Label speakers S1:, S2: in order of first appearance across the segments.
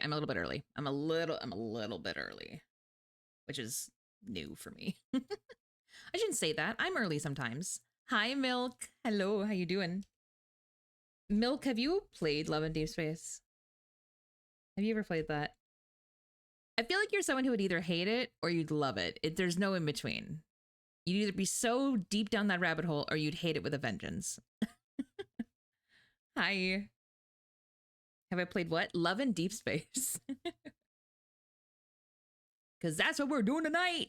S1: I'm a little bit early. I'm a little bit early, which is new for me. I shouldn't say that. I'm early sometimes. Hi, Milk. Hello, how you doing? Milk, have you played Love in Deep Space? Have you ever played that? I feel like you're someone who would either hate it or you'd love it. There's no in between. You'd either be so deep down that rabbit hole or you'd hate it with a vengeance. Hi. Have I played what? Love in Deep Space. Because that's what we're doing tonight.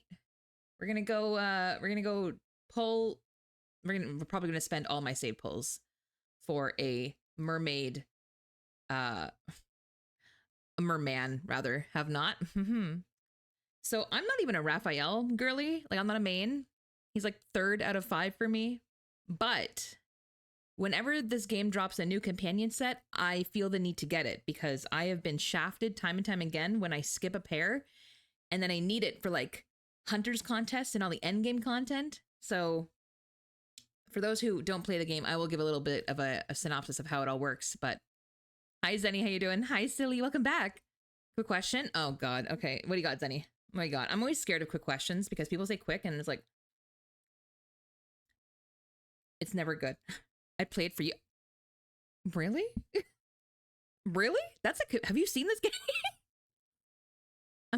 S1: We're gonna go pull. We're probably gonna spend all my save pulls for a mermaid, a merman rather, have not. So I'm not even a Raphael girly. Like, I'm not a main. He's like 3rd out of 5 for me. But whenever this game drops a new companion set, I feel the need to get it because I have been shafted time and time again when I skip a pair and then I need it for like Hunters contests and all the end game content. So for those who don't play the game, I will give a little bit of a synopsis of how it all works. But hi, Zenny. How you doing? Hi, Silly. Welcome back. Quick question. Oh, God. Okay. What do you got, Zenny? Oh, my God. I'm always scared of quick questions because people say quick and it's like, it's never good. I'd play it for you. Really? Really? That's a... Have you seen this game? I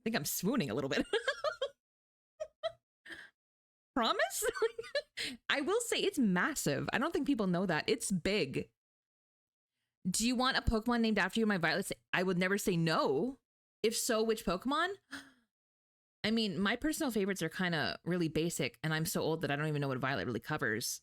S1: think I'm swooning a little bit. Promise? I will say it's massive. I don't think people know that. It's big. Do you want a Pokemon named after you, my Violet? I would never say no. If so, which Pokemon? I mean, my personal favorites are kind of really basic, and I'm so old that I don't even know what Violet really covers.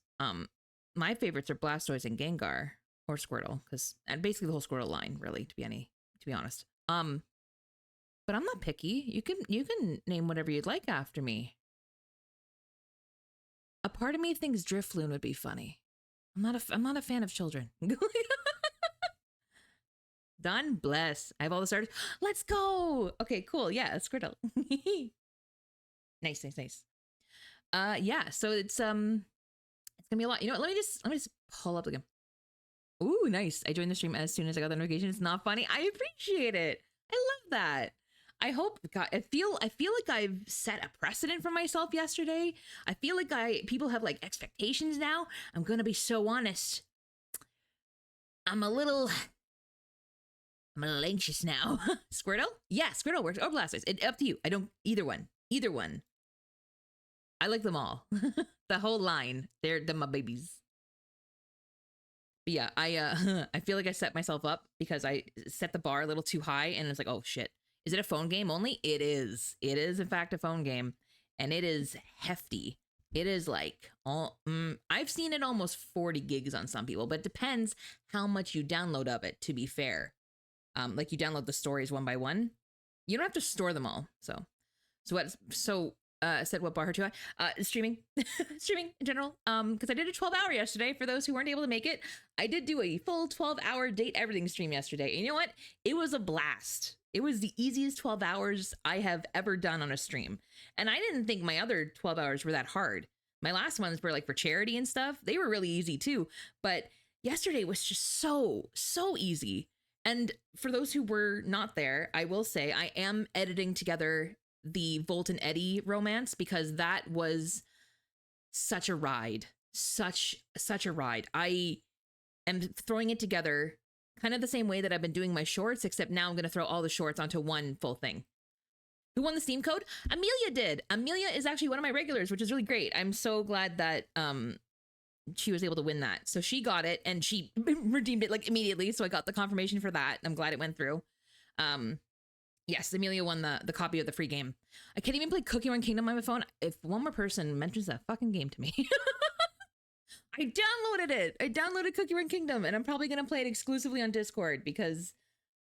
S1: My favorites are Blastoise and Gengar, or Squirtle, and basically the whole Squirtle line, really, to be honest. But I'm not picky. You can name whatever you'd like after me. A part of me thinks Drifloon would be funny. I'm not a fan of children. Done. Bless. I have all the starters. Let's go. Okay, cool. Yeah, Squirtle. Nice. Yeah, so it's gonna be a lot. You know what? Let me just pull up the game. Ooh, nice. I joined the stream as soon as I got the notification. It's not funny. I appreciate it. I love that. I hope, God, I feel like I've set a precedent for myself yesterday. I feel like people have like expectations now. I'm gonna be so honest. I'm a little anxious now. Squirtle? Yeah, Squirtle works. Or Blastoise. Up to you. I don't, either one. I like them all. The whole line. They're my babies. But yeah, I feel like I set myself up because I set the bar a little too high and it's like, oh shit. Is it a phone game only? It is. It is, in fact, a phone game. And it is hefty. It is like, I've seen it almost 40 gigs on some people, but it depends how much you download of it, to be fair. Like, you download the stories one by one. You don't have to store them all. So said what bar her to streaming streaming in general, because I did a 12-hour yesterday. For those who weren't able to make it, I did do a full 12-hour date everything stream yesterday, and you know what, it was a blast. It was the easiest 12 hours I have ever done on a stream, and I didn't think my other 12 hours were that hard. My last ones were like for charity and stuff. They were really easy too, but yesterday was just so easy. And for those who were not there, I will say I am editing together the Volt and Eddie romance because that was such a ride. Such a ride. I am throwing it together kind of the same way that I've been doing my shorts, except now I'm going to throw all the shorts onto one full thing. Who won the Steam code? Amelia did. Amelia is actually one of my regulars, which is really great. I'm so glad that she was able to win that. So she got it and she redeemed it like immediately. So I got the confirmation for that. I'm glad it went through. Yes, Amelia won the copy of the free game. I can't even play Cookie Run Kingdom on my phone. If one more person mentions that fucking game to me. I downloaded it. I downloaded Cookie Run Kingdom, and I'm probably going to play it exclusively on Discord because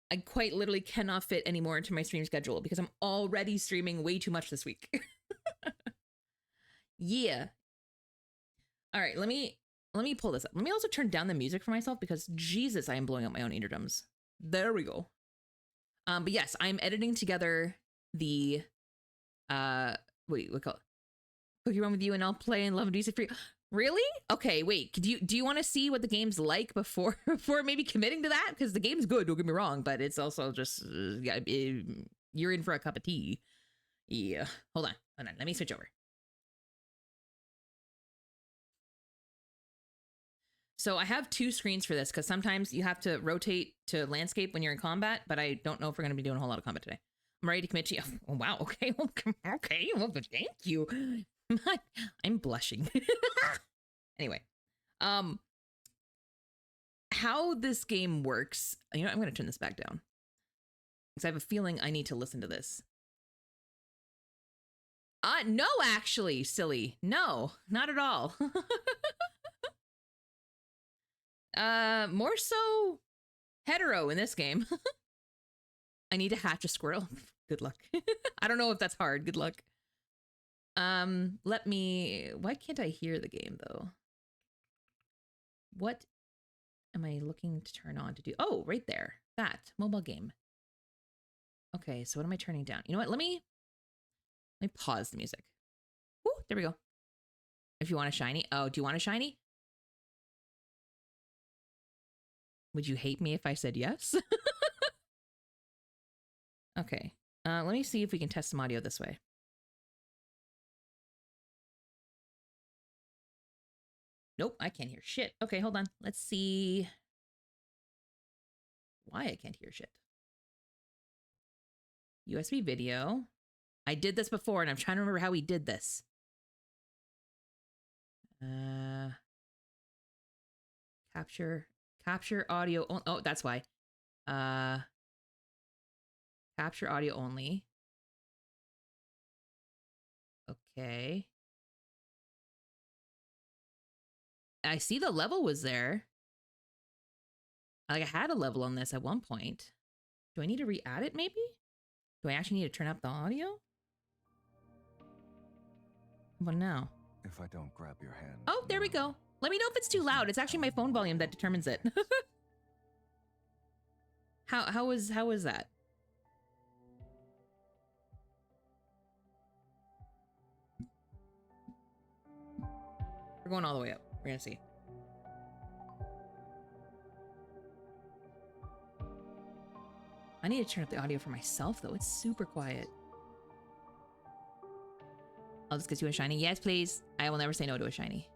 S1: I quite literally cannot fit any more into my stream schedule because I'm already streaming way too much this week. Yeah. All right, let me pull this up. Let me also turn down the music for myself because Jesus, I am blowing up my own eardrums. There we go. But yes, I'm editing together the what call it? Cookie Run with you, and I'll play and Love and Decent for you. Really? Okay, wait. Do you want to see what the game's like before maybe committing to that? Because the game's good. Don't get me wrong, but it's also just you're in for a cup of tea. Yeah. Hold on. Let me switch over. So I have two screens for this because sometimes you have to rotate to landscape when you're in combat, but I don't know if we're going to be doing a whole lot of combat today. I'm ready to commit to you. Oh, wow. Okay. Okay. Well, thank you. I'm blushing. Anyway, how this game works, you know, I'm going to turn this back down because I have a feeling I need to listen to this. No, actually, silly. No, not at all. More so hetero in this game. I need to hatch a squirrel. Good luck. I don't know if that's hard. Good luck. Why can't I hear the game though? What am I looking to turn on to do? Oh, right there. That mobile game. Okay, so what am I turning down? You know what? Let me pause the music. Woo, there we go. If you want a shiny. Oh, do you want a shiny? Would you hate me if I said yes? Okay. Let me see if we can test some audio this way. Nope, I can't hear shit. Okay, hold on. Let's see why I can't hear shit. USB video. I did this before, and I'm trying to remember how we did this. Capture audio. Oh, that's why. Capture audio only. Okay. I see the level was there. Like I had a level on this at one point. Do I need to re-add it maybe? Do I actually need to turn up the audio? What now?
S2: If I don't grab your hand.
S1: Oh, there we go. Let me know if it's too loud. It's actually my phone volume that determines it. How was that? We're going all the way up. We're gonna see. I need to turn up the audio for myself though. It's super quiet. I'll just get you a shiny. Yes, please. I will never say no to a shiny.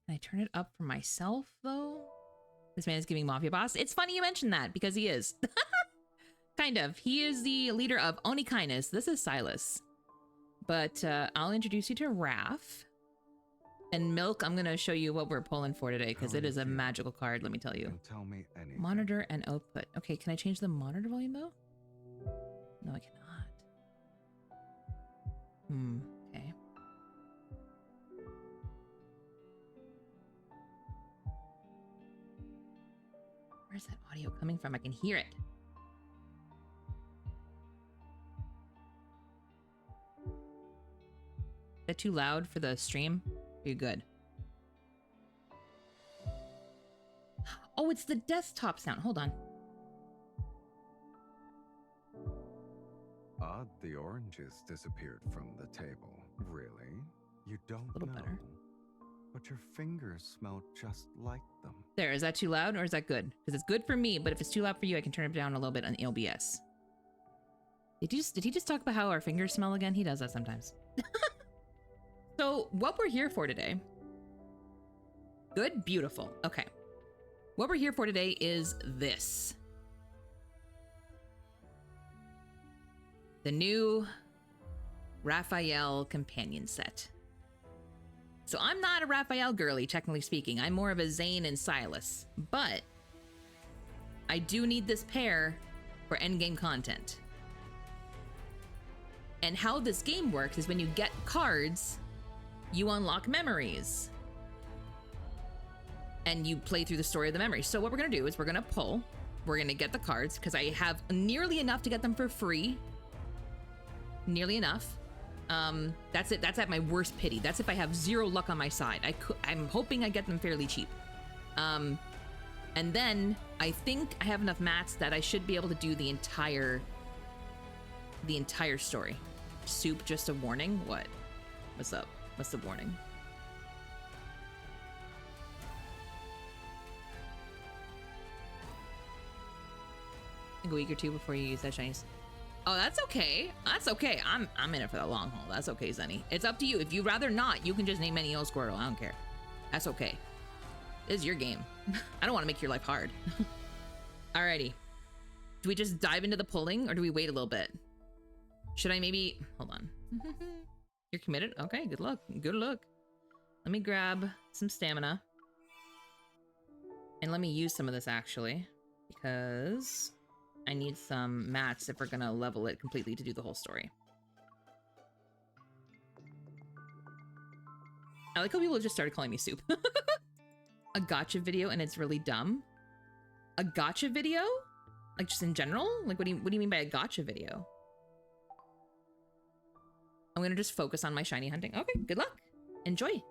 S1: Can I turn it up for myself though? This man is giving Mafia Boss. It's funny you mentioned that because he is. Kind of. He is the leader of Oni Kindness. This is Silas. But I'll introduce you to Raph. And Milk, I'm going to show you what we're pulling for today because it is a magical card, let me tell you.
S2: Tell me anything.
S1: Monitor and output. Okay, can I change the monitor volume though? No, I cannot. Okay. Where's that audio coming from? I can hear it. Is that too loud for the stream? You're good. Oh, it's the desktop sound. Hold on.
S2: Odd, the oranges disappeared from the table. Really? You don't
S1: A little
S2: know.
S1: better.
S2: But your fingers smell just like them.
S1: There, is that too loud or is that good? Because it's good for me, but if it's too loud for you, I can turn it down a little bit on OBS. Did he just talk about how our fingers smell again? He does that sometimes. So what we're here for today. Good, beautiful. Okay. What we're here for today is this. The new Raphael companion set. So I'm not a Raphael girly, technically speaking. I'm more of a Zane and Silas. But I do need this pair for endgame content. And how this game works is when you get cards, you unlock memories. And you play through the story of the memories. So what we're gonna do is we're gonna pull. We're gonna get the cards because I have nearly enough to get them for free. Nearly enough. That's it. That's at my worst pity. That's if I have zero luck on my side. I'm hoping I get them fairly cheap. And then I think I have enough mats that I should be able to do the entire story. Soup, just a warning. What? What's up? What's the warning? Like a week or two before you use that shinies. Oh, that's okay. That's okay. I'm in it for the long haul. That's okay, Zenny. It's up to you. If you'd rather not, you can just name any old Squirtle. I don't care. That's okay. This is your game. I don't want to make your life hard. Alrighty. Do we just dive into the pulling or do we wait a little bit? Should I maybe... Hold on. You're committed? Okay, good luck. Good luck. Let me grab some stamina. And let me use some of this, actually. Because I need some mats if we're going to level it completely to do the whole story. I like how people just started calling me Soup. A gotcha video and it's really dumb. A gotcha video? Like just in general? Like what do you mean by a gotcha video? I'm gonna just focus on my shiny hunting. Okay, good luck. Enjoy.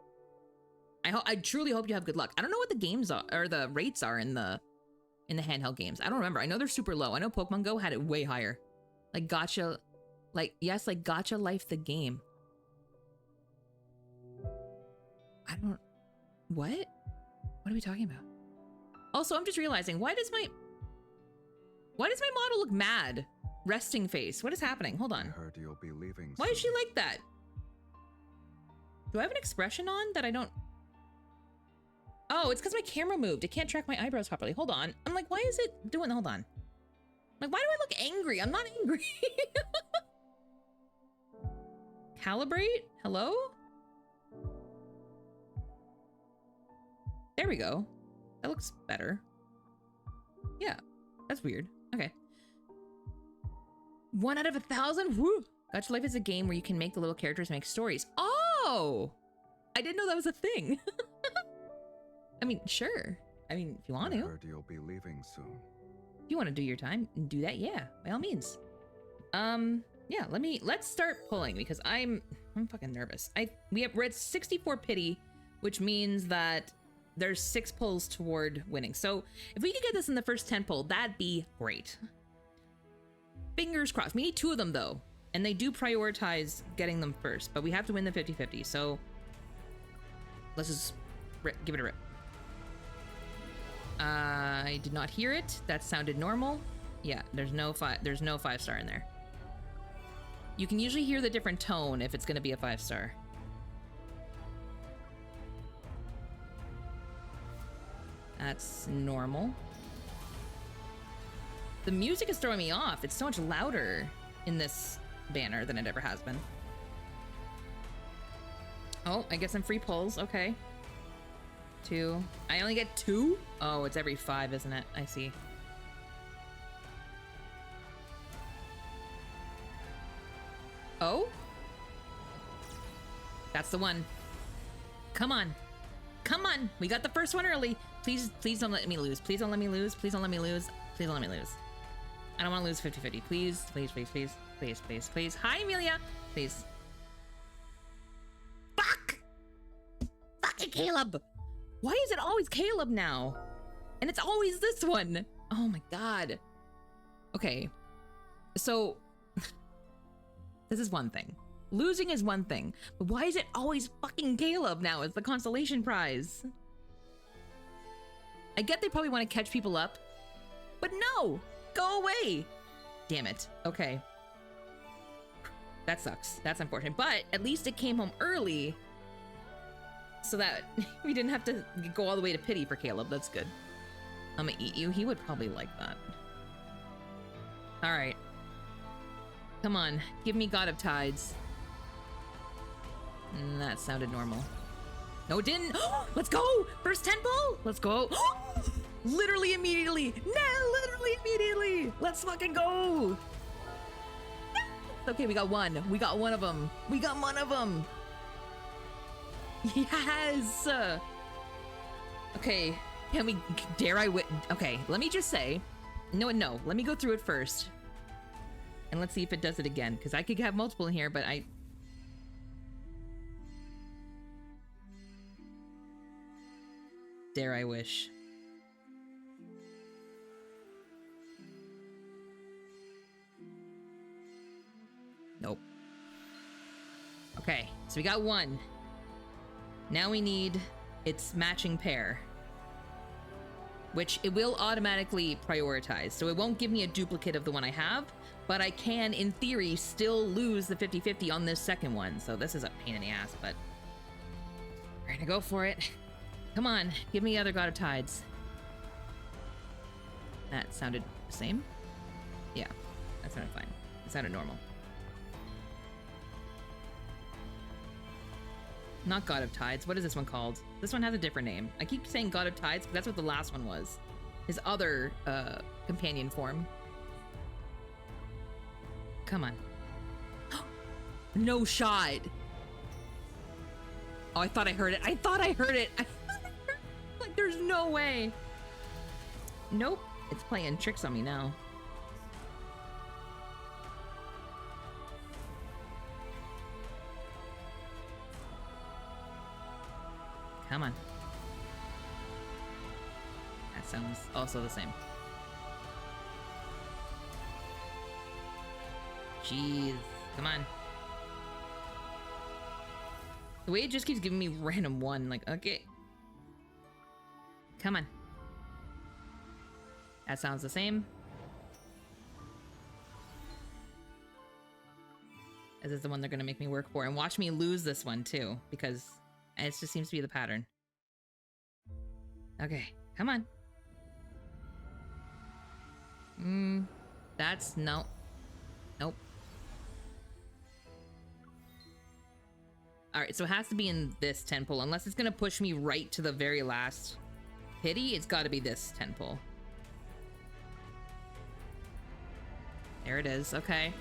S1: I truly hope you have good luck. I don't know what the games are or the rates are in the handheld games. I don't remember. I know they're super low. I know Pokemon Go had it way higher. Like gotcha, like yes, like Gotcha Life the game. I don't. What? What are we talking about? Also, I'm just realizing, why does my model look mad? Resting face. What is happening? Hold on.
S2: I heard you'll be leaving
S1: Why is she
S2: soon.
S1: like that? Do I have an expression on that I don't... Oh, it's because my camera moved. It can't track my eyebrows properly. Hold on. I'm like, why is it doing... Hold on. Like, why do I look angry? I'm not angry. Calibrate? Hello? There we go. That looks better. Yeah, that's weird. Okay. 1 out of 1,000? Woo! Gotcha Life is a game where you can make the little characters make stories. Oh! I didn't know that was a thing. I mean, sure. I mean, if you want
S2: I
S1: to.
S2: heard you'll be leaving soon.
S1: If you want to do your time and do that, yeah, by all means. Yeah, let's start pulling because I'm fucking nervous. We're at 64 pity, which means that there's 6 pulls toward winning. So if we could get this in the first 10 pull, that'd be great. Fingers crossed. We need 2 of them though. And they do prioritize getting them first, but we have to win the 50-50. So let's just give it a rip. I did not hear it. That sounded normal. Yeah, there's no 5-star in there. You can usually hear the different tone if it's going to be a 5-star. That's normal. The music is throwing me off. It's so much louder in this banner than it ever has been. Oh, I get some free pulls. Okay. 2. I only get 2? Oh, it's every 5, isn't it? I see. Oh? That's the one. Come on. Come on. We got the first one early. Please don't let me lose. Please don't let me lose. Please don't let me lose. Please don't let me lose. I don't want to lose 50-50. Please, please, please, please, please, please, please. Hi, Amelia. Please. Fuck! Fucking Caleb! Why is it always Caleb now? And it's always this one. Oh my god. Okay. So, this is one thing. Losing is one thing. But why is it always fucking Caleb now as the consolation prize? I get they probably want to catch people up. But no! Go away! Damn it. Okay. That sucks. That's unfortunate. But at least it came home early so that we didn't have to go all the way to pity for Caleb. That's good. I'm gonna eat you. He would probably like that. Alright. Come on. Give me God of Tides. That sounded normal. No, it didn't. Let's go! First 10 pull! Let's go. Literally immediately. No, literally immediately. Let's fucking go. Okay, we got one. We got one of them. We got one of them. Yes. Okay. Can we, dare I win? Okay, let me just say, no, let me go through it first. And let's see if it does it again, because I could have multiple in here, but dare I wish. Nope. Okay, so we got one. Now we need its matching pair. which it will automatically prioritize. So it won't give me a duplicate of the one I have, but I can, in theory, still lose the 50-50 on this second one. So this is a pain in the ass, but we're gonna go for it. Come on, give me other God of Tides. That sounded the same. Yeah, that sounded fine. It sounded normal. Not God of Tides. What is this one called? This one has a different name. I keep saying God of Tides, but that's what the last one was. His other companion form. Come on. No shot. Oh, I thought I heard it. I thought I heard it. Like, there's no way. Nope. It's playing tricks on me now. Come on. That sounds also the same. Jeez. Come on. The way it just keeps giving me random one, like, okay. Come on. That sounds the same. This is the one they're gonna make me work for. And watch me lose this one too, because it just seems to be the pattern. Okay, come on. That's no. Nope. Alright, so it has to be in this 10 pull, unless it's gonna push me right to the very last pity. It's gotta be this 10 pull. There it is, okay.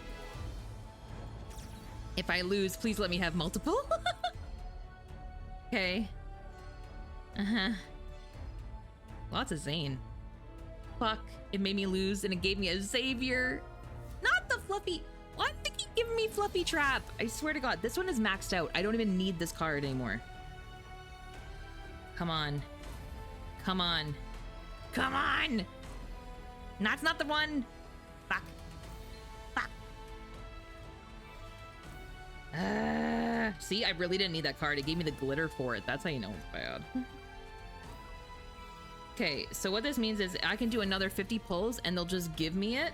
S1: If I lose, please let me have multiple. Okay. Lots of Zane. Fuck, it made me lose and it gave me a Xavier. Not the fluffy. Why did they keep giving me fluffy trap? I swear to God, this one is maxed out. I don't even need this card anymore. Come on. Come on. Come on! That's not the one! Fuck. Fuck. See, I really didn't need that card. It gave me the glitter for it. That's how you know it's bad. Okay, so what this means is I can do another 50 pulls and they'll just give me it.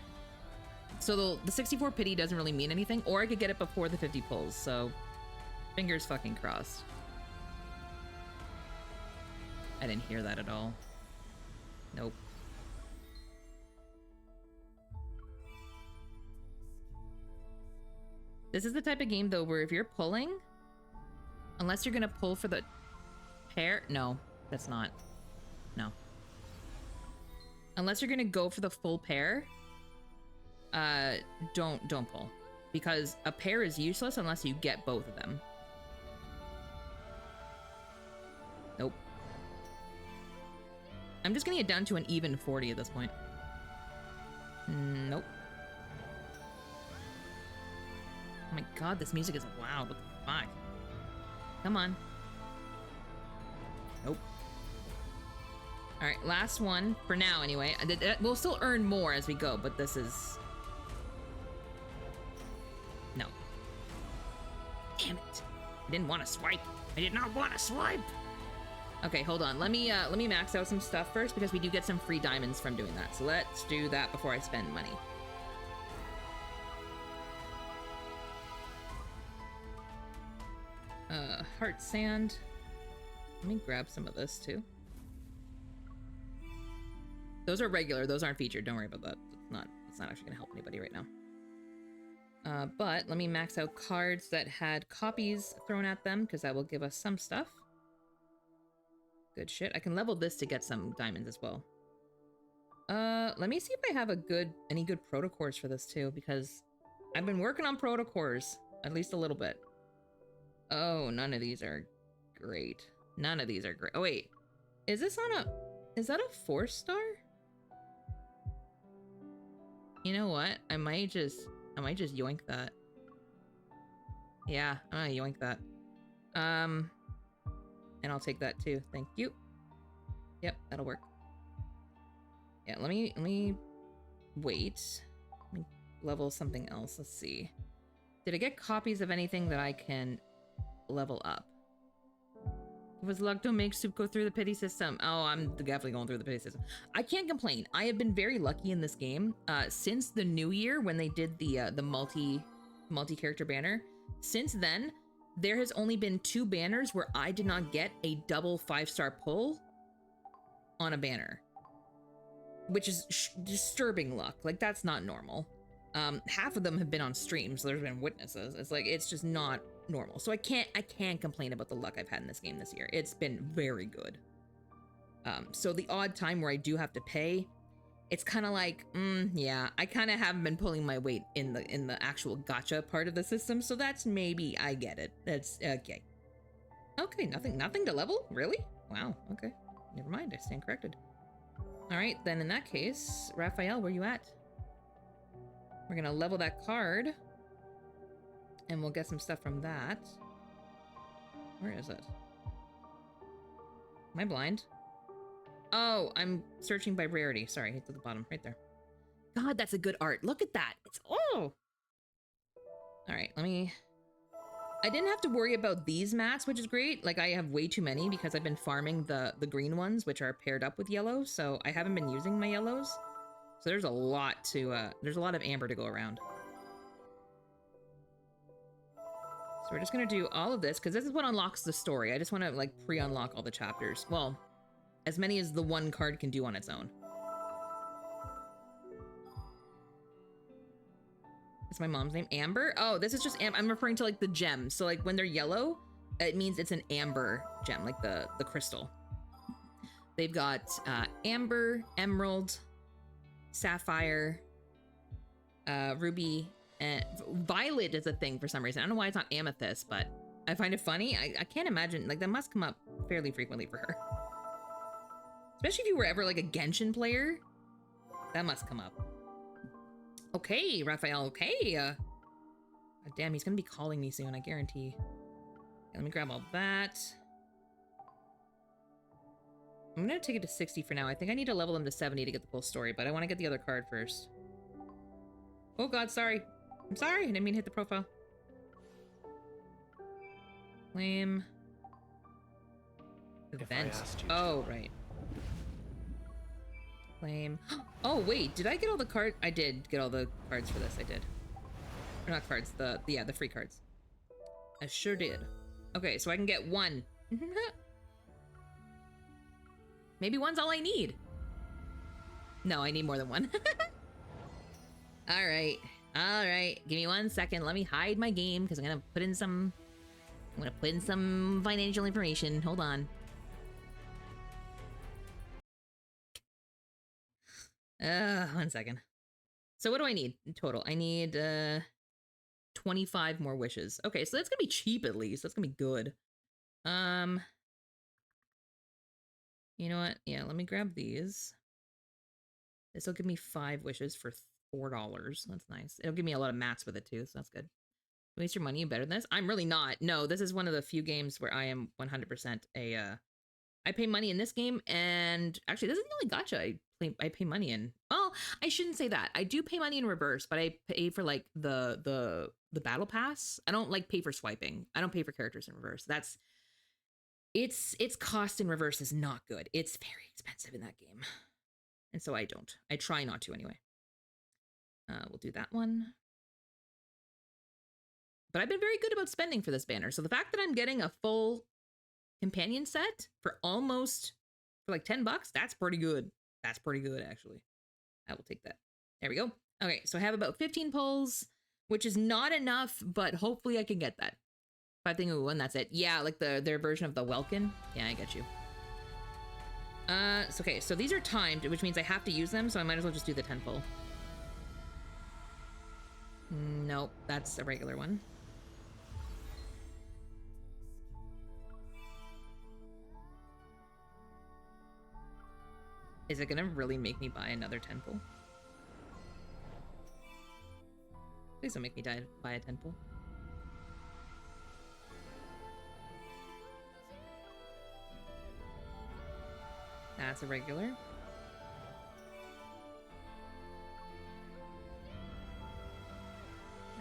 S1: So the 64 pity doesn't really mean anything, or I could get it before the 50 pulls, so fingers fucking crossed. I didn't hear that at all. Nope. This is the type of game, though, where if you're pulling, unless you're gonna pull for the pair, no, that's not. No. Unless you're gonna go for the full pair, don't pull, because a pair is useless unless you get both of them. Nope. I'm just gonna get down to an even 40 at this point. Nope. Oh my God, this music is loud. What the fuck? Come on. Nope. Alright, last one for now anyway. We'll still earn more as we go, but this is... No. Damn it. I didn't want to swipe. I did not want to swipe. Okay, hold on. Let me max out some stuff first, because we do get some free diamonds from doing that. So let's do that before I spend money. Heart sand. Let me grab some of this too. Those are regular, those aren't featured. Don't worry about that. It's not actually gonna help anybody right now. But let me max out cards that had copies thrown at them, because that will give us some stuff. Good shit. I can level this to get some diamonds as well. Let me see if I have any good protocors for this too, because I've been working on protocors at least a little bit. Oh, none of these are great. None of these are great. Oh wait, is that a 4-star? You know what? I might just yoink that. Yeah, I'm gonna yoink that. And I'll take that too. Thank you. Yep, that'll work. Yeah, let me wait. Let me level something else. Let's see. Did I get copies of anything that I can level up? Give us luck to make soup go through the pity system. Oh, I'm definitely going through the pity system. I can't complain. I have been very lucky in this game since the new year when they did the multi-character banner. Since then, there has only been 2 banners where I did not get a double 5-star pull on a banner, which is disturbing luck. Like, that's not normal. Half of them have been on stream, so there's been witnesses. It's like, it's just not normal. So I can't complain about the luck I've had in this game this year. It's been very good. So the odd time where I do have to pay, it's kind of like, yeah, I kind of haven't been pulling my weight in the actual gacha part of the system. So that's maybe I get it. That's okay. Okay, nothing to level? Really? Wow. Okay, never mind. I stand corrected. All right, then in that case, Raphael, where you at? We're gonna level that card, and we'll get some stuff from that. Where is it? Am I blind? Oh, I'm searching by rarity. Sorry, hit to the bottom, right there. God, that's a good art. Look at that. It's, oh! All right, I didn't have to worry about these mats, which is great. Like, I have way too many because I've been farming the green ones, which are paired up with yellow, so I haven't been using my yellows. So there's a lot of amber to go around. So we're just gonna do all of this because this is what unlocks the story. I just want to like pre-unlock all the chapters. Well, as many as the one card can do on its own. It's my mom's name, Amber. Oh, this is just I'm referring to like the gems. So like when they're yellow, it means it's an amber gem, like the crystal. They've got amber, emerald, sapphire, ruby, and violet is a thing for some reason. I don't know why it's not amethyst, but I find it funny. I can't imagine, like, that must come up fairly frequently for her. Especially if you were ever like a Genshin player, that must come up. Okay, Raphael, okay. God damn, he's gonna be calling me soon, I guarantee. Okay, let me grab all that. I'm gonna take it to 60 for now. I think I need to level them to 70 to get the full story, but I want to get the other card first. Oh god, sorry. I'm sorry, I didn't mean to hit the profile. Claim. Event. Oh, right. Claim. Oh, wait, did I get all the cards? I did get all the cards for this, I did. Or not cards, the free cards. I sure did. Okay, so I can get 1. Maybe 1's all I need. No, I need more than 1. All right. Give me 1 second. Let me hide my game because I'm gonna put in some financial information. Hold on. 1 second. So what do I need in total? I need 25 more wishes. Okay, so that's gonna be cheap at least. That's gonna be good. You know what? Yeah, let me grab these. This will give me 5 wishes for $4. That's nice. It'll give me a lot of mats with it too, so that's good. Waste your money better than this? I'm really not. No, this is one of the few games where I am 100% I pay money in this game, and actually, this is the only gacha I pay money in. Well, I shouldn't say that. I do pay money in reverse, but I pay for like the battle pass. I don't like pay for swiping. I don't pay for characters in reverse. Its cost in reverse is not good. It's very expensive in that game. And so I don't. I try not to anyway. We'll do that one. But I've been very good about spending for this banner. So the fact that I'm getting a full companion set for like $10, that's pretty good. That's pretty good, actually. I will take that. There we go. Okay, so I have about 15 pulls, which is not enough, but hopefully I can get that. 5 thing, ooh, and that's it. Yeah, like their version of the Welkin. Yeah, I get you. Okay, so these are timed, which means I have to use them, so I might as well just do the 10 pull. Nope, that's a regular one. Is it gonna really make me buy another 10 pull? Please don't make me buy a 10 pull. That's a regular.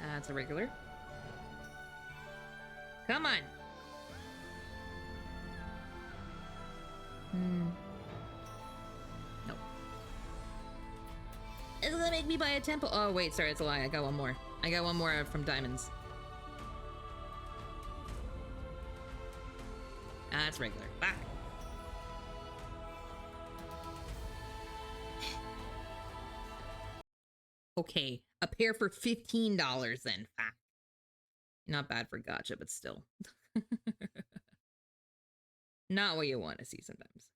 S1: That's a regular. Come on. make me buy a temple. Oh, wait, sorry, it's a lie. I got one more. I got one more from diamonds. That's regular. Back. Okay, a pair for $15 then. Ah. Not bad for gacha, but still. Not what you want to see sometimes.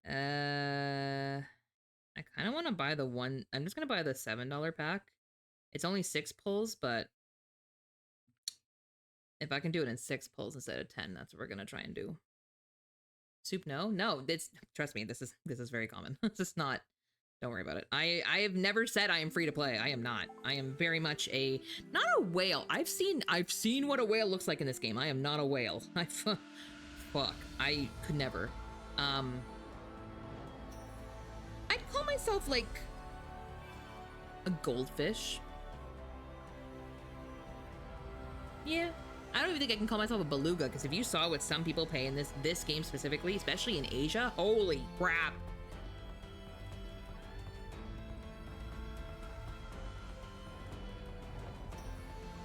S1: I kind of want to buy the one. I'm just going to buy the $7 pack. It's only 6 pulls, but if I can do it in 6 pulls instead of 10, that's what we're going to try and do. Soup, no? No, it's, trust me, this is very common. This is not, don't worry about it. I have never said I am free to play. I am not. I am very much not a whale. I've seen what a whale looks like in this game. I am not a whale. Fuck, I could never. I'd call myself like a goldfish. Yeah. I don't even think I can call myself a beluga, because if you saw what some people pay in this game specifically, especially in Asia, holy crap.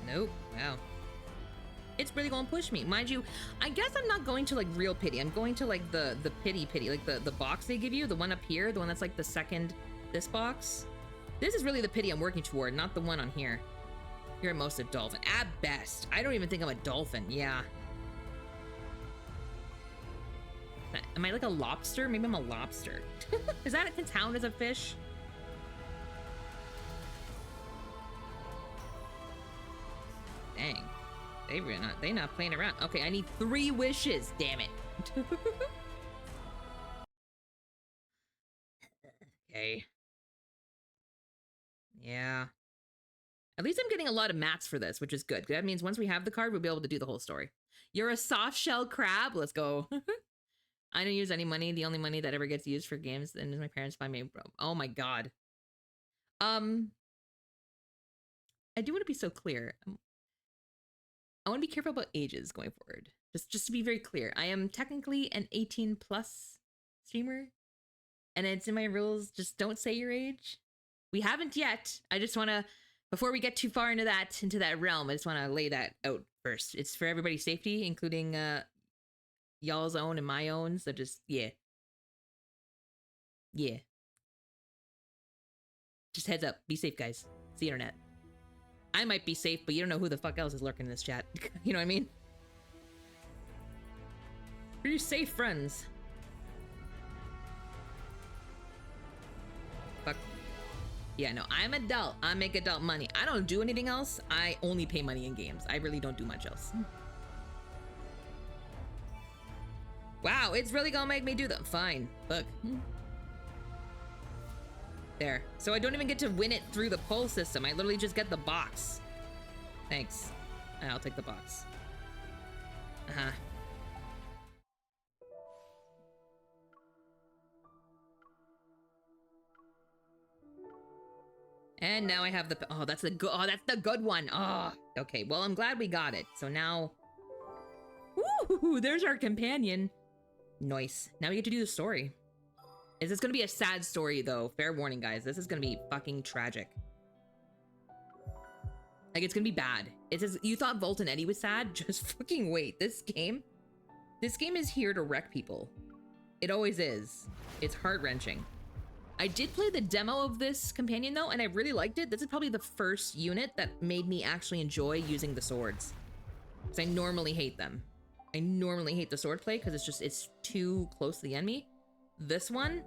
S1: Nope. Wow. It's really gonna push me. Mind you, I guess I'm not going to like real pity. I'm going to like the pity, like the box they give you, the one up here, the one that's like the second, this box. This is really the pity I'm working toward, not the one on here. You're at most a dolphin. At best. I don't even think I'm a dolphin. Yeah. Am I like a lobster? Maybe I'm a lobster. Is that can count as a fish? Dang. They not playing around. Okay, I need 3 wishes. Damn it. Okay. Yeah. At least I'm getting a lot of mats for this, which is good. That means once we have the card, we'll be able to do the whole story. You're a soft shell crab. Let's go. I don't use any money. The only money that ever gets used for games then is my parents buy me. Oh my god. I do want to be so clear. I want to be careful about ages going forward. Just to be very clear, I am technically an 18 plus streamer, and it's in my rules. Just don't say your age. We haven't yet. I just want to, before we get too far into that realm, I just want to lay that out first. It's for everybody's safety, including y'all's own and my own. So just yeah. Just heads up. Be safe, guys. It's the internet. I might be safe, but you don't know who the fuck else is lurking in this chat. You know what I mean? Be safe, friends. Fuck. Yeah, no, I'm adult. I make adult money. I don't do anything else. I only pay money in games. I really don't do much else. Wow, it's really gonna make me do that. Fine. Look. There. So I don't even get to win it through the pull system. I literally just get the box. Thanks. I'll take the box. Uh-huh. And now I have the, oh, that's the good one. Oh, okay. Well, I'm glad we got it. So now, woo, there's our companion. Nice. Now we get to do the story. Is this gonna be a sad story though? Fair warning, guys. This is gonna be fucking tragic. Like, it's gonna be bad. It says, you thought Volt and Eddie was sad? Just fucking wait. This game is here to wreck people. It always is. It's heart-wrenching. I did play the demo of this companion though, and I really liked it. This is probably the first unit that made me actually enjoy using the swords. Because I normally hate them. I normally hate the sword play because it's too close to the enemy. This one,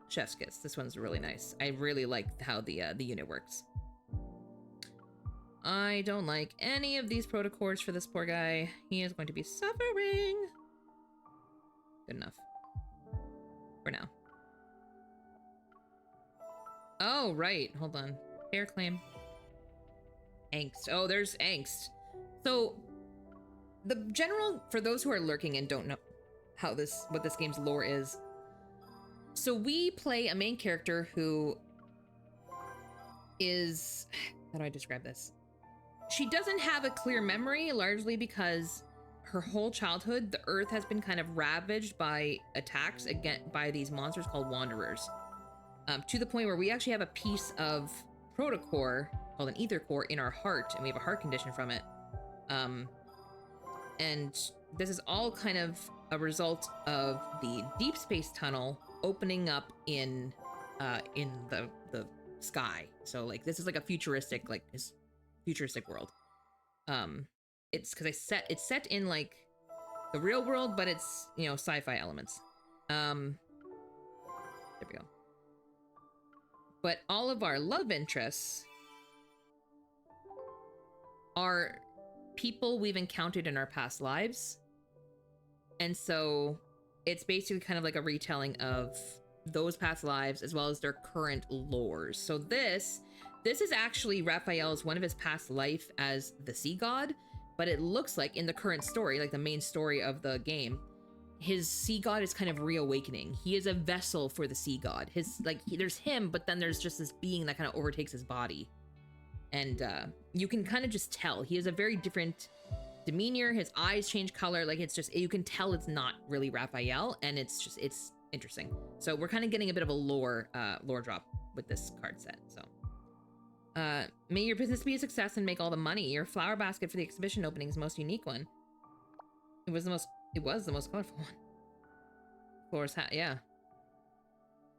S1: chef's kiss. This one's really nice. I really like how the unit works. I don't like any of these protocors for this poor guy. He is going to be suffering. Good enough. For now. Oh, right. Hold on. Fair claim. Angst. Oh, there's angst. So, the general, for those who are lurking and don't know what this game's lore is. So we play a main character who is, how do I describe this? She doesn't have a clear memory, largely because her whole childhood, the earth has been kind of ravaged by attacks again by these monsters called wanderers. to the point where we actually have a piece of protocore called an ether core in our heart, and we have a heart condition from it. And this is all kind of a result of the deep space tunnel opening up in the sky. So like this is like a futuristic world. It's because it's set in like the real world, but it's, you know, sci-fi elements. There we go. But all of our love interests are people we've encountered in our past lives. And so it's basically kind of like a retelling of those past lives as well as their current lores. So this is actually Raphael's one of his past life as the sea god, but it looks like in the current story, like the main story of the game, his sea god is kind of reawakening. He is a vessel for the sea god. There's him, but then there's just this being that kind of overtakes his body. And you can kind of just tell he has a very different demeanor. His eyes change color. Like, it's just, you can tell it's not really Raphael, and it's interesting. So we're kind of getting a bit of a lore drop with this card set. So may your business be a success and make all the money. Your flower basket for the exhibition opening is the most unique one. It was the most colorful one. Flora's hat, yeah.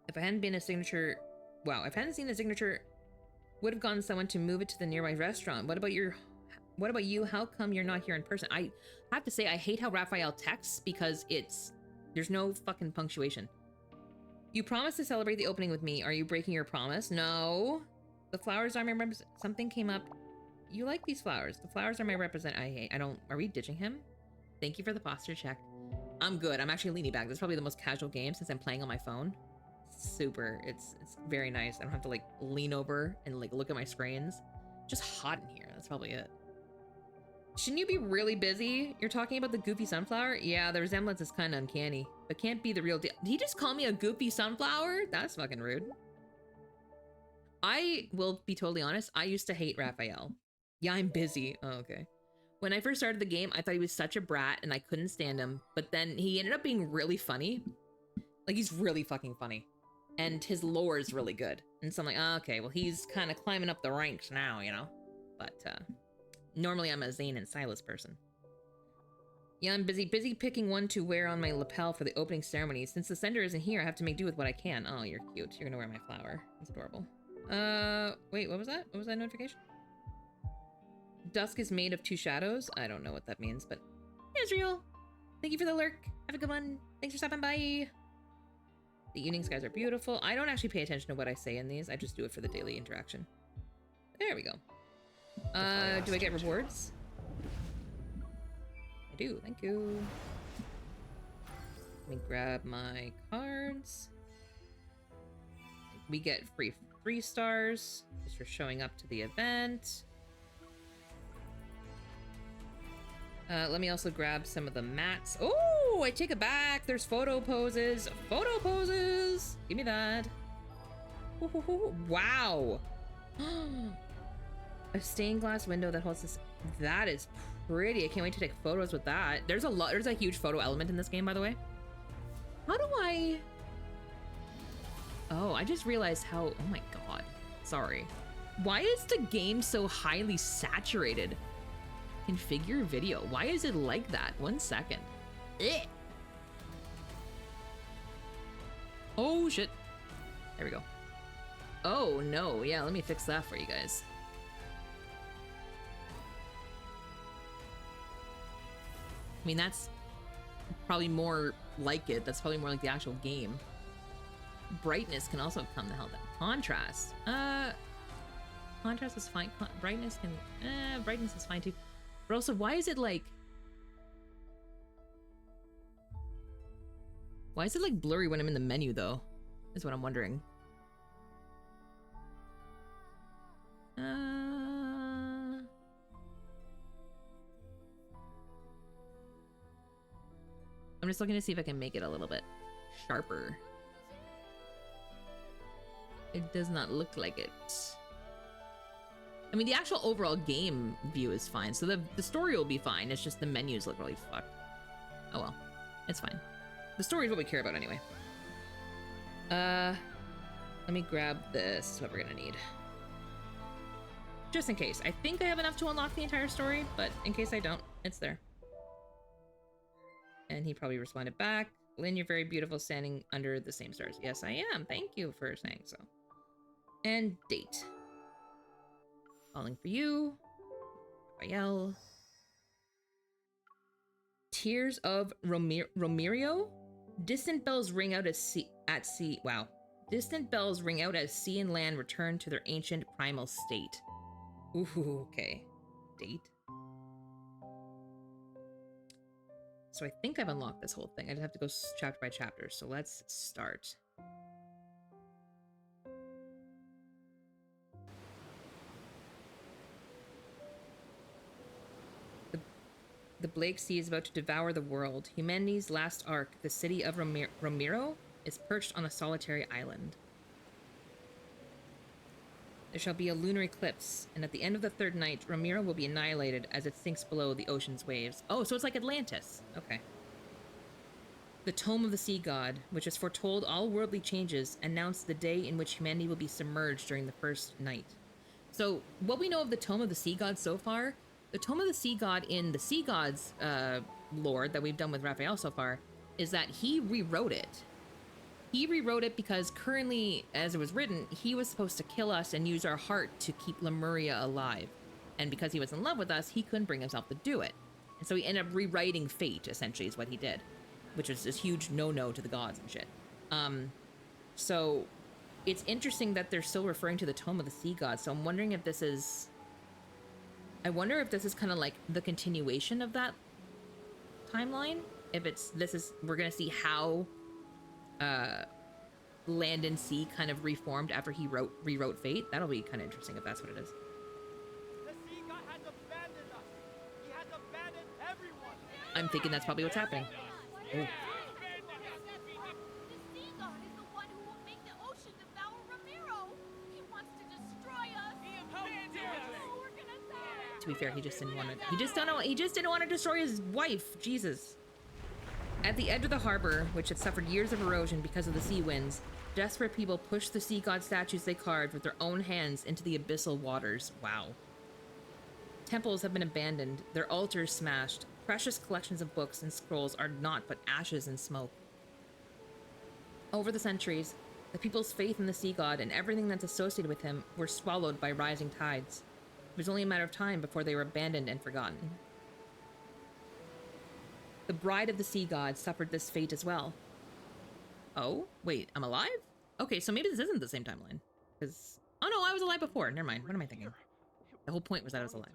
S1: If I hadn't seen the signature, would have gotten someone to move it to the nearby restaurant. What about you? How come you're not here in person? I have to say, I hate how Raphael texts because there's no fucking punctuation. You promised to celebrate the opening with me. Are you breaking your promise? No. The flowers are my something came up. You like these flowers. The flowers are my are we ditching him? Thank you for the posture check. I'm good. I'm actually leaning back. This is probably the most casual game since I'm playing on my phone. Super. It's very nice. I don't have to like lean over and like look at my screens. Just hot in here. That's probably it. Shouldn't you be really busy? You're talking about the goofy sunflower? Yeah, the resemblance is kind of uncanny, but can't be the real deal. Did he just call me a goofy sunflower? That's fucking rude. I will be totally honest. I used to hate Raphael. Yeah, I'm busy. Oh, okay. When I first started the game, I thought he was such a brat and I couldn't stand him, but then he ended up being really funny. Like, he's really fucking funny. And his lore is really good. And so I'm like, oh, okay, well, he's kind of climbing up the ranks now, you know? But, normally I'm a Zane and Silas person. Yeah, I'm busy picking one to wear on my lapel for the opening ceremony. Since the sender isn't here, I have to make do with what I can. Oh, you're cute. You're gonna wear my flower. That's adorable. Wait, what was that? What was that notification? Dusk is made of two shadows. I don't know what that means, but Israel, thank you for the lurk. Have a good one. Thanks for stopping by. The evening skies are beautiful. I don't actually pay attention to what I say in these. I just do it for the daily interaction. There we go. Do I get rewards? I do, thank you. Let me grab my cards. We get free 3 stars just for showing up to the event. Let me also grab some of the mats. Oh, I take it back. There's photo poses. Photo poses. Give me that. Ooh, wow. A stained glass window that holds this. That is pretty. I can't wait to take photos with that. There's a huge photo element in this game, by the way. How do I... Oh, I just realized how... Oh my god. Sorry. Why is the game so highly saturated? Configure video. Why is it like that? 1 second. Ugh. Oh, shit. There we go. Oh, no. Yeah, let me fix that for you guys. I mean, that's probably more like it. That's probably more like the actual game. Brightness can also come to help that. Contrast. Contrast is fine. Brightness is fine too. But also, why is it like blurry when I'm in the menu though? Is what I'm wondering. I'm just looking to see if I can make it a little bit sharper. It does not look like it. I mean, the actual overall game view is fine, so the story will be fine. It's just the menus look really fucked. Oh well, it's fine. The story is what we care about anyway. Let me grab this, what we're gonna need. Just in case. I think I have enough to unlock the entire story, but in case I don't, it's there. And he probably responded back. Lynn, you're very beautiful standing under the same stars. Yes, I am. Thank you for saying so. And date. Calling for you. Raphael. Tears of Romerio? Distant bells ring out at sea. Wow. Distant bells ring out as sea and land return to their ancient primal state. Ooh, okay. Date. So I think I've unlocked this whole thing. I just have to go chapter by chapter. So let's start. The Blake Sea is about to devour the world. Humanity's last ark, the city of Ramiro, is perched on a solitary island. There shall be a lunar eclipse, and at the end of the third night, Ramiro will be annihilated as it sinks below the ocean's waves. Oh, so it's like Atlantis. Okay. The Tome of the Sea God, which has foretold all worldly changes, announced the day in which humanity will be submerged during the first night. So, what we know of the Tome of the Sea God so far, the Tome of the Sea God in the Sea God's lore that we've done with Raphael so far, is that he rewrote it. He rewrote it because currently, as it was written, he was supposed to kill us and use our heart to keep Lemuria alive. And because he was in love with us, he couldn't bring himself to do it. And so he ended up rewriting fate, essentially, is what he did. Which was this huge no-no to the gods and shit. So it's interesting that they're still referring to the Tome of the Sea God. So I'm wondering if this is... I wonder if this is kind of like the continuation of that timeline. If it's... We're going to see how... land and sea kind of reformed after he rewrote fate. That'll be kind of interesting if that's what it is.
S3: The sea god has abandoned us. He has abandoned everyone.
S1: I'm thinking that's probably what's happening. Oh.
S4: The sea god is the one who will make the ocean devour Ramiro. He wants to destroy us. Oh, we're gonna die.
S1: To be fair, he just didn't want to. He just didn't want to destroy his wife. Jesus. At the edge of the harbor, which had suffered years of erosion because of the sea winds, desperate people pushed the sea god statues they carved with their own hands into the abyssal waters. Wow. Temples have been abandoned, their altars smashed. Precious collections of books and scrolls are naught but ashes and smoke. Over the centuries, the people's faith in the sea god and everything that's associated with him were swallowed by rising tides. It was only a matter of time before they were abandoned and forgotten. The bride of the sea god suffered this fate as well. Oh, wait, I'm alive? Okay, so maybe this isn't the same timeline. Because, oh no, I was alive before. Never mind, what am I thinking? The whole point was that I was alive.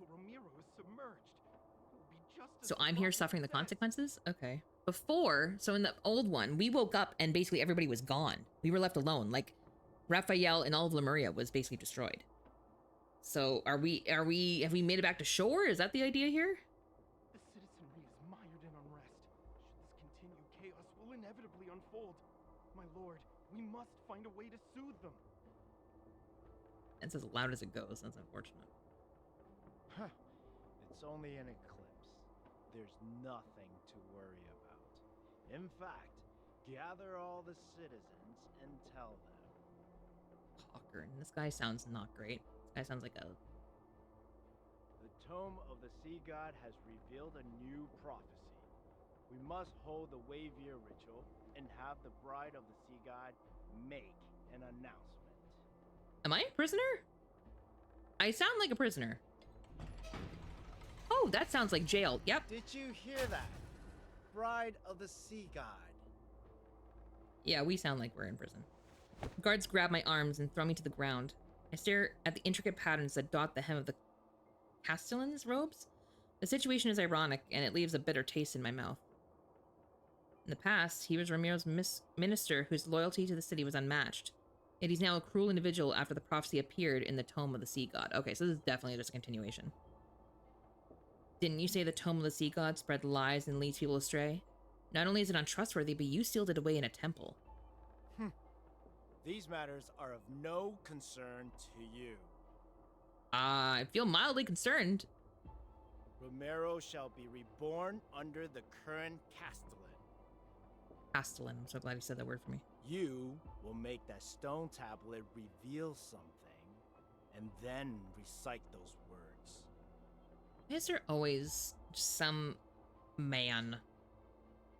S1: So I'm here suffering the consequences? Okay. Before, so in the old one, we woke up and basically everybody was gone. We were left alone. Like, Raphael and all of Lemuria was basically destroyed. So have we made it back to shore? Is that the idea here?
S3: The citizenry is mired in unrest. Should this continue, chaos will inevitably unfold. My lord, we must find a way to soothe them.
S1: It's as loud as it goes. That's unfortunate.
S5: Huh. It's only an eclipse. There's nothing to worry about. In fact, gather all the citizens and tell them.
S1: Hawker, and this guy sounds not great. This guy sounds like a...
S5: The Tome of the Sea God has revealed a new prophecy. We must hold the Wavier ritual and have the bride of the Sea God make an announcement.
S1: Am I a prisoner? I sound like a prisoner. Oh, that sounds like jail. Yep.
S5: Did you hear that? Bride of the Sea God.
S1: Yeah, we sound like we're in prison. Guards grab my arms and throw me to the ground. I stare at the intricate patterns that dot the hem of the Castellan's robes. The situation is ironic, and it leaves a bitter taste in my mouth. In the past, he was Ramiro's minister whose loyalty to the city was unmatched. Yet he's now a cruel individual after the prophecy appeared in the Tome of the Sea God. Okay, so this is definitely just a continuation. Didn't you say the Tome of the Sea God spread lies and leads people astray? Not only is it untrustworthy, but you sealed it away in a temple.
S5: These matters are of no concern to you.
S1: I feel mildly concerned.
S5: Ramiro shall be reborn under the current Castellan.
S1: Castellan. I'm so glad he said that word for me.
S5: You will make that stone tablet reveal something, and then recite those words.
S1: Why is there always some man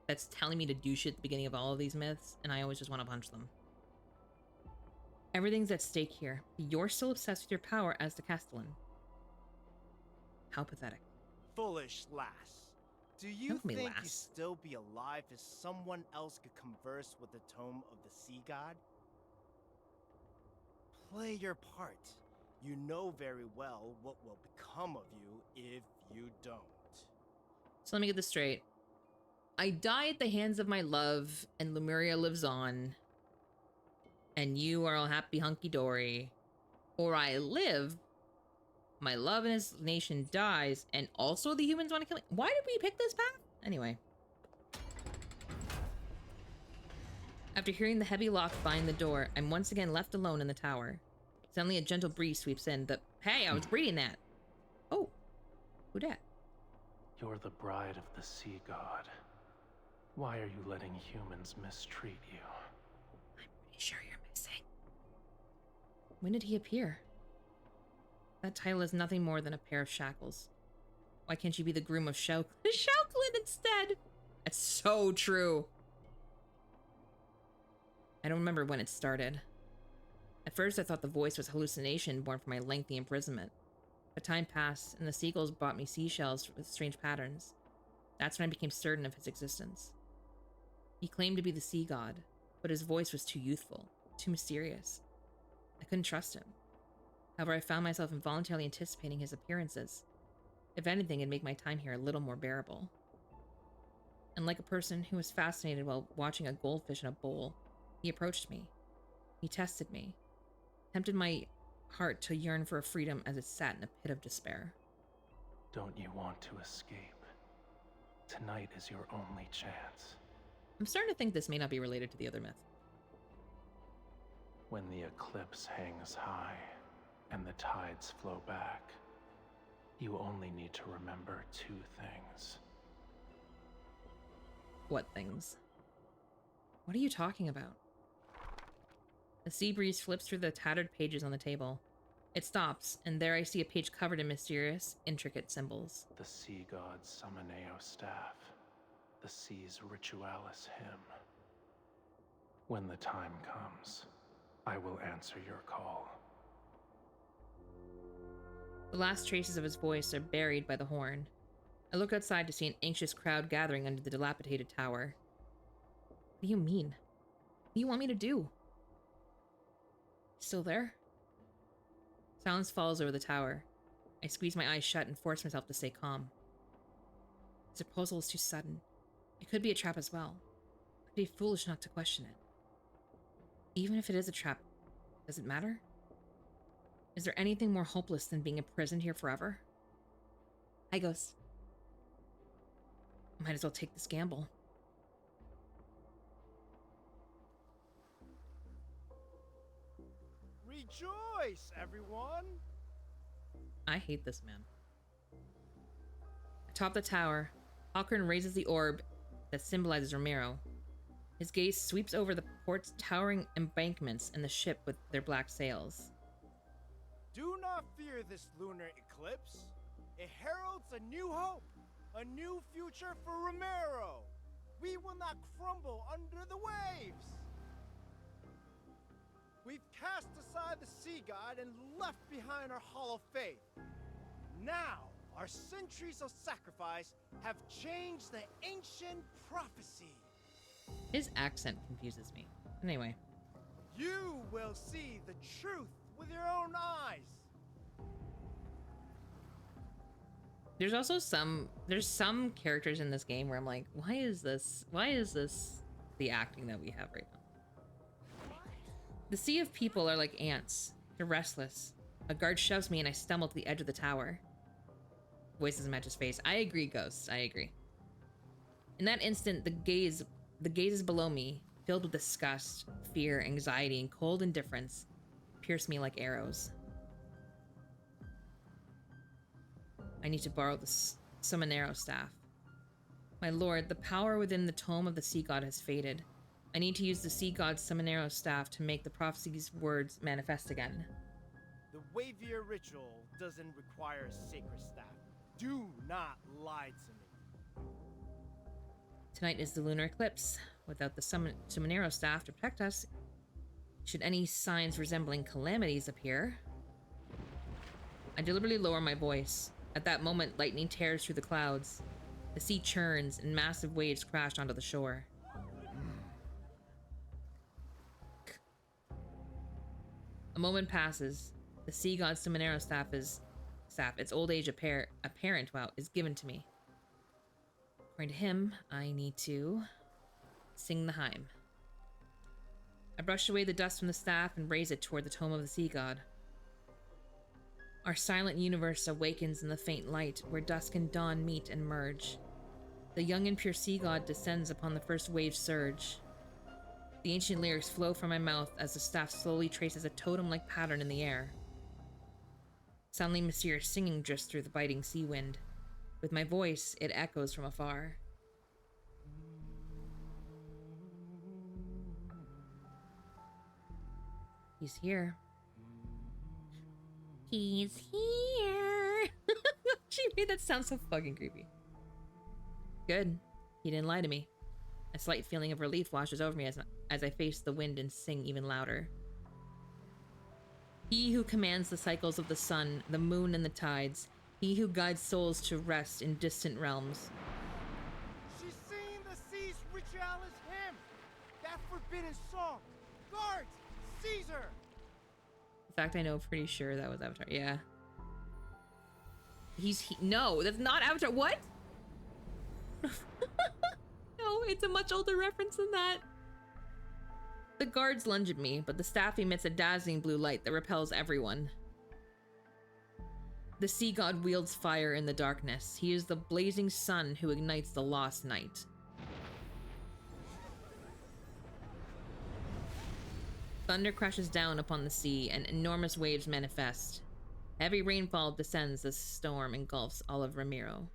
S1: that's telling me to do shit at the beginning of all of these myths, and I always just want to punch them? Everything's at stake here. You're still obsessed with your power as the Castellan. How pathetic.
S5: Foolish lass. Do you
S1: Don't call me
S5: think you'd
S1: lass.
S5: still be alive if someone else could converse with the tome of the sea god? Play your part. You know very well what will become of you if you don't.
S1: So let me get this straight. I die at the hands of my love, and Lemuria lives on, and you are all happy hunky-dory. Or I live, my love and his nation dies, and also the humans want to kill me. Why did we pick this path? Anyway. After hearing the heavy lock bind the door, I'm once again left alone in the tower. Suddenly a gentle breeze sweeps in. Hey, I was reading that. Oh, who dat?
S6: You're the bride of the sea god. Why are you letting humans mistreat you?
S1: I'm pretty sure you're missing. When did he appear? That title is nothing more than a pair of shackles. Why can't you be the groom of Shauklin instead? That's so true. I don't remember when it started. At first, I thought the voice was hallucination born from my lengthy imprisonment. But time passed, and the seagulls brought me seashells with strange patterns. That's when I became certain of his existence. He claimed to be the sea god, but his voice was too youthful, too mysterious. I couldn't trust him. However, I found myself involuntarily anticipating his appearances. If anything, it'd make my time here a little more bearable. And like a person who was fascinated while watching a goldfish in a bowl, he approached me. He tested me, tempted my heart to yearn for a freedom as it sat in a pit of despair.
S6: Don't you want to escape? Tonight is your only chance.
S1: I'm starting to think this may not be related to the other myth.
S6: When the eclipse hangs high and the tides flow back, you only need to remember two things.
S1: What things? What are you talking about? The sea breeze flips through the tattered pages on the table. It stops, and there I see a page covered in mysterious, intricate symbols.
S6: The sea god's Summoneo staff, the sea's ritualis hymn. When the time comes, I will answer your call.
S1: The last traces of his voice are buried by the horn. I look outside to see an anxious crowd gathering under the dilapidated tower. What do you mean? What do you want me to do? Still there? Silence falls over the tower. I squeeze my eyes shut and force myself to stay calm. His proposal is too sudden. It could be a trap as well. I'd be foolish not to question it. Even if it is a trap, does it matter? Is there anything more hopeless than being imprisoned here forever? Hi, Ghost. Might as well take this gamble.
S5: Rejoice, everyone!
S1: I hate this man. Atop the tower, Hawkern raises the orb that symbolizes Ramiro. His gaze sweeps over the port's towering embankments and the ship with their black sails.
S5: Do not fear this lunar eclipse. It heralds a new hope, a new future for Ramiro. We will not crumble under the waves. We've cast aside the sea god and left behind our hollow faith. Now, our centuries of sacrifice have changed the ancient prophecy.
S1: His accent confuses me. Anyway.
S5: You will see the truth with your own eyes.
S1: There's also some characters in this game where I'm like, why is this the acting that we have right now? The sea of people are like ants. They're restless. A guard shoves me and I stumble to the edge of the tower. Voice doesn't match his face. I agree, Ghost. I agree. In that instant, the gaze is below me, filled with disgust, fear, anxiety, and cold indifference, pierce me like arrows. I need to borrow the Summonero staff. My lord, the power within the tome of the sea god has faded. I need to use the sea god's Seminaro staff to make the prophecy's words manifest again.
S5: The Wavier ritual doesn't require a sacred staff. Do not lie to me.
S1: Tonight is the lunar eclipse. Without the Seminaro staff to protect us, should any signs resembling calamities appear... I deliberately lower my voice. At that moment, lightning tears through the clouds. The sea churns and massive waves crash onto the shore. A moment passes. The sea god Seminaro staff, its old age apparent, is given to me. According to him, I need to sing the hymn. I brush away the dust from the staff and raise it toward the tome of the sea god. Our silent universe awakens in the faint light, where dusk and dawn meet and merge. The young and pure sea god descends upon the first wave surge. The ancient lyrics flow from my mouth as the staff slowly traces a totem-like pattern in the air. Soundly mysterious singing drifts through the biting sea wind. With my voice, it echoes from afar. He's here. He's here. She made that sound so fucking creepy. Good. He didn't lie to me. A slight feeling of relief washes over me as I face the wind and sing even louder. He who commands the cycles of the sun, the moon, and the tides. He who guides souls to rest in distant realms.
S5: She's singing the sea's ritualis hymn. That forbidden song. Guards, seize her.
S1: In fact, I know pretty sure that was Avatar. Yeah. No, that's not Avatar. What? No, it's a much older reference than that. The guards lunge at me, but the staff emits a dazzling blue light that repels everyone. The sea god wields fire in the darkness. He is the blazing sun who ignites the lost night. Thunder crashes down upon the sea, and enormous waves manifest. Heavy rainfall descends as the storm engulfs all of Ramiro.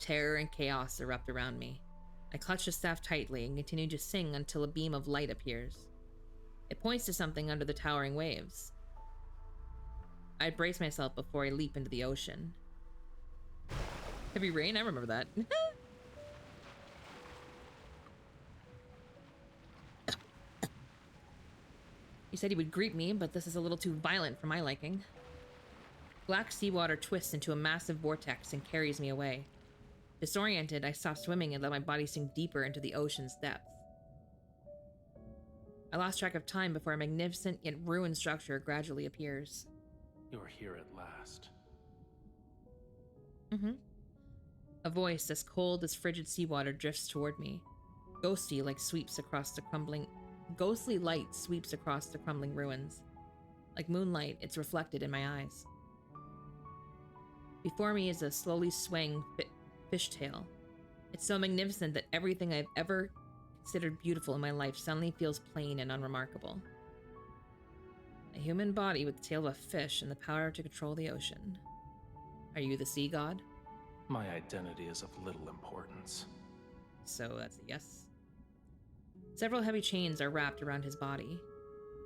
S1: Terror and chaos erupt around me. I clutch the staff tightly and continue to sing until a beam of light appears. It points to something under the towering waves. I brace myself before I leap into the ocean. Heavy rain? I remember that. You said he would greet me, but this is a little too violent for my liking. Black seawater twists into a massive vortex and carries me away. Disoriented, I stop swimming and let my body sink deeper into the ocean's depths. I lost track of time before a magnificent yet ruined structure gradually appears.
S6: You're here at last.
S1: A voice as cold as frigid seawater drifts toward me. Ghostly light sweeps across the crumbling ruins. Like moonlight, it's reflected in my eyes. Before me is a slowly swaying fishtail. It's so magnificent that everything I've ever considered beautiful in my life suddenly feels plain and unremarkable. A human body with the tail of a fish and the power to control the ocean. Are you the sea god?
S6: My identity is of little importance.
S1: So that's a yes. Several heavy chains are wrapped around his body.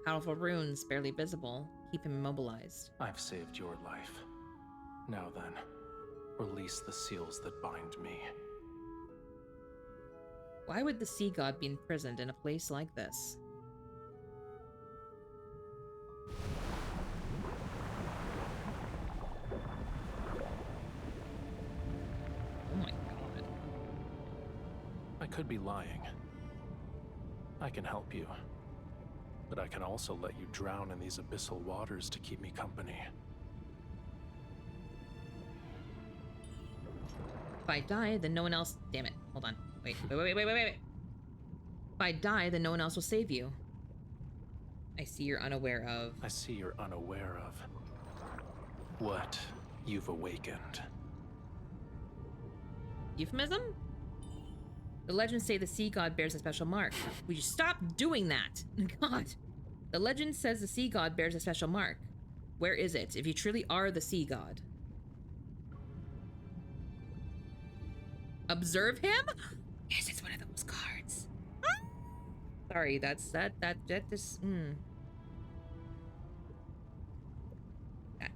S1: Powerful runes, barely visible, keep him immobilized.
S6: I've saved your life. Now then, release the seals that bind me.
S1: Why would the sea god be imprisoned in a place like this? Oh my god.
S6: I could be lying. I can help you. But I can also let you drown in these abyssal waters to keep me company.
S1: If I die, then no one else... Damn it. Hold on. Wait. If I die, then no one else will save you. I see you're unaware of...
S6: I see you're unaware of what you've awakened.
S1: Euphemism? The legends say the sea god bears a special mark. Would you stop doing that? God. The legend says the sea god bears a special mark. Where is it, if you truly are the sea god? Observe him? Yes, it's one of those cards. Sorry, that just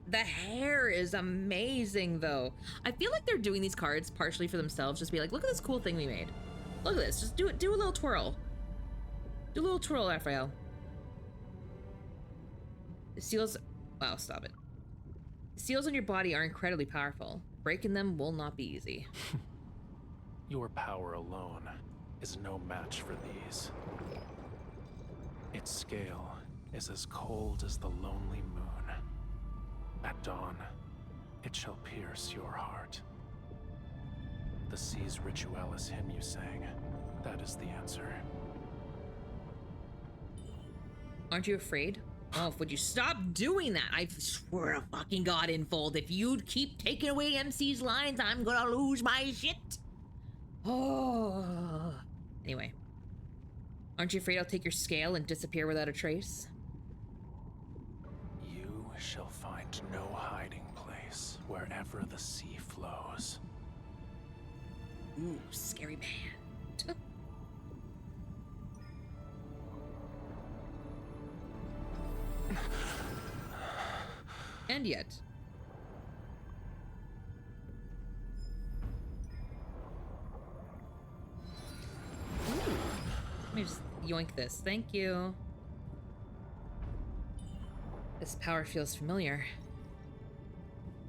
S1: The hair is amazing though. I feel like they're doing these cards partially for themselves, just be like, look at this cool thing we made. Look at this, just do a little twirl. Do a little twirl, Raphael. The seals, wow, stop it. The seals on your body are incredibly powerful. Breaking them will not be easy.
S6: Your power alone is no match for these. Its scale is as cold as the lonely moon. At dawn, it shall pierce your heart. The sea's ritualis hymn you sang, that is the answer.
S1: Aren't you afraid? Oh, would you stop doing that? I swear to fucking God, Infold, if you'd keep taking away MC's lines, I'm gonna lose my shit. Oh. Anyway. Aren't you afraid I'll take your scale and disappear without a trace?
S6: You shall find no hiding place wherever the sea flows.
S1: Ooh, scary man. And yet. Ooh. Let me just yoink this. Thank you. This power feels familiar.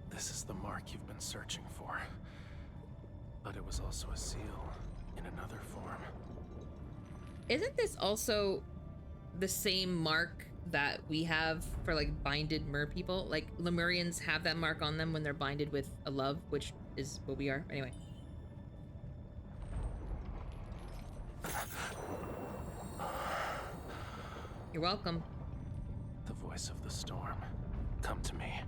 S6: This is the mark you've been searching for. But it was also a seal in another form.
S1: Isn't this also the same mark that we have for like binded mer people? Like Lemurians have that mark on them when they're binded with a love, which is what we are. Anyway. You're welcome.
S6: The voice of the storm. Come to me.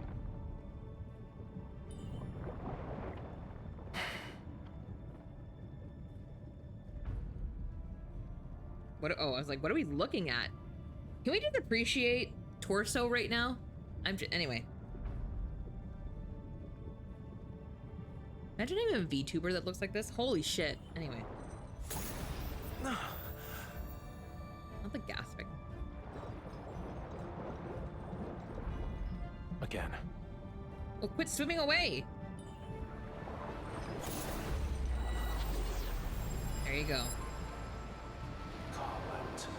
S1: What? Oh, I was like, what are we looking at? Can we just appreciate torso right now? Anyway. Imagine having a VTuber that looks like this. Holy shit. Anyway. Not the gasping.
S6: Again.
S1: Well, quit swimming away. There you go.
S6: Call out to me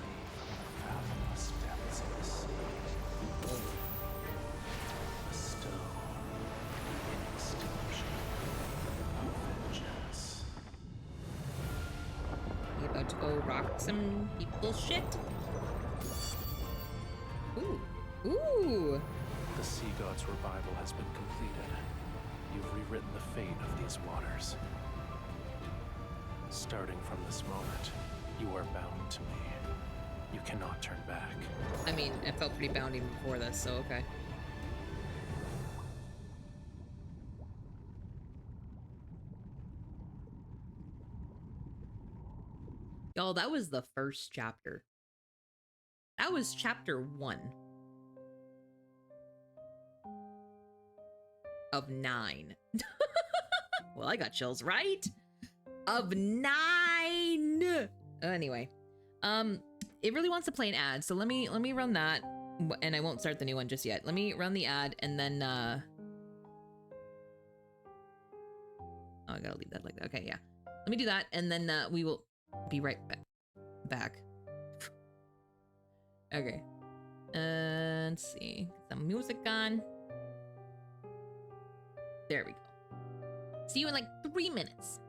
S6: from the fathomless depths of the sea. The stone, in extinction of vengeance.
S1: You about to go rock some people's shit? Ooh. Ooh.
S6: The sea god's revival has been completed. You've rewritten the fate of these waters. Starting from this moment, you are bound to me. You cannot turn back.
S1: I mean, it felt pretty bound even before this, so okay. Y'all, that was the first chapter. That was chapter 1. Of 9. Well, I got chills, right? Of 9. Anyway, it really wants to play an ad, so let me run that, and I won't start the new one just yet. Let me run the ad, and then oh, I gotta leave that like that. Okay, yeah. Let me do that, and then we will be right back. Okay. Let's see. Get some music on. There we go. See you in like 3 minutes.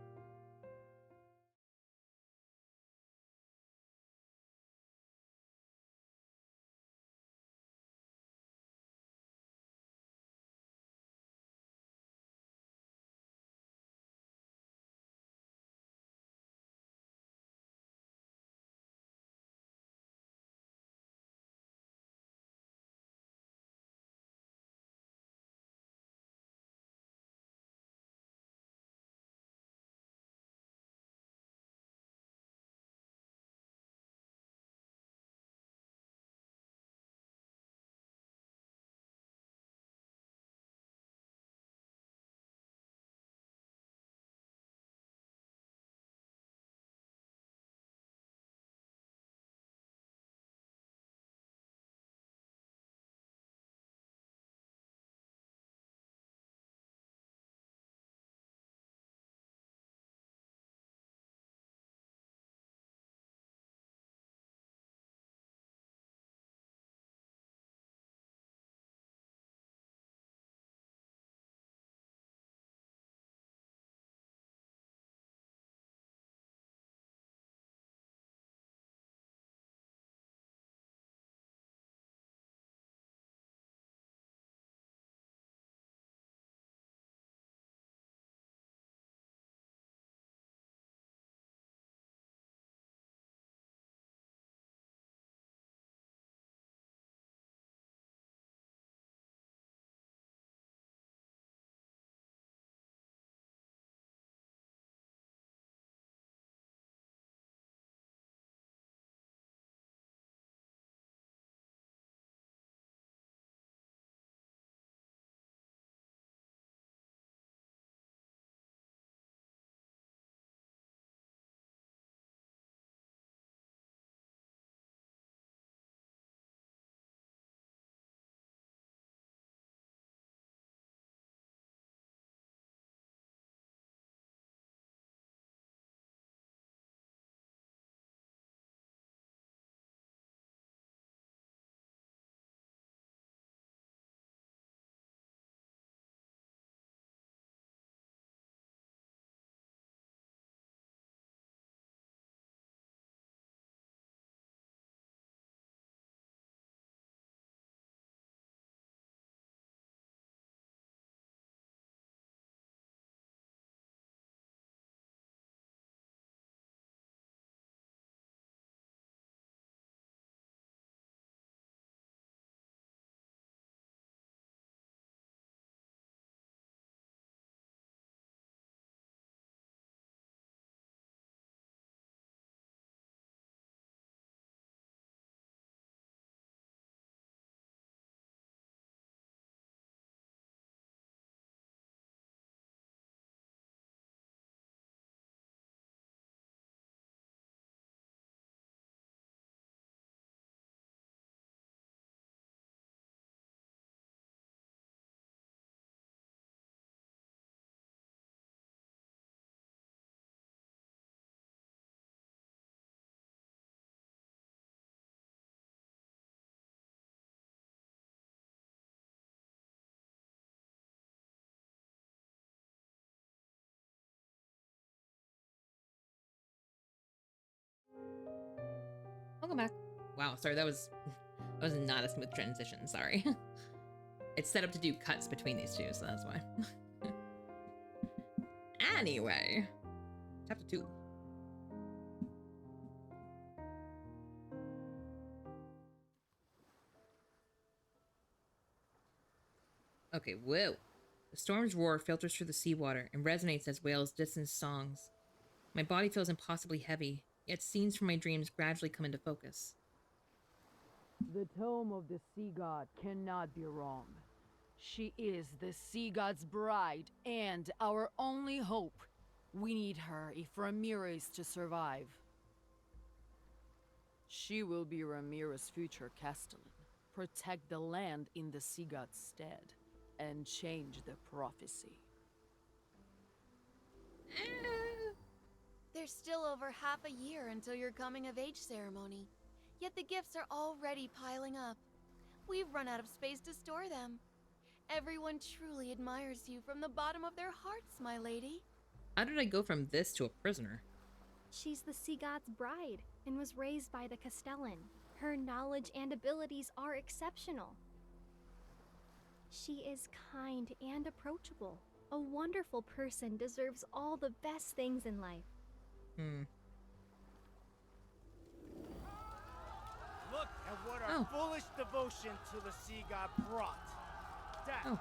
S1: Welcome back. Wow, sorry, that was not a smooth transition, sorry. It's set up to do cuts between these two, so that's why. Anyway, chapter 2. Okay, whoa. The storm's roar filters through the seawater and resonates as whales distance songs. My body feels impossibly heavy, yet scenes from my dreams gradually come into focus.
S7: The tome of the sea god cannot be wrong. She is the sea god's bride and our only hope. We need her if Ramira is to survive. She will be Ramira's future castellan, protect the land in the sea god's stead, and change the prophecy.
S4: There's still over half a year until your coming of age ceremony, yet the gifts are already piling up. We've run out of space to store them. Everyone truly admires you from the bottom of their hearts, my lady.
S1: How did I go from this to a prisoner?
S8: She's the sea god's bride and was raised by the Castellan. Her knowledge and abilities are exceptional. She is kind and approachable. A wonderful person deserves all the best things in life.
S5: Look at what our foolish devotion to the sea god brought. Death,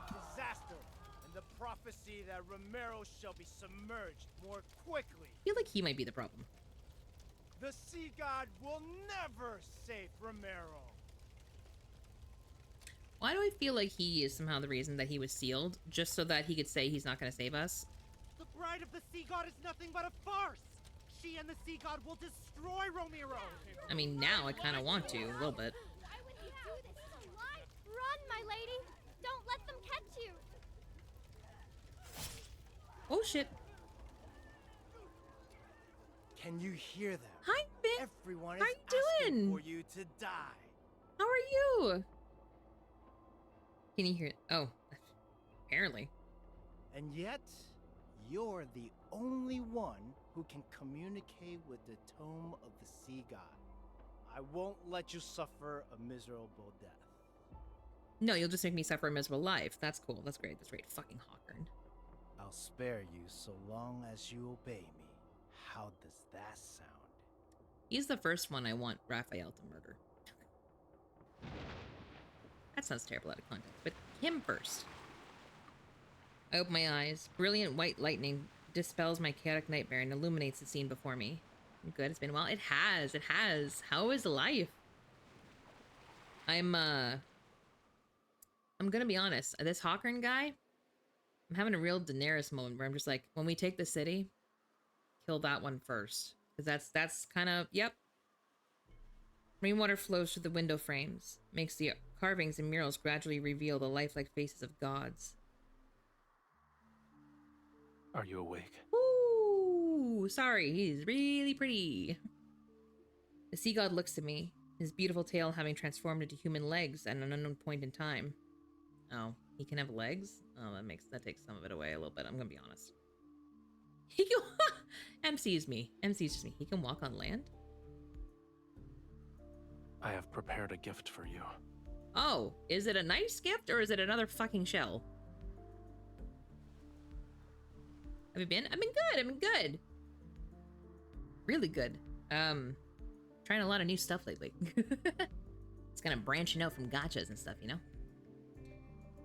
S5: disaster, and the prophecy that Ramiro shall be submerged more quickly.
S1: I feel like he might be the problem.
S5: The sea god will never save Ramiro.
S1: Why do I feel like he is somehow the reason that he was sealed, just so that he could say he's not going to save us?
S3: The bride of the sea god is nothing but a farce. She and the sea god will destroy Ramiro.
S1: I mean, now I kind of want to, a little bit.
S8: Why would you do this? Why? Run, my lady! Don't let them catch you!
S1: Oh, shit.
S5: Can you hear them?
S1: Hi, Finn.
S5: Everyone
S1: How
S5: is
S1: are you
S5: asking
S1: doing?
S5: for you to die.
S1: How are you? Can you hear it? Oh, apparently.
S5: And yet, you're the only one who can communicate with the tome of the sea god. I won't let you suffer a miserable death.
S1: No, you'll just make me suffer a miserable life. That's cool. That's great. That's great. Fucking Hawkern.
S5: I'll spare you so long as you obey me. How does that sound?
S1: He's the first one I want Raphael to murder. That sounds terrible out of context, but him first. I open my eyes. Brilliant white lightning dispels my chaotic nightmare and illuminates the scene before me. Good, it's been a while. It has, it has. How is life? I'm gonna be honest. This Hawkern guy, I'm having a real Daenerys moment where I'm just like, when we take the city, kill that one first. Because that's kind of, yep. Rainwater flows through the window frames, makes the carvings and murals gradually reveal the lifelike faces of gods.
S6: Are you awake?
S1: Ooh, sorry, he's really pretty. The sea god looks at me, his beautiful tail having transformed into human legs at an unknown point in time. Oh, he can have legs? Oh, that takes some of it away a little bit, I'm gonna be honest. He can MC's me. MC's just me. He can walk on land?
S6: I have prepared a gift for you.
S1: Oh, is it a nice gift or is it another fucking shell? Have you been? I've been good. I've been good. Really good. Trying a lot of new stuff lately. It's kind of branching out from gachas and stuff, you know?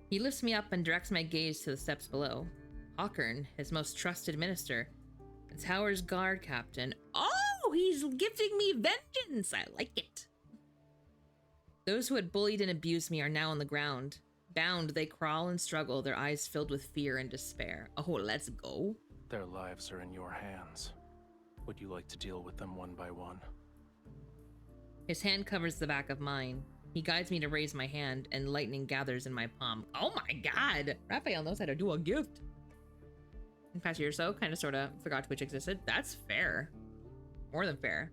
S1: He lifts me up and directs my gaze to the steps below. Hawkern, his most trusted minister. The tower's guard captain. Oh, he's gifting me vengeance. I like it. Those who had bullied and abused me are now on the ground. Bound, they crawl and struggle, their eyes filled with fear and despair. Oh, let's go.
S6: Their lives are in your hands. Would you like to deal with them one by one?
S1: His hand covers the back of mine. He guides me to raise my hand, and lightning gathers in my palm. Oh my god! Raphael knows how to do a gift. In the past year or so, kind of sort of forgot Twitch existed. That's fair. More than fair.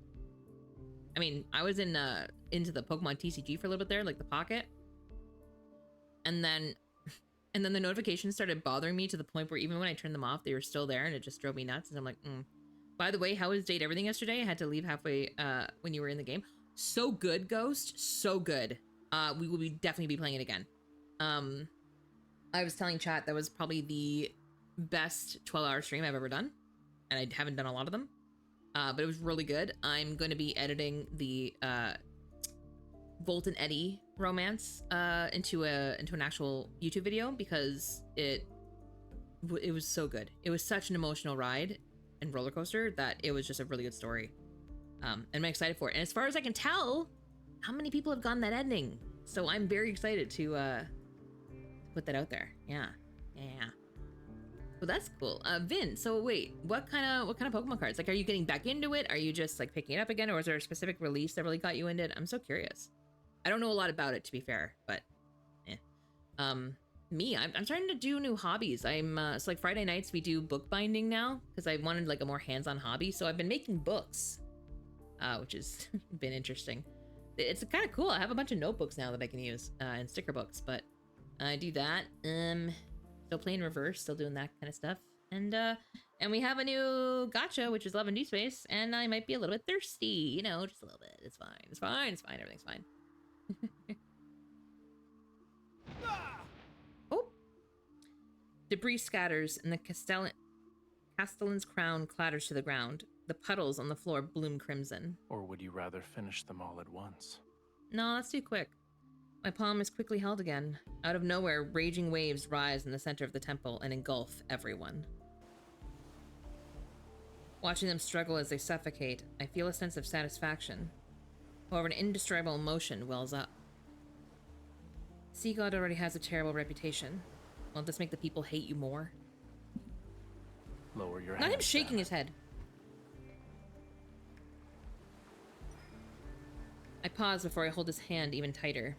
S1: I mean, I was into the Pokemon TCG for a little bit there, like the Pocket. And then the notifications started bothering me to the point where even when I turned them off, they were still there, and it just drove me nuts. And I'm like, By the way, how was Date Everything yesterday? I had to leave halfway when you were in the game. So good, Ghost. So good. We will definitely be playing it again. I was telling chat that was probably the best 12-hour stream I've ever done. And I haven't done a lot of them. But it was really good. I'm going to be editing the Volt and Eddie romance into an actual YouTube video because it was so good. It was such an emotional ride and roller coaster that it was just a really good story. And I'm excited for it. And as far as I can tell, how many people have gotten that ending? So I'm very excited to put that out there. Yeah. Well, that's cool. Vin, so wait, what kind of Pokemon cards? Like, are you getting back into it? Are you just like picking it up again, or is there a specific release that really got you into it? I'm so curious. I don't know a lot about it, to be fair, but I'm starting to do new hobbies. So like Friday nights we do bookbinding now because I wanted like a more hands-on hobby. So I've been making books, which has been interesting. It's kind of cool. I have a bunch of notebooks now that I can use and sticker books, but I do that. Still playing Reverse, still doing that kind of stuff. And we have a new gacha, which is Love and Deep Space, and I might be a little bit thirsty, you know, just a little bit. It's fine, everything's fine. Oh! Debris scatters and the Castellan's crown clatters to the ground. The puddles on the floor bloom crimson.
S6: Or would you rather finish them all at once?
S1: No, that's too quick. My palm is quickly held again. Out of nowhere, raging waves rise in the center of the temple and engulf everyone. Watching them struggle as they suffocate, I feel a sense of satisfaction. However, an indescribable emotion wells up. Sea God already has a terrible reputation. Won't this make the people hate you more?
S6: Lower your
S1: Not him
S6: hands,
S1: shaking
S6: Anna.
S1: his head. I pause before I hold his hand even tighter.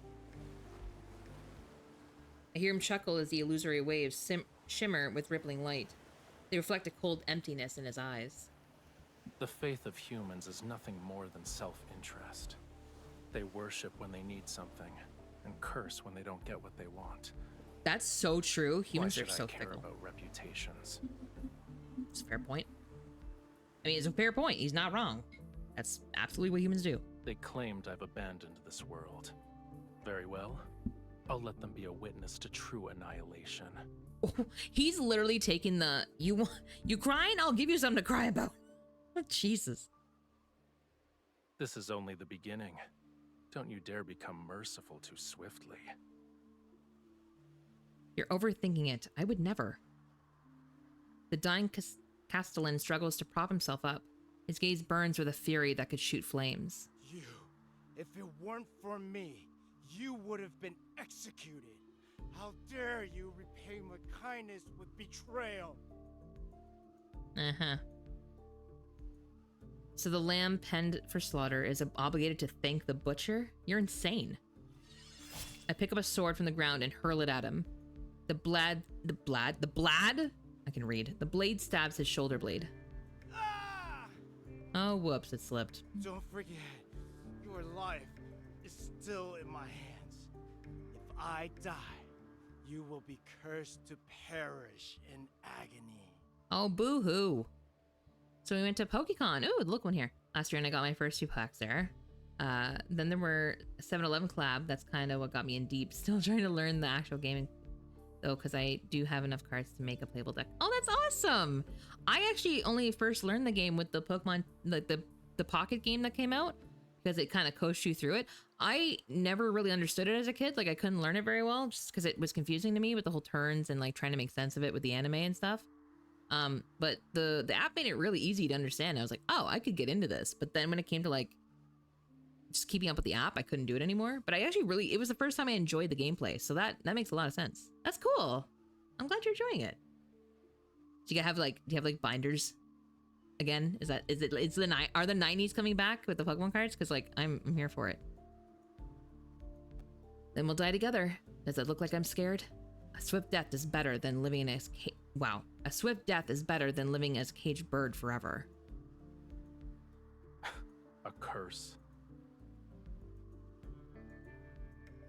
S1: I hear him chuckle as the illusory waves shimmer with rippling light. They reflect a cold emptiness in his eyes.
S6: The faith of humans is nothing more than self-interest. They worship when they need something, and curse when they don't get what they want.
S1: That's so true. Humans
S6: Why
S1: are
S6: should
S1: so
S6: I care
S1: fickle.
S6: about reputations?
S1: It's a fair point. I mean, it's a fair point. He's not wrong. That's absolutely what humans do.
S6: They claimed I've abandoned this world. Very well. I'll let them be a witness to true annihilation.
S1: Oh, he's literally taking the you crying? I'll give you something to cry about. Jesus.
S6: This is only the beginning. Don't you dare become merciful too swiftly.
S1: You're overthinking it. I would never. The dying Castellan struggles to prop himself up. His gaze burns with a fury that could shoot flames.
S5: You, if it weren't for me, you would have been executed. How dare you repay my kindness with betrayal?
S1: Uh-huh. So the lamb penned for slaughter is obligated to thank the butcher? You're insane. I pick up a sword from the ground and hurl it at him. The blade? I can read. The blade stabs his shoulder blade.
S5: Ah!
S1: Oh, whoops, it slipped.
S5: Don't forget, your life is still in my hands. If I die, you will be cursed to perish in agony.
S1: Oh, boo-hoo. So we went to PokeCon. Ooh, look one here. Last year, and I got my first 2 packs there. Then there were a 7-Eleven collab. That's kind of what got me in deep. Still trying to learn the actual gaming, though, because I do have enough cards to make a playable deck. Oh, that's awesome! I actually only first learned the game with the Pokemon, like the Pocket game that came out, because it kind of coached you through it. I never really understood it as a kid. Like, I couldn't learn it very well, just because it was confusing to me with the whole turns and like trying to make sense of it with the anime and stuff. But the app made it really easy to understand. I was like, oh, I could get into this. But then when it came to like just keeping up with the app, I couldn't do it anymore. But I actually it was the first time I enjoyed the gameplay. So that makes a lot of sense. That's cool. I'm glad you're enjoying it. Do you have like binders again? Are the 90s coming back with the Pokemon cards? Because like I'm here for it. Then we'll die together. Does it look like I'm scared? A swift death is better than living as a swift death is better than living as a caged bird forever.
S6: A curse.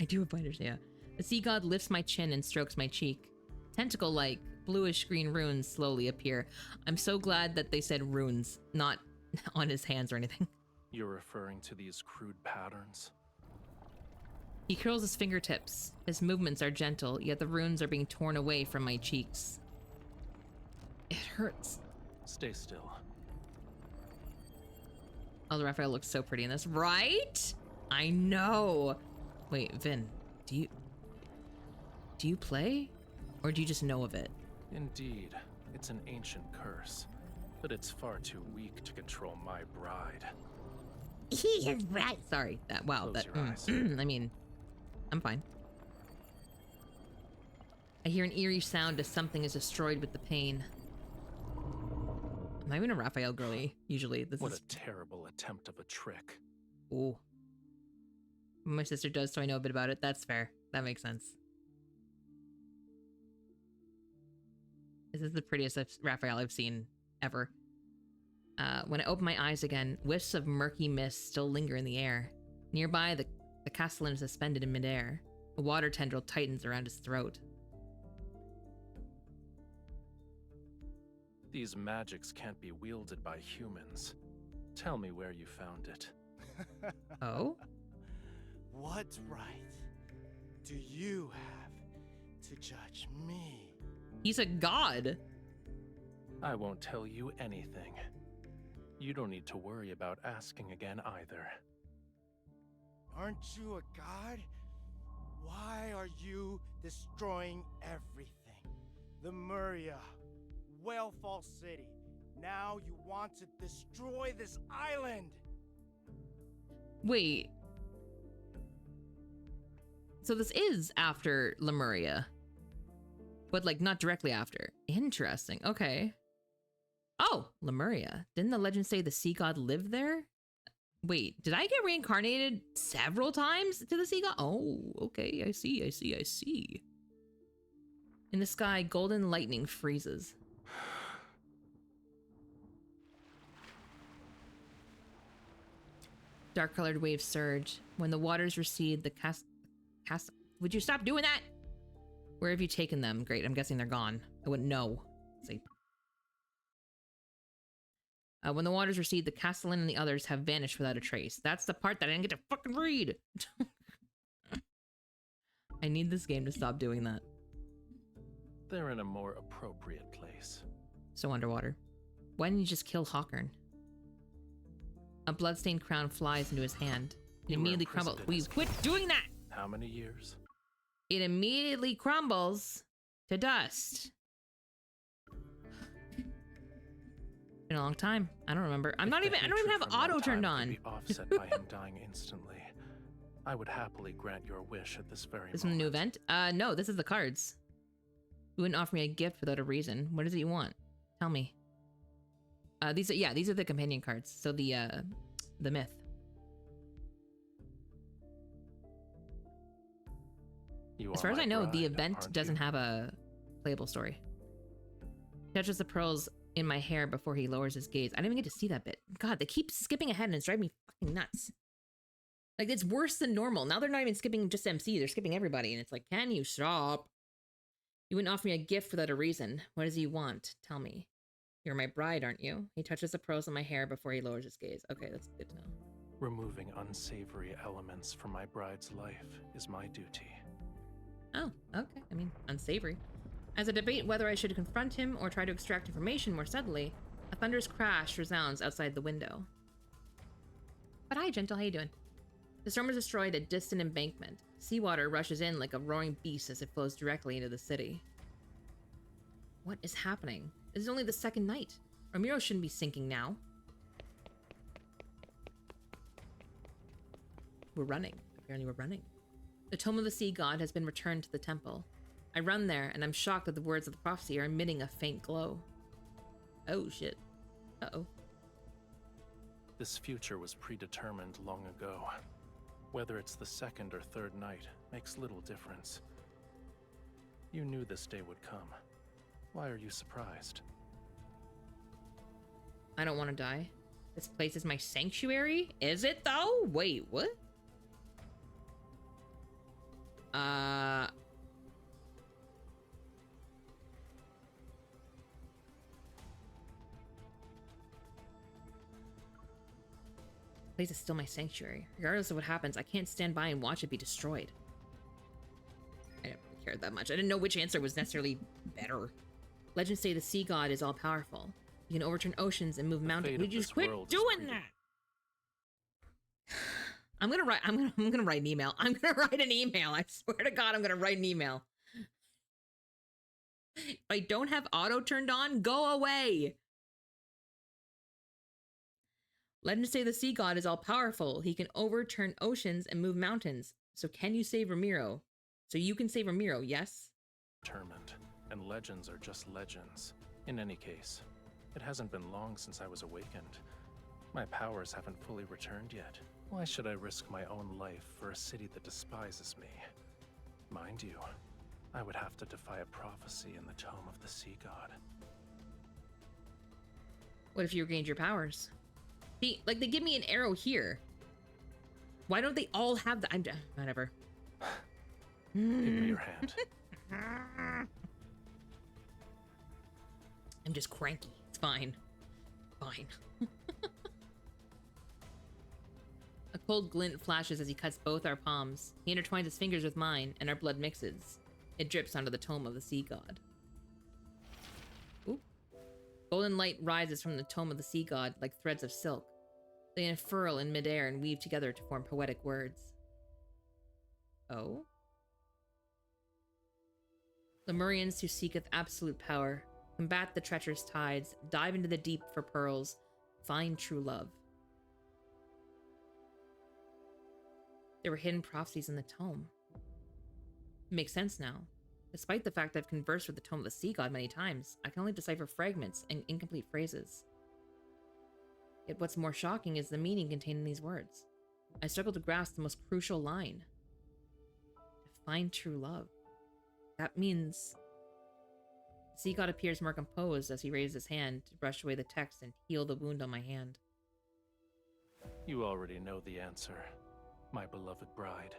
S1: I do have binders, yeah. The sea god lifts my chin and strokes my cheek. Tentacle-like, bluish green runes slowly appear. I'm so glad that they said runes, not on his hands or anything.
S6: You're referring to these crude patterns?
S1: He curls his fingertips. His movements are gentle, yet the runes are being torn away from my cheeks. It hurts.
S6: Stay still.
S1: Oh, the Raphael looks so pretty in this, right? I know. Wait, Vin, do you play? Or do you just know of it?
S6: Indeed, it's an ancient curse, but it's far too weak to control my bride.
S1: He is right. Sorry, that, wow,
S6: Close
S1: that,
S6: your eyes.
S1: I mean, I'm fine. I hear an eerie sound as something is destroyed with the pain. I'm not even a Raphael girly, usually. This
S6: What
S1: is...
S6: a terrible attempt of a trick.
S1: Ooh. My sister does, so I know a bit about it. That's fair. That makes sense. This is the prettiest Raphael I've seen ever. When I open my eyes again, wisps of murky mist still linger in the air. Nearby, the castellan is suspended in midair. A water tendril tightens around his throat.
S6: These magics can't be wielded by humans. Tell me where you found it.
S1: Oh?
S5: What right do you have to judge me?
S1: He's a god!
S6: I won't tell you anything. You don't need to worry about asking again either.
S5: Aren't you a god? Why are you destroying everything? The Muria, Whalefall City. Now you want to destroy this island!
S1: Wait. So this is after Lemuria. But, like, not directly after. Interesting. Okay. Oh, Lemuria. Didn't the legend say the sea god lived there? Wait, did I get reincarnated several times to the sea god? Oh, okay. I see, I see, I see. In the sky, golden lightning freezes. Dark-colored waves surge. When the waters recede, the Would you stop doing that? Where have you taken them? Great, I'm guessing they're gone. I wouldn't know. See. When the waters recede, the castellan and the others have vanished without a trace. That's the part that I didn't get to fucking read! I need this game to stop doing that.
S6: They're in a more appropriate place.
S1: So underwater. Why didn't you just kill Hawkern? A bloodstained crown flies into his hand. It
S6: You were
S1: immediately
S6: imprisoned
S1: crumbles.
S6: in
S1: Will you
S6: his
S1: quit
S6: cave.
S1: doing that?
S6: How many years?
S1: It immediately crumbles to dust. Been a long time. I don't remember. I don't even have auto turned on.
S6: Be offset by him dying instantly. I would happily grant your wish at this very
S1: This is
S6: moment.
S1: a new event? No, this is the cards. You wouldn't offer me a gift without a reason. What is it you want? Tell me. These are the companion cards. So the myth.
S6: You
S1: As
S6: are
S1: far as
S6: my
S1: I know, the
S6: bride,
S1: event
S6: aren't
S1: doesn't
S6: you?
S1: have a playable story. Touches the pearls in my hair before he lowers his gaze. I didn't even get to see that bit. God, they keep skipping ahead and it's driving me fucking nuts. Like, it's worse than normal. Now they're not even skipping just MC, they're skipping everybody. And it's like, can you stop? You wouldn't offer me a gift without a reason. What does he want? Tell me. You're my bride, aren't you? He touches the pearls in my hair before he lowers his gaze. Okay, that's good to know.
S6: Removing unsavory elements from my bride's life is my duty.
S1: Oh, okay. I mean, unsavory. As I debate whether I should confront him or try to extract information more subtly, a thunderous crash resounds outside the window. But hi, Gentle. How you doing? The storm has destroyed a distant embankment. Seawater rushes in like a roaring beast as it flows directly into the city. What is happening? This is only the second night. Ramiro shouldn't be sinking now. We're running. Apparently we're running. The Tome of the Sea God has been returned to the temple. I run there, and I'm shocked that the words of the prophecy are emitting a faint glow. Oh, shit. Uh-oh.
S6: This future was predetermined long ago. Whether it's the second or third night makes little difference. You knew this day would come. Why are you surprised?
S1: I don't want to die. This place is my sanctuary? Is it, though? Wait, what? place is still my sanctuary. Regardless of what happens, I can't stand by and watch it be destroyed. I didn't really care that much. I didn't know which answer was necessarily better. Legends say the sea god is all-powerful. You can overturn oceans and move mountains. Would you just quit doing that? I'm gonna write an email. I'm gonna write an email. I swear to God, I'm gonna write an email. If I don't have auto turned on, go away. Legends say the sea god is all powerful. He can overturn oceans and move mountains. So can you save Ramiro? So you can save Ramiro, yes?
S6: Determined, and legends are just legends. In any case, it hasn't been long since I was awakened. My powers haven't fully returned yet. Why should I risk my own life for a city that despises me? Mind you, I would have to defy a prophecy in the tome of the sea god.
S1: What if you regained your powers? See, like, they give me an arrow here. Why don't they all have the... I'm done. Whatever.
S6: Give me your hand.
S1: I'm just cranky. It's fine. Fine. A cold glint flashes as he cuts both our palms. He intertwines his fingers with mine, and our blood mixes. It drips onto the tome of the sea god. Ooh. Golden light rises from the tome of the sea god like threads of silk. They unfurl in midair and weave together to form poetic words. Oh? Lemurians who seeketh absolute power, combat the treacherous tides, dive into the deep for pearls, find true love. There were hidden prophecies in the tome. It makes sense now. Despite the fact I've conversed with the tome of the sea god many times, I can only decipher fragments and incomplete phrases. Yet what's more shocking is the meaning contained in these words. I struggle to grasp the most crucial line. To find true love. That means... The sea god appears more composed as he raises his hand to brush away the text and heal the wound on my hand.
S6: You already know the answer, my beloved bride.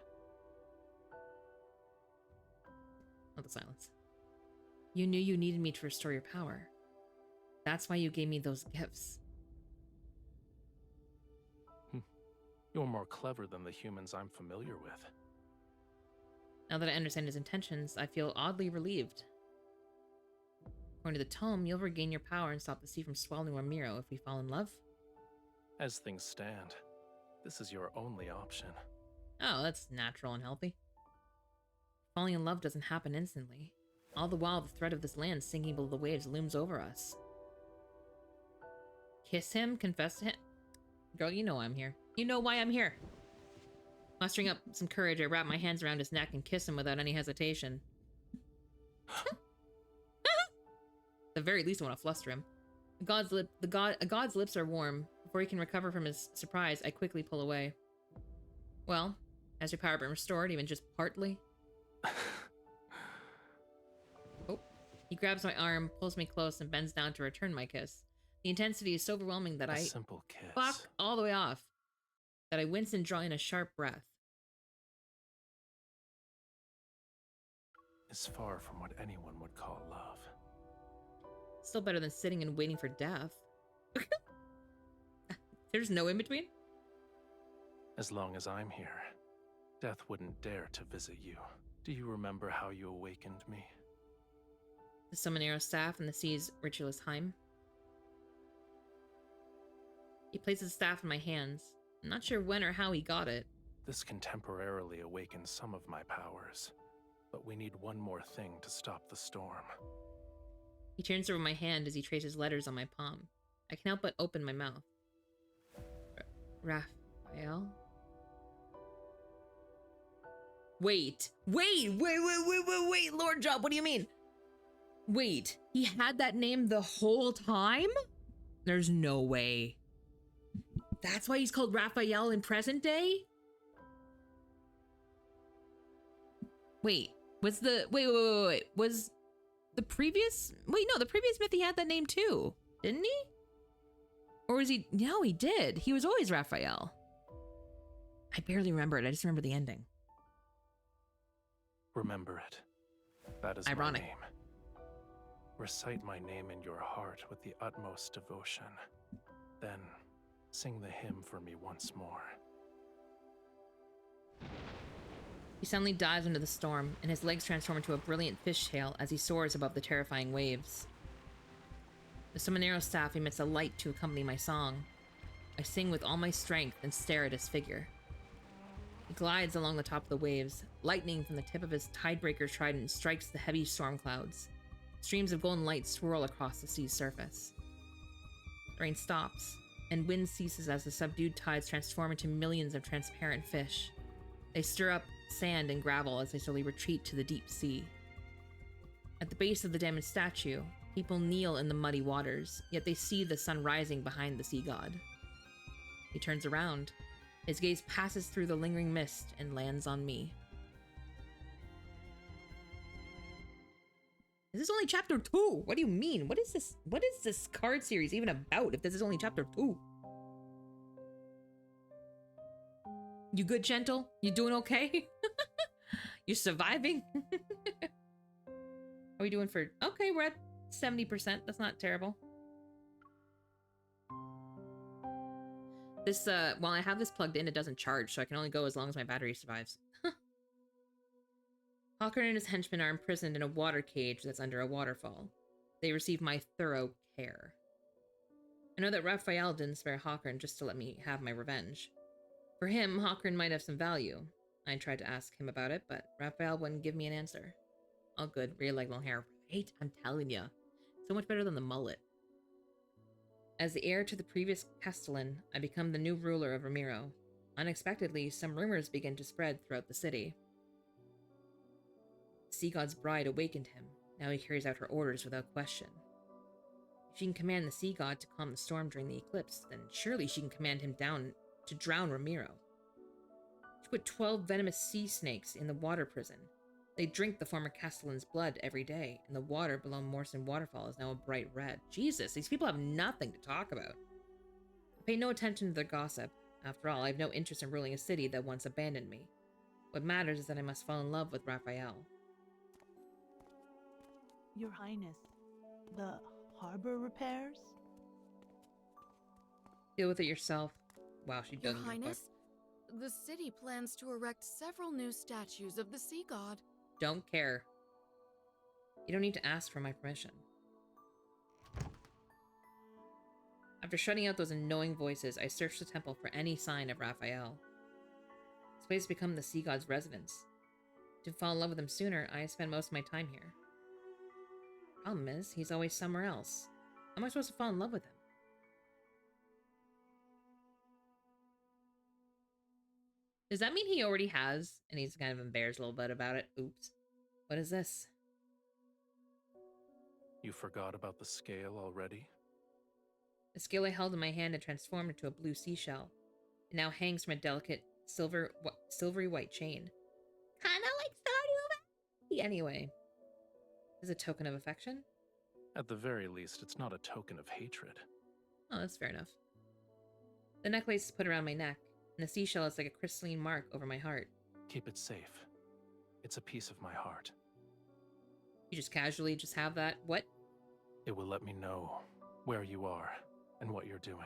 S1: Not the silence. You knew you needed me to restore your power. That's why you gave me those gifts.
S6: You're more clever than the humans I'm familiar with.
S1: Now that I understand his intentions, I feel oddly relieved. According to the tome, you'll regain your power and stop the sea from swallowing Ramiro if we fall in love.
S6: As things stand, this is your only option.
S1: Oh, that's natural and healthy. Falling in love doesn't happen instantly. All the while, the threat of this land sinking below the waves looms over us. Kiss him? Confess to him? Girl, you know I'm here. You know why I'm here. Mustering up some courage, I wrap my hands around his neck and kiss him without any hesitation. At the very least, I want to fluster him. A god's lips are warm. Before he can recover from his surprise, I quickly pull away. Well, has your power been restored, even just partly? Oh. He grabs my arm, pulls me close, and bends down to return my kiss. The intensity is so overwhelming that
S6: A simple kiss.
S1: fuck all the way off. That I wince and draw in a sharp breath.
S6: Is far from what anyone would call love.
S1: Still better than sitting and waiting for death. There's no in between?
S6: As long as I'm here, death wouldn't dare to visit you. Do you remember how you awakened me?
S1: The Summonero staff and the sea's ritualist Heim. He places the staff in my hands. I'm not sure when or how he got it.
S6: This can temporarily awaken some of my powers, but we need one more thing to stop the storm.
S1: He turns over my hand as he traces letters on my palm. I can't help but open my mouth. Raphael? Wait, Lord Job, what do you mean? Wait, he had that name the whole time? There's no way. That's why he's called Raphael in present day? Wait, was the was the previous the previous myth he had that name too, didn't he? Or was he? No, he did. He was always Raphael. I barely remember it. I just remember the ending.
S6: Remember it. That is
S1: ironic.
S6: My name. Recite my name in your heart with the utmost devotion. Then Sing the hymn for me once more.
S1: He suddenly dives into the storm, and his legs transform into a brilliant fishtail as he soars above the terrifying waves. The Somonero staff emits a light to accompany my song. I sing with all my strength and stare at his figure. He glides along the top of the waves. Lightning from the tip of his tidebreaker trident strikes the heavy storm clouds. Streams of golden light swirl across the sea's surface. The rain stops, and wind ceases as the subdued tides transform into millions of transparent fish. They stir up sand and gravel as they slowly retreat to the deep sea. At the base of the damaged statue, people kneel in the muddy waters, yet they see the sun rising behind the sea god. He turns around. His gaze passes through the lingering mist and lands on me. Is this only chapter 2? What do you mean? What is this? What is this card series even about if this is only chapter 2? You good, Gentle? You doing okay? You surviving? Are we doing for... Okay, we're at 70%. That's not terrible. This, while I have this plugged in, it doesn't charge, so I can only go as long as my battery survives. Hawker and his henchmen are imprisoned in a water cage that's under a waterfall. They receive my thorough care. I know that Raphael didn't spare Hawkern just to let me have my revenge. For him, Hawkern might have some value. I tried to ask him about it, but Raphael wouldn't give me an answer. All good, really like long hair. Right? I'm telling ya. So much better than the mullet. As the heir to the previous Castellan, I become the new ruler of Ramiro. Unexpectedly, some rumors begin to spread throughout the city. The Sea God's bride awakened him. Now he carries out her orders without question. If she can command the Sea God to calm the storm during the eclipse, then surely she can command him down to drown Ramiro. She put 12 venomous sea snakes in the water prison. They drink the former Castellan's blood every day, and the water below Morrison Waterfall is now a bright red. Jesus, these people have nothing to talk about. I pay no attention to their gossip. After all, I have no interest in ruling a city that once abandoned me. What matters is that I must fall in love with Raphael.
S9: Your Highness, the harbor repairs?
S1: Deal with it yourself. Wow, she
S4: Your
S1: doesn't.
S4: Highness, the city plans to erect several new statues of the sea god.
S1: Don't care. You don't need to ask for my permission. After shutting out those annoying voices, I searched the temple for any sign of Raphael. This place has become the sea god's residence. To fall in love with him sooner, I spend most of my time here. Problem is, he's always somewhere else. How am I supposed to fall in love with him? Does that mean he already has? And he's kind of embarrassed a little bit about it. Oops. What is this?
S6: You forgot about the scale already?
S1: The scale I held in my hand had transformed into a blue seashell. It now hangs from a delicate silvery white chain. Kinda like Stardew Valley. Anyway. Is it a token of affection?
S6: At the very least, it's not a token of hatred.
S1: Oh, that's fair enough. The necklace is put around my neck, and the seashell is like a crystalline mark over my heart.
S6: Keep it safe. It's a piece of my heart.
S1: You just casually just have that? What?
S6: It will let me know where you are and what you're doing.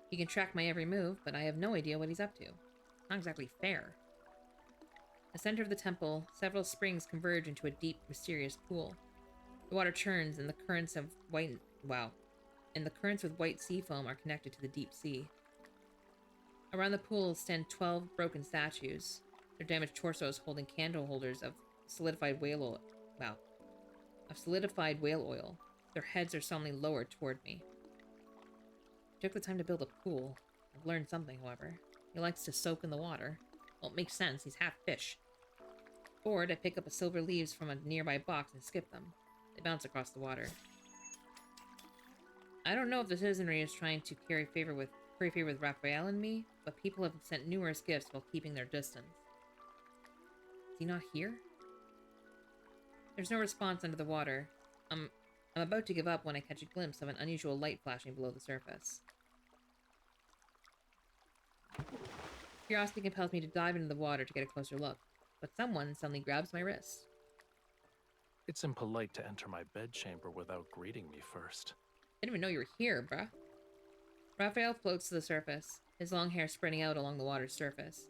S1: He can track my every move, but I have no idea what he's up to. Not exactly fair. In the center of the temple, several springs converge into a deep, mysterious pool. The water churns, and the currents of white... Wow. And the currents with white sea foam are connected to the deep sea. Around the pool stand 12 broken statues, their damaged torsos holding candle holders of solidified whale oil. Wow. Of solidified whale oil. Their heads are solemnly lowered toward me. I took the time to build a pool. I've learned something, however. He likes to soak in the water. Well, it makes sense. He's half fish. Bored, I pick up a silver leaves from a nearby box and skip them. They bounce across the water. I don't know if the citizenry is trying to curry favor with Raphael and me, but people have sent numerous gifts while keeping their distance. Is he not here? There's no response under the water. I'm about to give up when I catch a glimpse of an unusual light flashing below the surface. Curiosity compels me to dive into the water to get a closer look, but someone suddenly grabs my wrist.
S6: It's impolite to enter my bedchamber without greeting me first.
S1: I didn't even know you were here, bruh. Raphael floats to the surface, his long hair spreading out along the water's surface.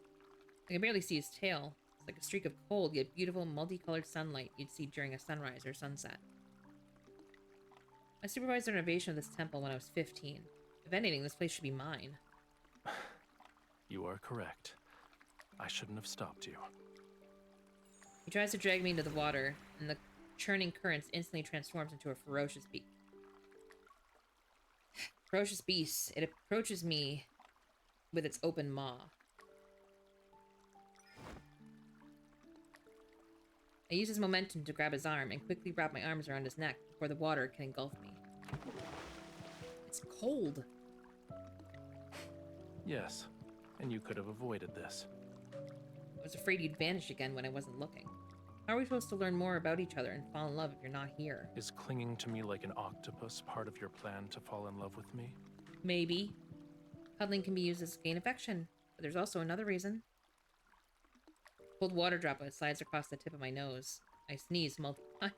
S1: I can barely see his tail. It's like a streak of cold, yet beautiful, multicolored sunlight you'd see during a sunrise or sunset. I supervised the renovation of this temple when I was 15. If anything, this place should be mine.
S6: You are correct. I shouldn't have stopped you.
S1: He tries to drag me into the water, and the churning currents instantly transforms into a ferocious beast. Ferocious beast. It approaches me with its open maw. I use his momentum to grab his arm and quickly wrap my arms around his neck before the water can engulf me. It's cold.
S6: Yes, and you could have avoided this.
S1: I was afraid you'd vanish again when I wasn't looking. How are we supposed to learn more about each other and fall in love if you're not here?
S6: Is clinging to me like an octopus part of your plan to fall in love with me?
S1: Maybe. Cuddling can be used as gain affection, but there's also another reason. Cold water droplet slides across the tip of my nose. I sneeze multiple times.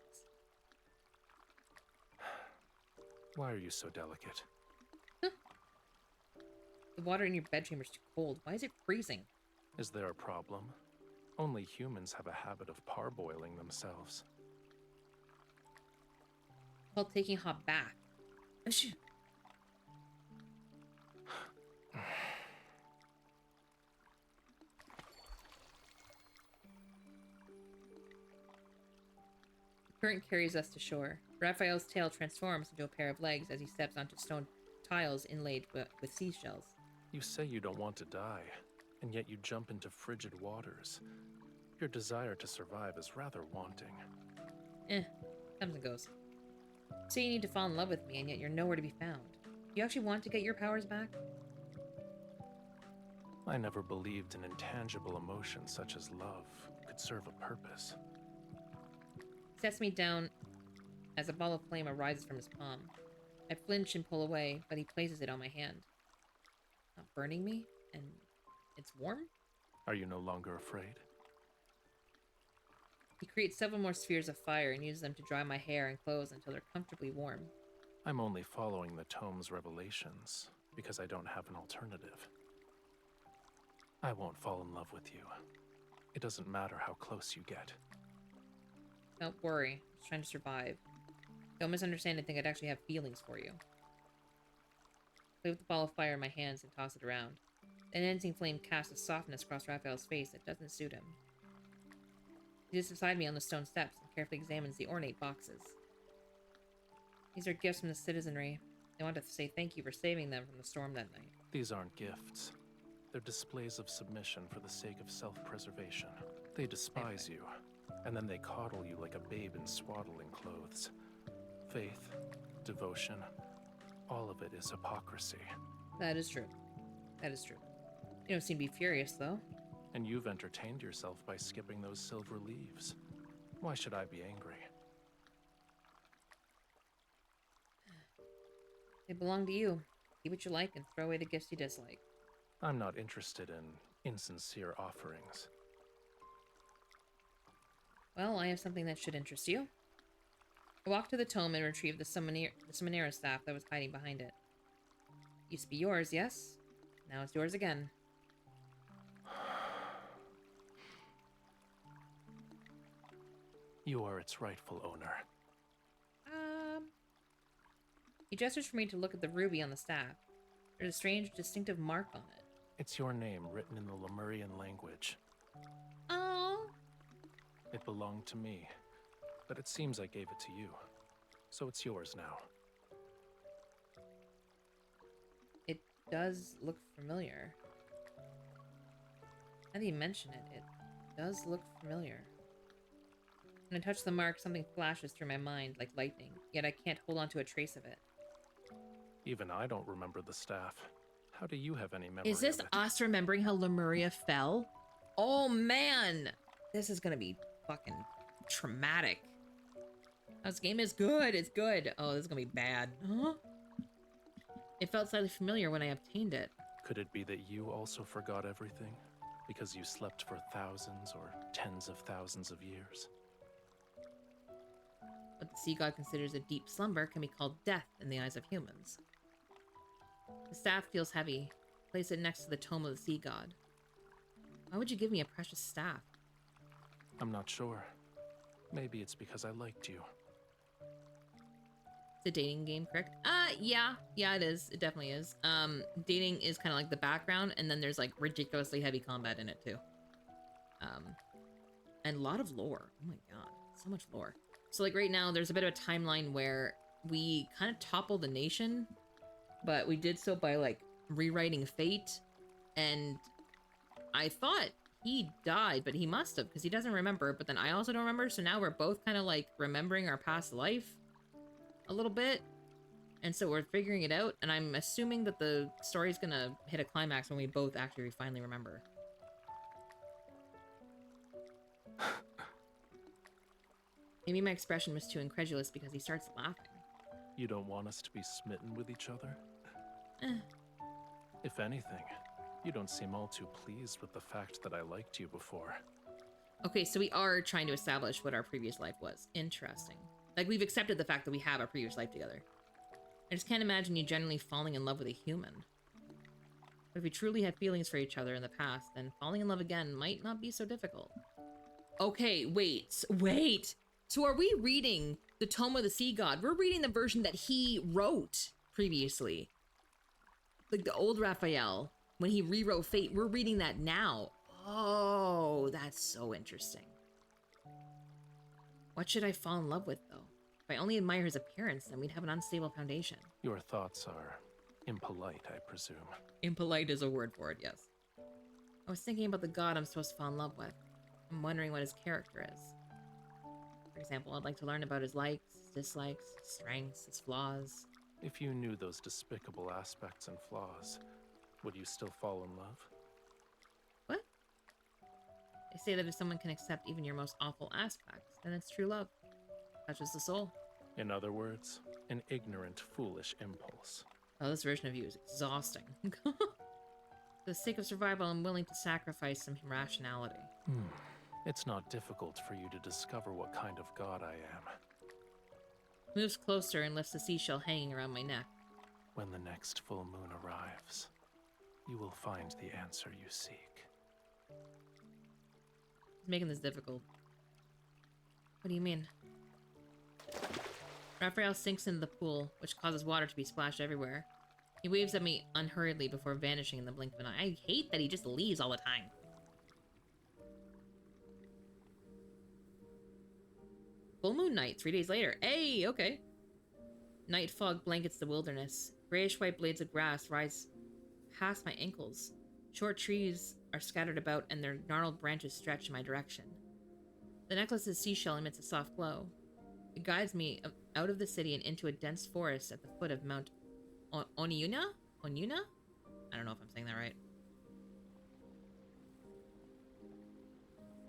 S6: Why are you so delicate?
S1: The water in your bedchamber's too cold. Why is it freezing?
S6: Is there a problem? Only humans have a habit of parboiling themselves.
S1: Called taking a hot bath. Ashoo. The current carries us to shore. Raphael's tail transforms into a pair of legs as he steps onto stone tiles inlaid with seashells.
S6: You say you don't want to die, and yet you jump into frigid waters. Your desire to survive is rather wanting.
S1: Comes and goes. You say you need to fall in love with me, and yet you're nowhere to be found. Do you actually want to get your powers back?
S6: I never believed an intangible emotion such as love could serve a purpose.
S1: He sets me down as a ball of flame arises from his palm. I flinch and pull away, but he places it on my hand. Not burning me, and it's warm?
S6: Are you no longer afraid?
S1: He creates several more spheres of fire and uses them to dry my hair and clothes until they're comfortably warm.
S6: I'm only following the tome's revelations because I don't have an alternative. I won't fall in love with you. It doesn't matter how close you get.
S1: Don't worry, I'm just trying to survive. Don't misunderstand and think I'd actually have feelings for you. Play with the ball of fire in my hands and toss it around. The dancing flame casts a softness across Raphael's face that doesn't suit him. He sits beside me on the stone steps and carefully examines the ornate boxes. These are gifts from the citizenry. They want to say thank you for saving them from the storm that night.
S6: These aren't gifts. They're displays of submission for the sake of self-preservation. They despise you, and then they coddle you like a babe in swaddling clothes. Faith, devotion, all of it is hypocrisy.
S1: That is true. That is true. You don't seem to be furious, though.
S6: And you've entertained yourself by skipping those silver leaves. Why should I be angry?
S1: They belong to you. Keep what you like and throw away the gifts you dislike.
S6: I'm not interested in insincere offerings.
S1: Well, I have something that should interest you. I walk to the tome and retrieve the Summonera staff that was hiding behind it. Used to be yours, yes? Now it's yours again.
S6: You are its rightful owner.
S1: He gestures for me to look at the ruby on the staff. There's a strange, distinctive mark on it.
S6: It's your name written in the Lemurian language.
S1: Oh.
S6: It belonged to me, but it seems I gave it to you. So it's yours now.
S1: It does look familiar. Now that you mention it, it does look familiar. When I touch the mark, something flashes through my mind like lightning, yet I can't hold on to a trace of it.
S6: Even I don't remember the staff. How do you have any memory
S1: Is this
S6: of it?
S1: us remembering how Lemuria fell? Oh man! This is gonna be fucking traumatic. This game is good, it's good. Oh, this is gonna be bad. Huh? It felt slightly familiar when I obtained it.
S6: Could it be that you also forgot everything? Because you slept for thousands or tens of thousands of years?
S1: What the sea god considers a deep slumber can be called death in the eyes of humans. The staff feels heavy. Place it next to the tome of the sea god. Why would you give me a precious staff?
S6: I'm not sure. Maybe it's because I liked you.
S1: It's a dating game, correct? Yeah. Yeah, it is. It definitely is. Dating is kind of like the background, and then there's like ridiculously heavy combat in it too. And a lot of lore. Oh my god. So much lore. So like right now, there's a bit of a timeline where we kind of toppled the nation, but we did so by like rewriting fate, and I thought he died, but he must have, because he doesn't remember, but then I also don't remember, so now we're both kind of like remembering our past life a little bit, and so we're figuring it out, and I'm assuming that the story's gonna hit a climax when we both actually finally remember. Maybe my expression was too incredulous because he starts laughing.
S6: You don't want us to be smitten with each other? If anything, you don't seem all too pleased with the fact that I liked you before.
S1: Okay, so we are trying to establish what our previous life was. Interesting. Like, we've accepted the fact that we have our previous life together. I just can't imagine you generally falling in love with a human. But if we truly had feelings for each other in the past, then falling in love again might not be so difficult. Okay, wait. So are we reading the Tome of the Sea God? We're reading the version that he wrote previously. Like the old Raphael, when he rewrote Fate, we're reading that now. Oh, that's so interesting. What should I fall in love with, though? If I only admire his appearance, then we'd have an unstable foundation.
S6: Your thoughts are impolite, I presume.
S1: Impolite is a word for it, yes. I was thinking about the god I'm supposed to fall in love with. I'm wondering what his character is. For example, I'd like to learn about his likes, his dislikes, his strengths, his flaws.
S6: If you knew those despicable aspects and flaws, would you still fall in love?
S1: What? They say that if someone can accept even your most awful aspects, then it's true love. Touches the soul.
S6: In other words, an ignorant, foolish impulse.
S1: Oh, this version of you is exhausting. For the sake of survival, I'm willing to sacrifice some rationality.
S6: It's not difficult for you to discover what kind of god I am.
S1: Moves closer and lifts the seashell hanging around my neck.
S6: When the next full moon arrives, you will find the answer you seek.
S1: He's making this difficult. What do you mean? Raphael sinks into the pool, which causes water to be splashed everywhere. He waves at me unhurriedly before vanishing in the blink of an eye. I hate that he just leaves all the time. Full moon night, 3 days later. Hey, okay. Night fog blankets the wilderness. Grayish-white blades of grass rise past my ankles. Short trees are scattered about and their gnarled branches stretch in my direction. The necklace's seashell emits a soft glow. It guides me out of the city and into a dense forest at the foot of Mount Oniuna? Oniuna? I don't know if I'm saying that right.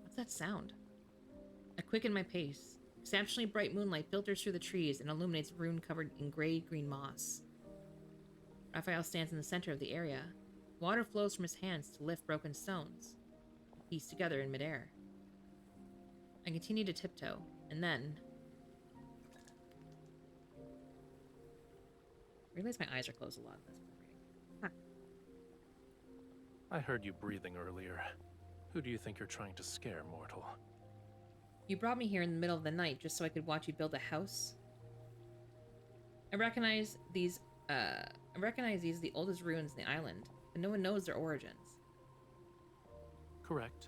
S1: What's that sound? I quicken my pace. Exceptionally bright moonlight filters through the trees and illuminates a rune covered in gray-green moss. Raphael stands in the center of the area. Water flows from his hands to lift broken stones, pieced together in midair. I continue to tiptoe, and then... I realize my eyes are closed a lot in this reading.
S6: I heard you breathing earlier. Who do you think you're trying to scare, mortal?
S1: You brought me here in the middle of the night just so I could watch you build a house. I recognize these as the oldest ruins in the island, but no one knows their origins.
S6: Correct.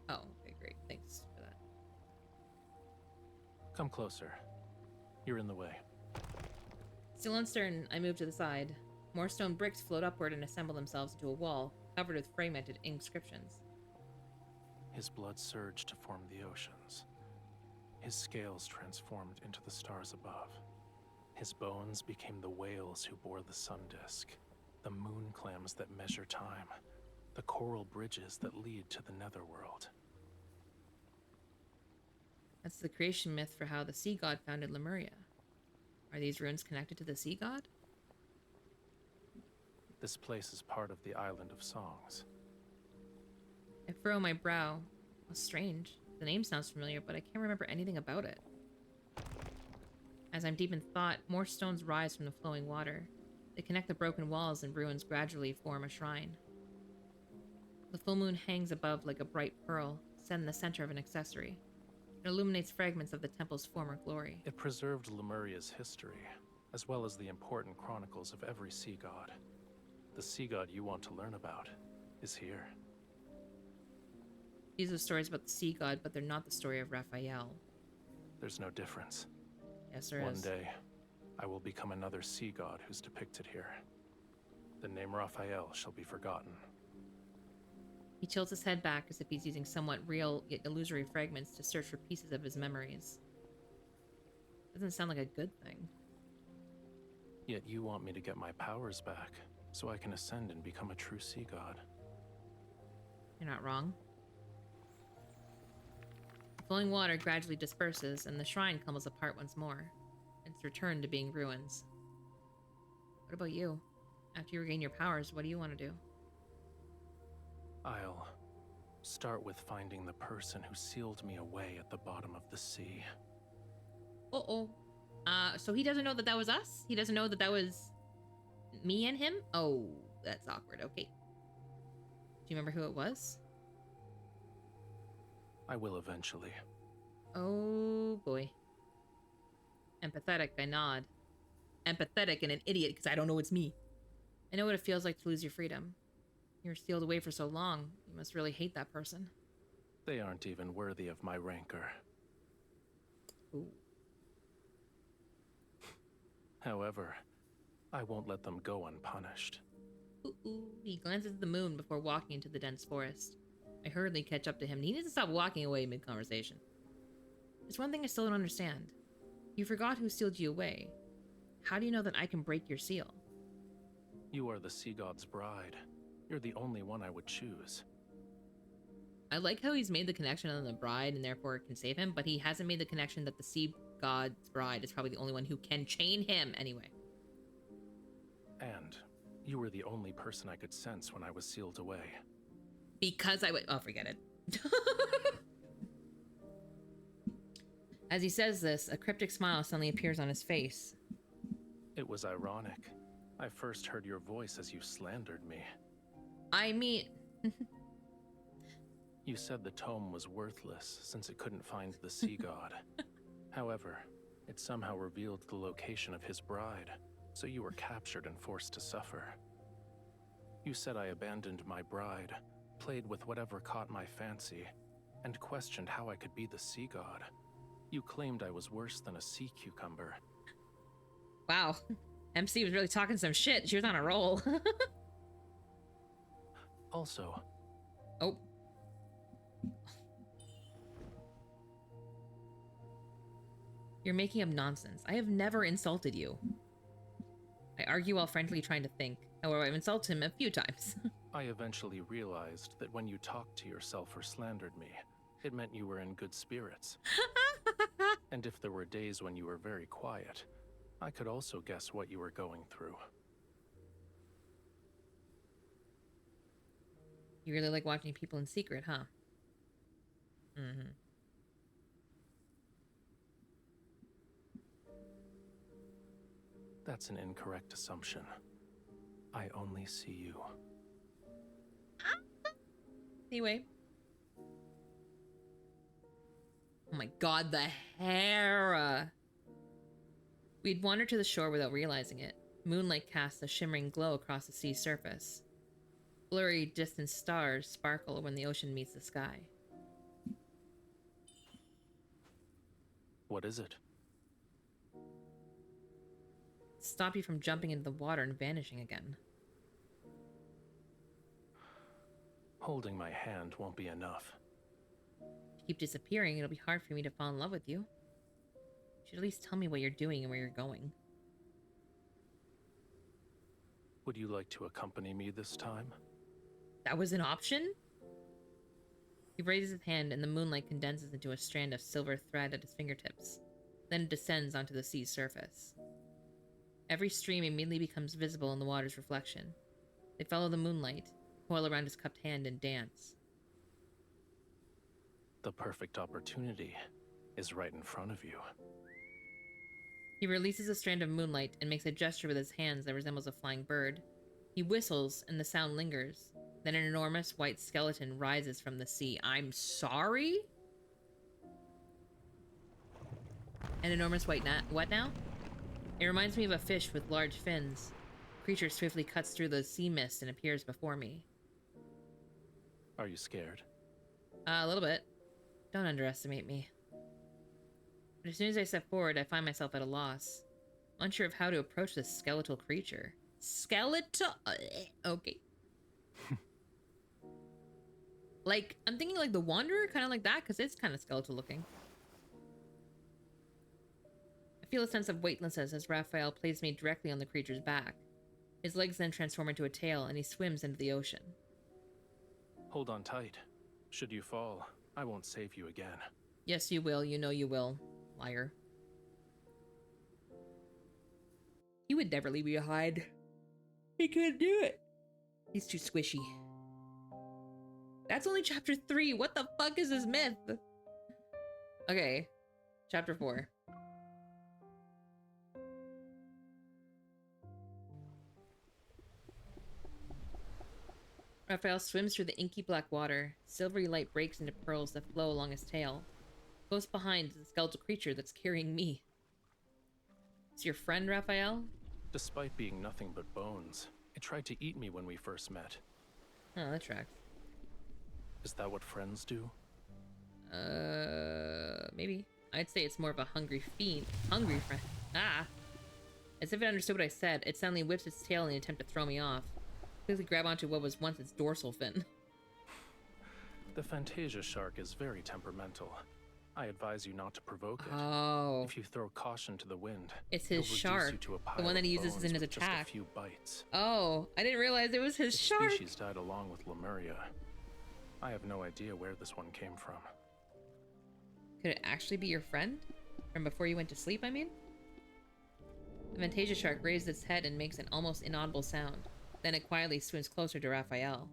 S1: Oh, okay, great. Thanks for that.
S6: Come closer. You're in the way.
S1: Still uncertain, I move to the side. More stone bricks float upward and assemble themselves into a wall, covered with fragmented inscriptions.
S6: His blood surged to form the oceans. His scales transformed into the stars above. His bones became the whales who bore the sun disk, the moon clams that measure time, the coral bridges that lead to the netherworld.
S1: That's the creation myth for how the sea god founded Lemuria. Are these ruins connected to the sea god?
S6: This place is part of the Island of Songs.
S1: I furrow my brow. Well, strange. The name sounds familiar, but I can't remember anything about it. As I'm deep in thought, more stones rise from the flowing water. They connect the broken walls and ruins gradually form a shrine. The full moon hangs above like a bright pearl, set in the center of an accessory. It illuminates fragments of the temple's former glory.
S6: It preserved Lemuria's history, as well as the important chronicles of every sea god. The sea god you want to learn about is here.
S1: These are stories about the sea god, but they're not the story of Raphael.
S6: There's no difference.
S1: Yes, there
S6: One
S1: is.
S6: day, I will become another sea god who's depicted here. The name Raphael shall be forgotten.
S1: He tilts his head back as if he's using somewhat real yet illusory fragments to search for pieces of his memories. Doesn't sound like a good thing.
S6: Yet you want me to get my powers back, so I can ascend and become a true sea god.
S1: You're not wrong. The flowing water gradually disperses, and the shrine comes apart once more. It's returned to being ruins. What about you? After you regain your powers, what do you want to do?
S6: I'll start with finding the person who sealed me away at the bottom of the sea.
S1: Uh-oh. So he doesn't know that that was us? He doesn't know that that was me and him? Oh, that's awkward. Okay. Do you remember who it was?
S6: I will eventually.
S1: Oh, boy. Empathetic, I nod. Empathetic and an idiot because I don't know it's me. I know what it feels like to lose your freedom. You were sealed away for so long. You must really hate that person.
S6: They aren't even worthy of my rancor.
S1: Ooh.
S6: However, I won't let them go unpunished.
S1: Ooh. He glances at the moon before walking into the dense forest. I hurriedly catch up to him, and he needs to stop walking away mid-conversation. There's one thing I still don't understand. You forgot who sealed you away. How do you know that I can break your seal?
S6: You are the sea god's bride. You're the only one I would choose.
S1: I like how he's made the connection on the bride and therefore can save him, but he hasn't made the connection that the sea god's bride is probably the only one who can chain him anyway.
S6: And you were the only person I could sense when I was sealed away.
S1: Because I would... Oh, forget it. As he says this, a cryptic smile suddenly appears on his face.
S6: It was ironic. I first heard your voice as you slandered me.
S1: I mean...
S6: You said the tome was worthless since it couldn't find the sea god. However, it somehow revealed the location of his bride, so you were captured and forced to suffer. You said I abandoned my bride, played with whatever caught my fancy, and questioned how I could be the sea god. You claimed I was worse than a sea cucumber.
S1: Wow. MC was really talking some shit. She was on a roll.
S6: Also...
S1: Oh. You're making up nonsense. I have never insulted you. I argue while frankly trying to think. However, I've insulted him a few times.
S6: I eventually realized that when you talked to yourself or slandered me, it meant you were in good spirits. And if there were days when you were very quiet, I could also guess what you were going through.
S1: You really like watching people in secret, huh? Mm-hmm.
S6: That's an incorrect assumption. I only see you.
S1: Anyway. Oh my god, the hair! We'd wandered to the shore without realizing it. Moonlight casts a shimmering glow across the sea's surface. Blurry, distant stars sparkle when the ocean meets the sky.
S6: What is it?
S1: Stop you from jumping into the water and vanishing again.
S6: Holding my hand won't be enough.
S1: If you keep disappearing, it'll be hard for me to fall in love with you. You should at least tell me what you're doing and where you're going.
S6: Would you like to accompany me this time?
S1: That was an option? He raises his hand and the moonlight condenses into a strand of silver thread at his fingertips. Then it descends onto the sea's surface. Every stream immediately becomes visible in the water's reflection. They follow the moonlight, coil around his cupped hand, and dance.
S6: The perfect opportunity is right in front of you.
S1: He releases a strand of moonlight and makes a gesture with his hands that resembles a flying bird. He whistles, and the sound lingers. Then an enormous white skeleton rises from the sea. I'm sorry? An enormous white what now? It reminds me of a fish with large fins. The creature swiftly cuts through the sea mist and appears before me.
S6: Are you scared?
S1: A little bit. Don't underestimate me. But as soon as I step forward, I find myself at a loss. Unsure of how to approach this skeletal creature. Skeletal? Okay. Like, I'm thinking like the Wanderer, kind of like that, because it's kind of skeletal looking. I feel a sense of weightlessness as Raphael places me directly on the creature's back. His legs then transform into a tail, and he swims into the ocean.
S6: Hold on tight. Should you fall, I won't save you again.
S1: Yes, you will. You know you will. Liar. He would never leave me behind. He couldn't do it. He's too squishy. That's only chapter 3. What the fuck is this myth? Okay. Chapter 4. Raphael swims through the inky black water. Silvery light breaks into pearls that flow along his tail. Close behind is the skeletal creature that's carrying me. It's your friend, Raphael?
S6: Despite being nothing but bones, it tried to eat me when we first met.
S1: Oh, that tracks.
S6: Is that what friends do?
S1: Maybe. I'd say it's more of a hungry fiend. Hungry friend. Ah! As if it understood what I said, it suddenly whips its tail in an attempt to throw me off. Quickly grab onto what was once its dorsal fin.
S6: The Fantasia shark is very temperamental. I advise you not to provoke it.
S1: Oh.
S6: If you throw caution to the wind,
S1: it's his
S6: shark,
S1: the one that he uses in his attack.
S6: Just a few bites.
S1: Oh, I didn't realize it was his
S6: the
S1: shark.
S6: Species died along with Lemuria. I have no idea where this one came from.
S1: Could it actually be your friend? From before you went to sleep, I mean? The Fantasia shark raised its head and makes an almost inaudible sound. Then it quietly swims closer to Raphael.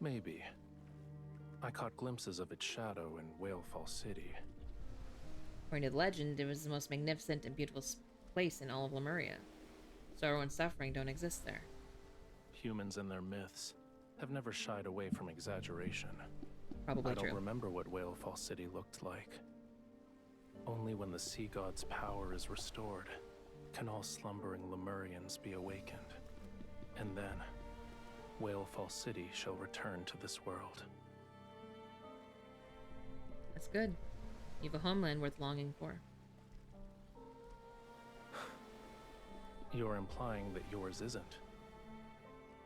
S6: Maybe. I caught glimpses of its shadow in Whalefall City.
S1: According to the legend, it was the most magnificent and beautiful place in all of Lemuria. Sorrow and suffering don't exist there.
S6: Humans and their myths have never shied away from exaggeration.
S1: Probably true.
S6: I don't remember what Whalefall City looked like. Only when the sea god's power is restored can all slumbering Lemurians be awakened. And then, Whalefall City shall return to this world.
S1: That's good. You have a homeland worth longing for.
S6: You're implying that yours isn't.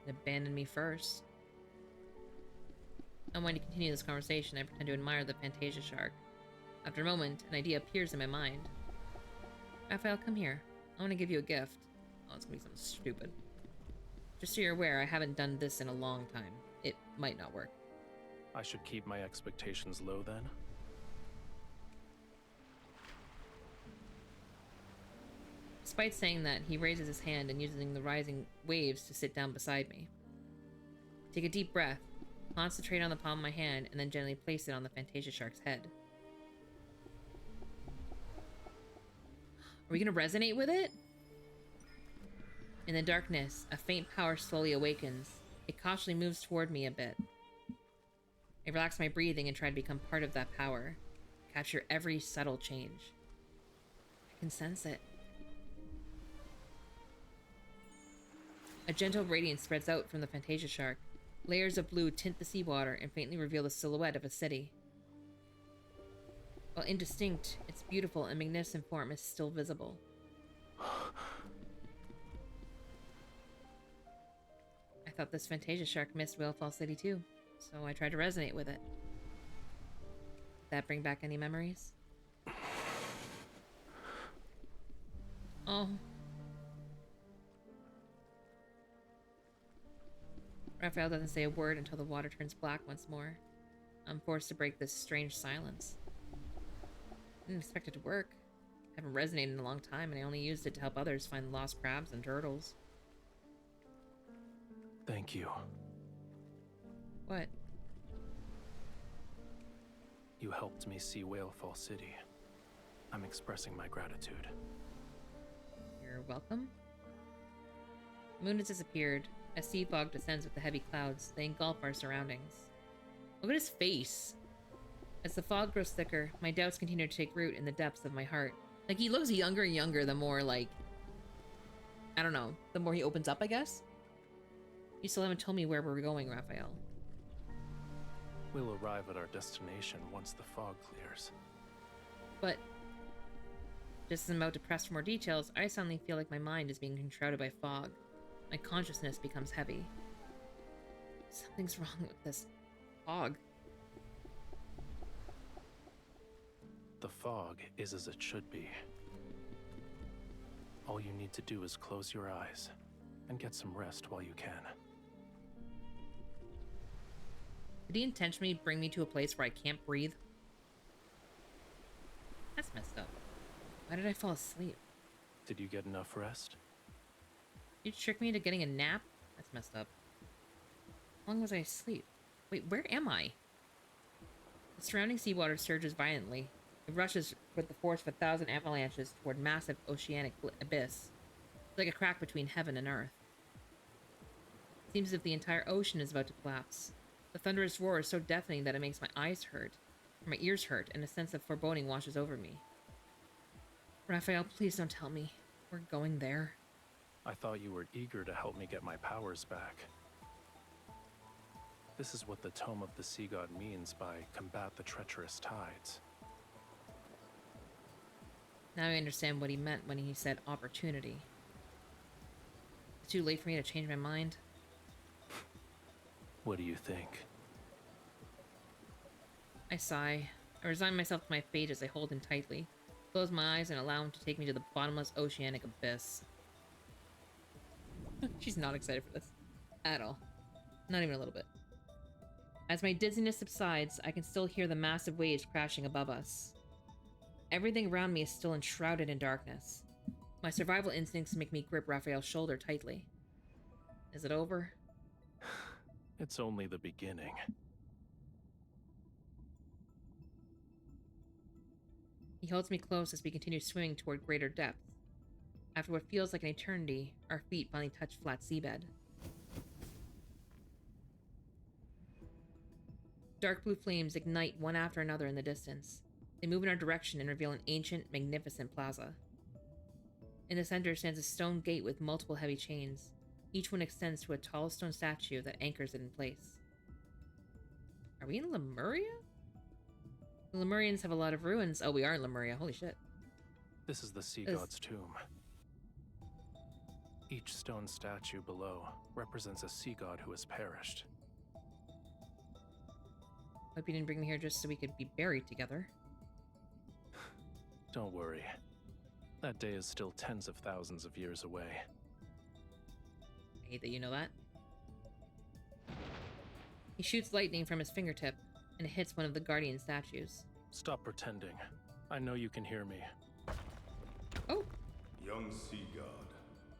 S1: It abandoned me first. I'm going to continue this conversation. I pretend to admire the Fantasia shark. After a moment, an idea appears in my mind. Raphael, come here. I want to give you a gift. Oh, it's gonna be something stupid. Just so you're aware, I haven't done this in a long time. It might not work.
S6: I should keep my expectations low then?
S1: Despite saying that, he raises his hand and using the rising waves to sit down beside me. Take a deep breath, concentrate on the palm of my hand, and then gently place it on the Fantasia shark's head. Are we gonna resonate with it? In the darkness, a faint power slowly awakens. It cautiously moves toward me a bit. I relax my breathing and try to become part of that power. Capture every subtle change. I can sense it. A gentle radiance spreads out from the Fantasia shark. Layers of blue tint the seawater and faintly reveal the silhouette of a city. While indistinct, its beautiful and magnificent form is still visible. I thought this Fantasia shark missed Whalefall City too, so I tried to resonate with it. Did that bring back any memories? Oh. Raphael doesn't say a word until the water turns black once more. I'm forced to break this strange silence. I didn't expect it to work. I haven't resonated in a long time, and I only used it to help others find lost crabs and turtles.
S6: Thank you.
S1: What?
S6: You helped me see Whalefall City. I'm expressing my gratitude.
S1: You're welcome. The moon has disappeared. A sea fog descends with the heavy clouds. They engulf our surroundings. Look at his face. As the fog grows thicker, my doubts continue to take root in the depths of my heart. Like, he looks younger and younger the more, like, I don't know, the more he opens up, I guess? You still haven't told me where we're going, Raphael.
S6: We'll arrive at our destination once the fog clears.
S1: But just as I'm about to press for more details, I suddenly feel like my mind is being enshrouded by fog. My consciousness becomes heavy. Something's wrong with this fog.
S6: The fog is as it should be. All you need to do is close your eyes and get some rest while you can.
S1: Did he intentionally bring me to a place where I can't breathe? That's messed up. Why did I fall asleep?
S6: Did you get enough rest?
S1: You tricked me into getting a nap? That's messed up. How long was I asleep? Wait, where am I? The surrounding seawater surges violently. It rushes with the force of 1,000 avalanches toward massive oceanic abyss. It's like a crack between heaven and earth. It seems as if the entire ocean is about to collapse. The thunderous roar is so deafening that it makes my eyes hurt, my ears hurt, and a sense of foreboding washes over me. Raphael, please don't tell me we're going there.
S6: I thought you were eager to help me get my powers back. This is what the Tome of the Sea God means by combat the treacherous tides.
S1: Now I understand what he meant when he said opportunity. It's too late for me to change my mind.
S6: What do you think?
S1: I sigh. I resign myself to my fate as I hold him tightly, close my eyes, and allow him to take me to the bottomless oceanic abyss. She's not excited for this. At all. Not even a little bit. As my dizziness subsides, I can still hear the massive waves crashing above us. Everything around me is still enshrouded in darkness. My survival instincts make me grip Raphael's shoulder tightly. Is it over?
S6: It's only the beginning.
S1: He holds me close as we continue swimming toward greater depths. After what feels like an eternity, our feet finally touch flat seabed. Dark blue flames ignite one after another in the distance. They move in our direction and reveal an ancient, magnificent plaza. In the center stands a stone gate with multiple heavy chains. Each one extends to a tall stone statue that anchors it in place. Are we in Lemuria? The Lemurians have a lot of ruins. Oh, we are in Lemuria. Holy shit.
S6: This is the Sea God's tomb. Each stone statue below represents a sea god who has perished.
S1: Hope you didn't bring me here just so we could be buried together.
S6: Don't worry. That day is still tens of thousands of years away.
S1: I hate that you know that. He shoots lightning from his fingertip, and it hits one of the guardian statues.
S6: Stop pretending. I know you can hear me.
S1: Oh!
S10: Young sea god,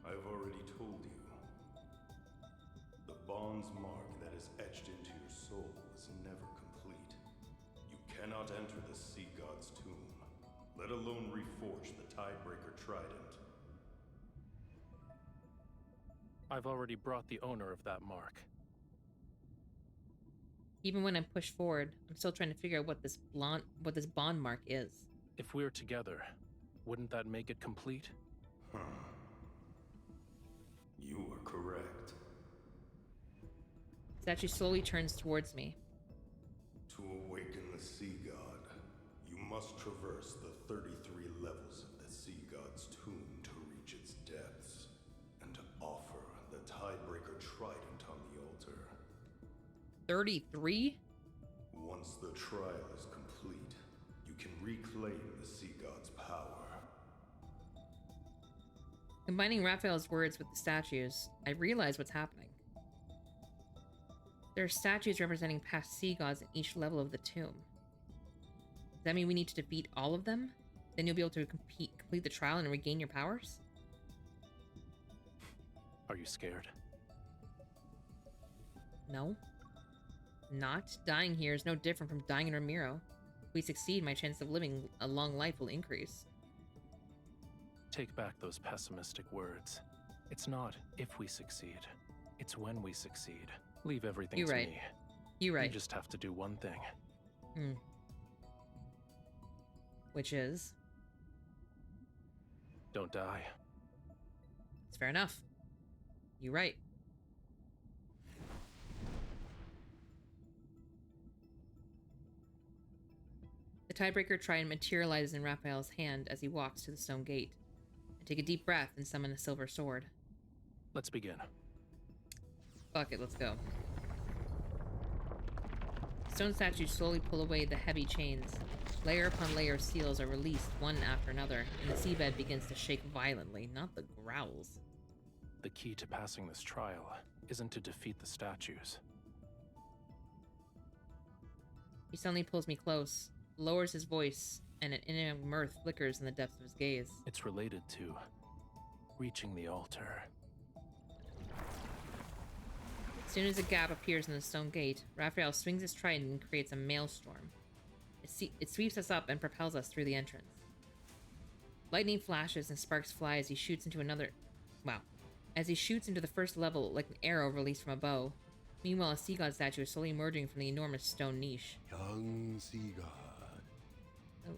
S10: I've already told you. The bond's mark that is etched into your soul is never complete. You cannot enter the sea god's tomb, let alone reforge the Tidebreaker Trident.
S6: I've already brought the owner of that mark.
S1: Even when I'm pushed forward, I'm still trying to figure out what this bond mark is.
S6: If we're together, wouldn't that make it complete?
S10: Huh. You are correct.
S1: The statue slowly turns towards me.
S10: To awaken the sea god, you must traverse the 33 levels of the sea god's tomb to reach its depths, and to offer the Tidebreaker Trident on the altar.
S1: 33?
S10: Once the trial is complete, you can reclaim the sea god's power.
S1: Combining Raphael's words with the statues, I realize what's happening. There are statues representing past sea gods in each level of the tomb. Does that mean we need to defeat all of them? Then you'll be able to complete the trial and regain your powers?
S6: Are you scared?
S1: No. Not. Dying here is no different from dying in Ramiro. we succeed, my chance of living a long life will increase.
S6: Take back those pessimistic words. It's not if we succeed. It's when we succeed. Leave everything
S1: You're
S6: to
S1: right.
S6: me.
S1: You're right.
S6: You just have to do one thing.
S1: Which is?
S6: Don't die.
S1: It's fair enough. You're right. The tiebreaker trident materializes in Raphael's hand as he walks to the stone gate. I take a deep breath and summon a silver sword.
S6: Let's begin.
S1: Fuck it, let's go. Stone statues slowly pull away the heavy chains. Layer upon layer of seals are released, one after another, and the seabed begins to shake violently, not the growls.
S6: The key to passing this trial isn't to defeat the statues.
S1: He suddenly pulls me close, lowers his voice, and an inner mirth flickers in the depths of his gaze.
S6: It's related to reaching the altar.
S1: As soon as a gap appears in the stone gate, Raphael swings his trident and creates a maelstrom. It sweeps us up and propels us through the entrance. Lightning flashes and sparks fly as he shoots into another... Wow. As he shoots into the first level like an arrow released from a bow. Meanwhile, a sea god statue is slowly emerging from the enormous stone niche.
S2: Young sea god.
S1: Oh.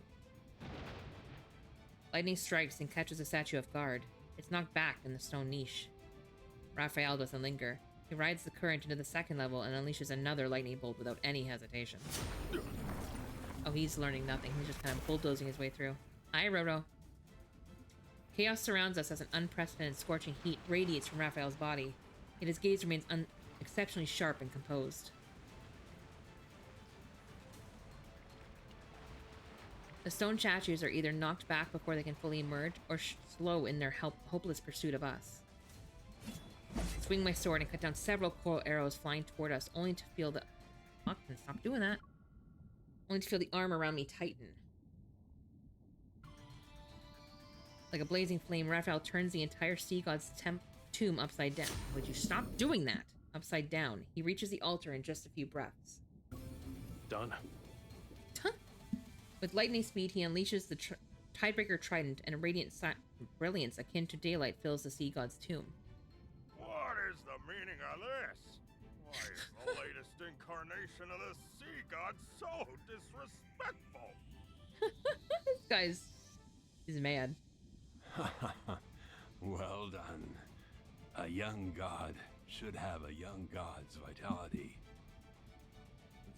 S1: Lightning strikes and catches the statue off guard. It's knocked back in the stone niche. Raphael doesn't linger. He rides the current into the second level and unleashes another lightning bolt without any hesitation. Oh, he's learning nothing. He's just kind of bulldozing his way through. Hi, Roro. Chaos surrounds us as an unprecedented scorching heat radiates from Raphael's body. Yet his gaze remains exceptionally sharp and composed. The stone statues are either knocked back before they can fully emerge, or slow in their hopeless pursuit of us. I swing my sword and cut down several coral arrows flying toward us, only to feel the... Fuck, stop doing that. Only to feel the arm around me tighten. Like a blazing flame, Raphael turns the entire sea god's tomb upside down. Would you stop doing that? Upside down. He reaches the altar in just a few breaths.
S6: Done.
S1: Huh? With lightning speed, he unleashes the tiebreaker trident, and a radiant brilliance akin to daylight fills the sea god's tomb.
S10: What is the meaning of this? Why is the latest incarnation of the sea god so disrespectful?
S1: This guy's... he's mad.
S11: Well done. A young god should have a young god's vitality.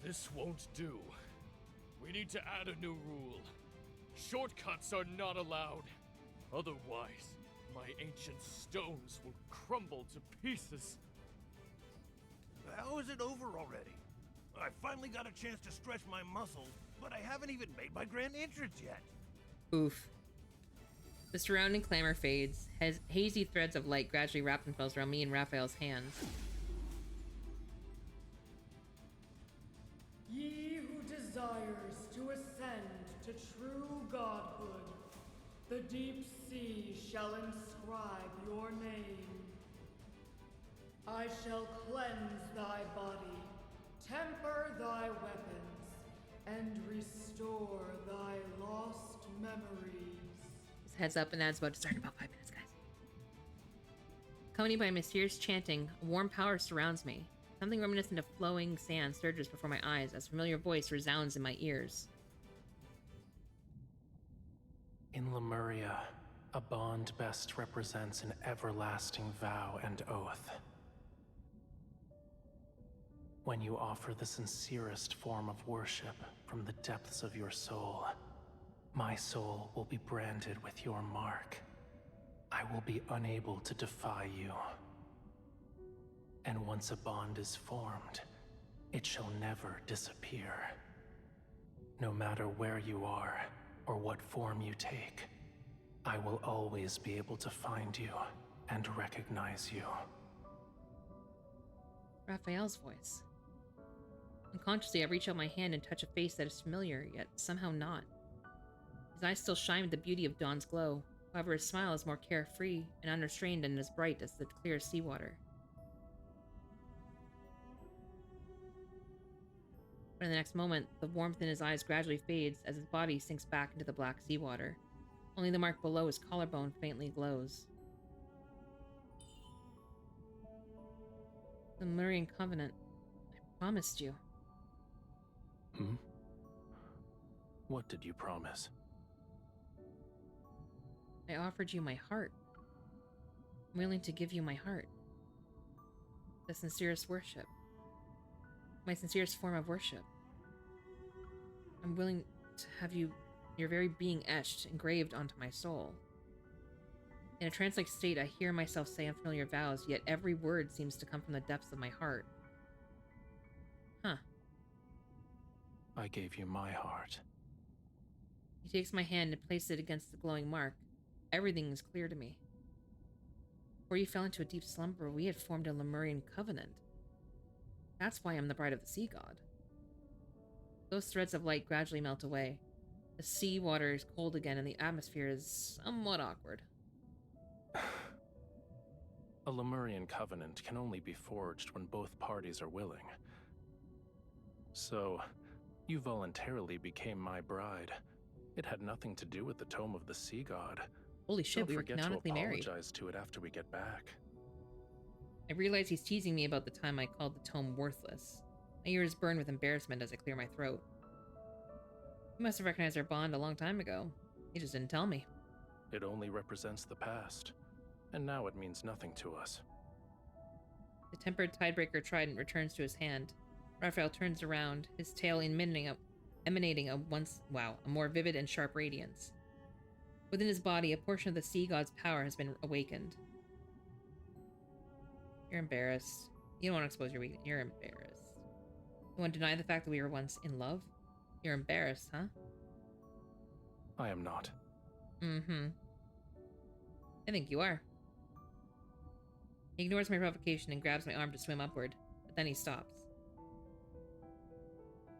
S12: This won't do. We need to add a new rule. Shortcuts are not allowed. Otherwise, my ancient stones will crumble to pieces.
S13: How is it over already? I finally got a chance to stretch my muscles, but I haven't even made my grand entrance yet.
S1: Oof. The surrounding clamor fades. Hazy threads of light gradually wrap themselves around me and Raphael's hands.
S7: Ye who desires to ascend to true godhood, the deep sea shall inscribe your name. I shall cleanse thy body, temper thy weapons, and restore thy lost memories.
S1: Heads up, and that's about to start in about 5 minutes, guys. Accompanied by mysterious chanting, a warm power surrounds me. Something reminiscent of flowing sand surges before my eyes as a familiar voice resounds in my ears.
S6: In Lemuria, a bond best represents an everlasting vow and oath. When you offer the sincerest form of worship from the depths of your soul, my soul will be branded with your mark. I will be unable to defy you. And once a bond is formed, it shall never disappear. No matter where you are, or what form you take, I will always be able to find you and recognize you.
S1: Raphael's voice. Unconsciously, I reach out my hand and touch a face that is familiar, yet somehow not. His eyes still shine with the beauty of dawn's glow. However, his smile is more carefree and unrestrained and as bright as the clear seawater. But in the next moment, the warmth in his eyes gradually fades as his body sinks back into the black seawater. Only the mark below his collarbone faintly glows. The Lemurian Covenant. I promised you.
S6: Hmm? What did you promise?
S1: I offered you my heart. I'm willing to give you my heart. The sincerest worship. My sincerest form of worship. I'm willing to have your very being etched, engraved onto my soul. In a trance-like state, I hear myself say unfamiliar vows, yet every word seems to come from the depths of my heart. Huh.
S6: I gave you my heart.
S1: He takes my hand and places it against the glowing mark. Everything is clear to me. Before you fell into a deep slumber, we had formed a Lemurian covenant. That's why I'm the bride of the sea god. Those threads of light gradually melt away. The sea water is cold again and the atmosphere is somewhat awkward.
S6: A Lemurian covenant can only be forged when both parties are willing. So, you voluntarily became my bride. It had nothing to do with the Tome of the Sea God.
S1: Holy shit,
S6: Don't
S1: we were
S6: forget to
S1: canonically married.
S6: apologize to it after we get back.
S1: I realize he's teasing me about the time I called the tome worthless. My ears burn with embarrassment as I clear my throat. He must have recognized our bond a long time ago. He just didn't tell me.
S6: It only represents the past, and now it means nothing to us.
S1: The tempered Tidebreaker trident returns to his hand. Raphael turns around, his tail emanating a more vivid and sharp radiance. Within his body, a portion of the sea god's power has been awakened. You're embarrassed. You don't want to expose your weakness. You're embarrassed. You want to deny the fact that we were once in love? You're embarrassed, huh?
S6: I am not.
S1: Mm-hmm. I think you are. He ignores my provocation and grabs my arm to swim upward, but then he stops.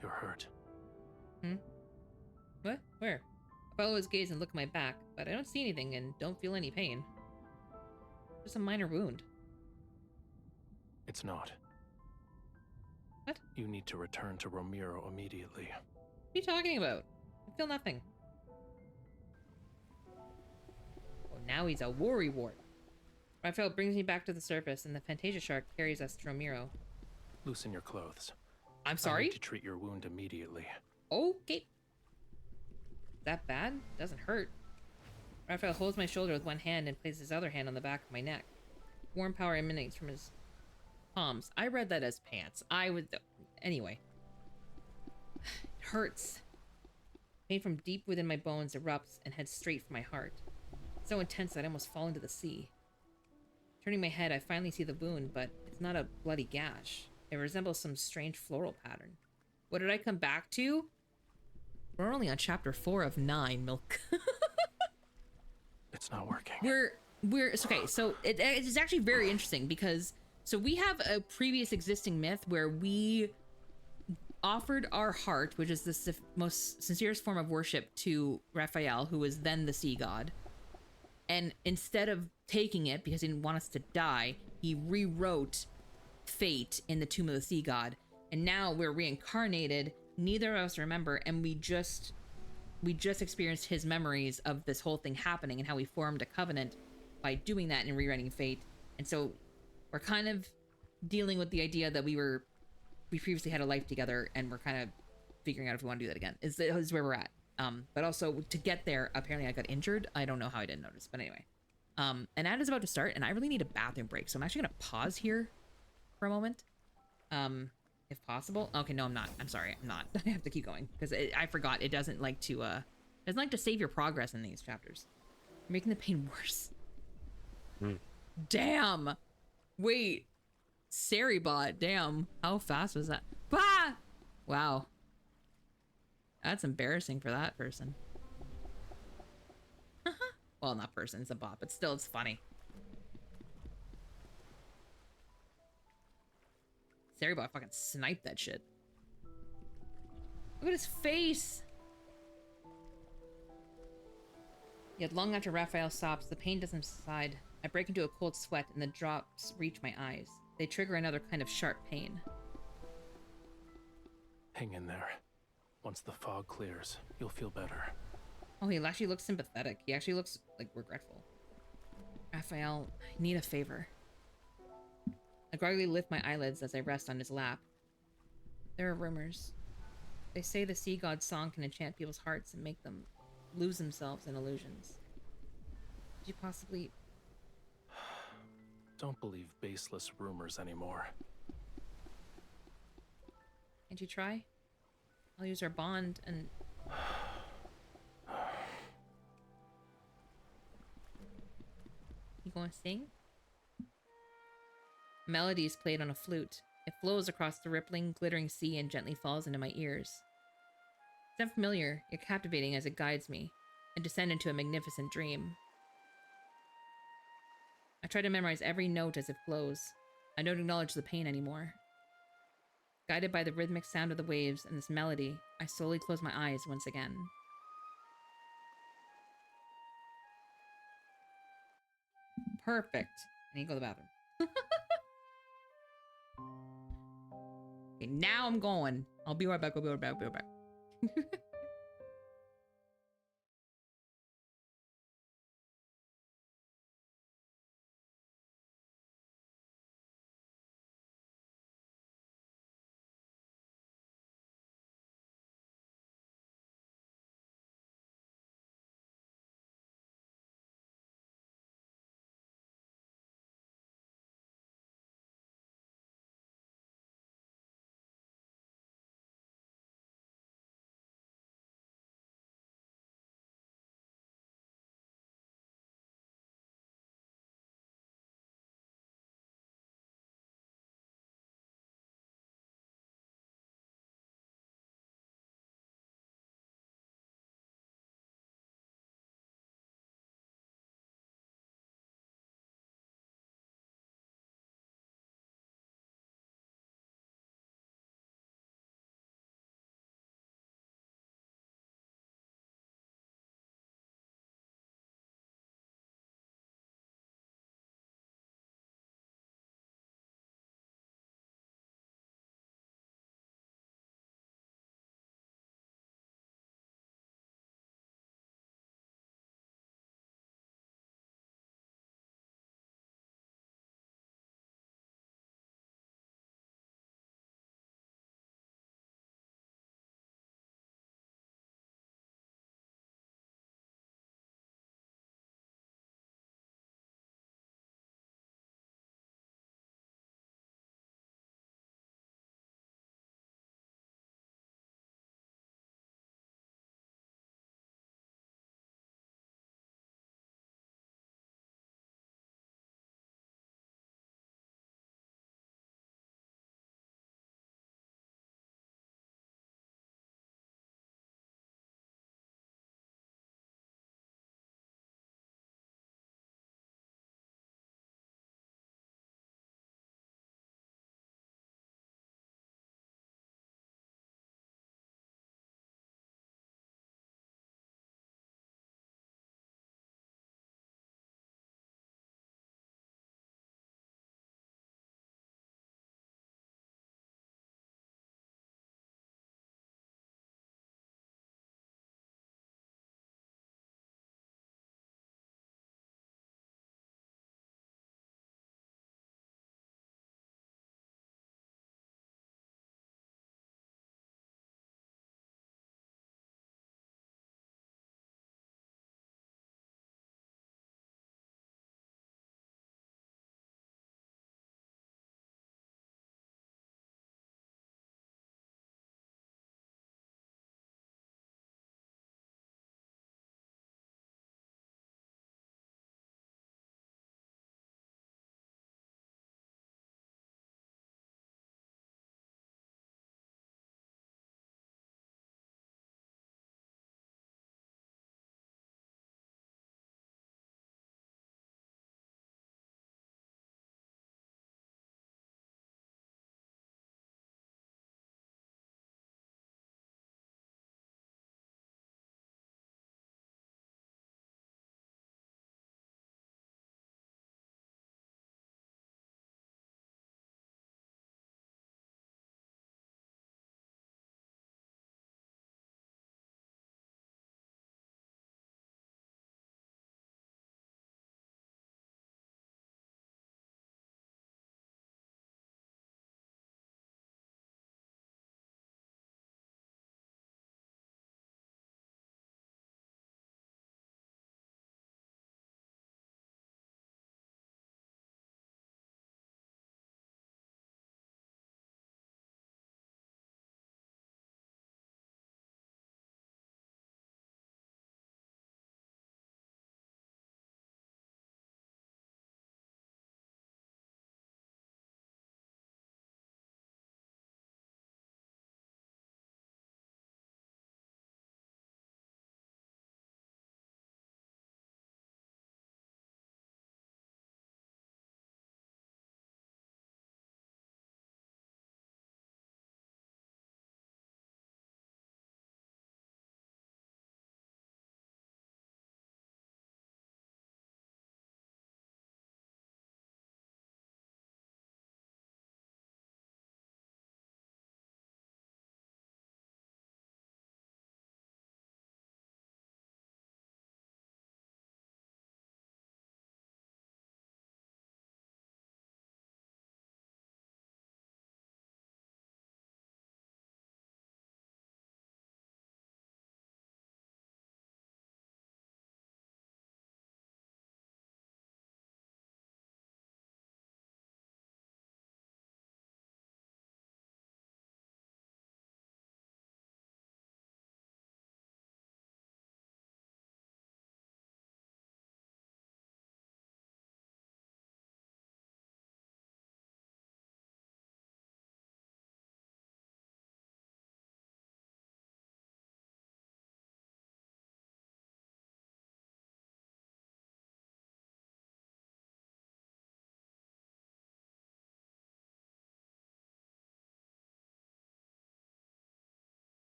S6: You're hurt.
S1: Hmm? What? Where? I follow his gaze and look at my back, but I don't see anything and don't feel any pain. Just a minor wound.
S6: It's not.
S1: What?
S6: You need to return to Romero immediately.
S1: What are you talking about? I feel nothing. Oh, now he's a worry wart. Raphael brings me back to the surface, and the Fantasia shark carries us to Romero.
S6: Loosen your clothes.
S1: I'm sorry?
S6: I need to treat your wound immediately.
S1: Okay. That bad? Doesn't hurt. Raphael holds my shoulder with one hand and places his other hand on the back of my neck. Warm power emanates from his palms. I read that as pants. Anyway. It hurts. Pain from deep within my bones erupts and heads straight for my heart. It's so intense that I almost fall into the sea. Turning my head, I finally see the wound, but it's not a bloody gash. It resembles some strange floral pattern. What did I come back to? We're only on chapter 4 of 9, Milk.
S6: It's not working.
S1: Okay, so it is actually very interesting because so we have a previous existing myth where we offered our heart, which is the most sincerest form of worship, to Raphael, who was then the sea god. And instead of taking it because he didn't want us to die, he rewrote fate in the Tomb of the Sea God. And now we're reincarnated. Neither of us remember, and we just experienced his memories of this whole thing happening and how we formed a covenant by doing that and rewriting fate. And so we're kind of dealing with the idea that we previously had a life together, and we're kind of figuring out if we want to do that again. Is where we're at. But also to get there, apparently I got injured. I don't know how I didn't notice, but anyway. And ad is about to start, and I really need a bathroom break, so I'm actually gonna pause here for a moment. If possible. Okay, no, I'm not. I'm sorry, I'm not. I have to keep going because I forgot it doesn't like to save your progress in these chapters. You're making the pain worse. Damn. Wait. Saribot. Damn. How fast was that? Bah! Wow. That's embarrassing for that person. Well, not person, it's a bot, but still, it's funny. Saribot fucking sniped that shit. Look at his face! Yet long after Raphael stops, the pain doesn't subside. I break into a cold sweat and the drops reach my eyes. They trigger another kind of sharp pain.
S6: Hang in there. Once the fog clears, you'll feel better.
S1: Oh, he actually looks sympathetic. He actually looks, like, regretful. Raphael, I need a favor. I groggily lift my eyelids as I rest on his lap. There are rumors. They say the sea god's song can enchant people's hearts and make them lose themselves in illusions. Could you possibly...
S6: Don't believe baseless rumors anymore.
S1: Can't you try? I'll use our bond and... You gonna sing? Melody is played on a flute. It flows across the rippling, glittering sea and gently falls into my ears. It's unfamiliar, yet captivating as it guides me, and descend into a magnificent dream. I try to memorize every note as it flows. I don't acknowledge the pain anymore. Guided by the rhythmic sound of the waves and this melody, I slowly close my eyes once again. Perfect. I need to go to the bathroom. Okay, now I'm going. I'll be right back. I'll be right back. I'll be right back.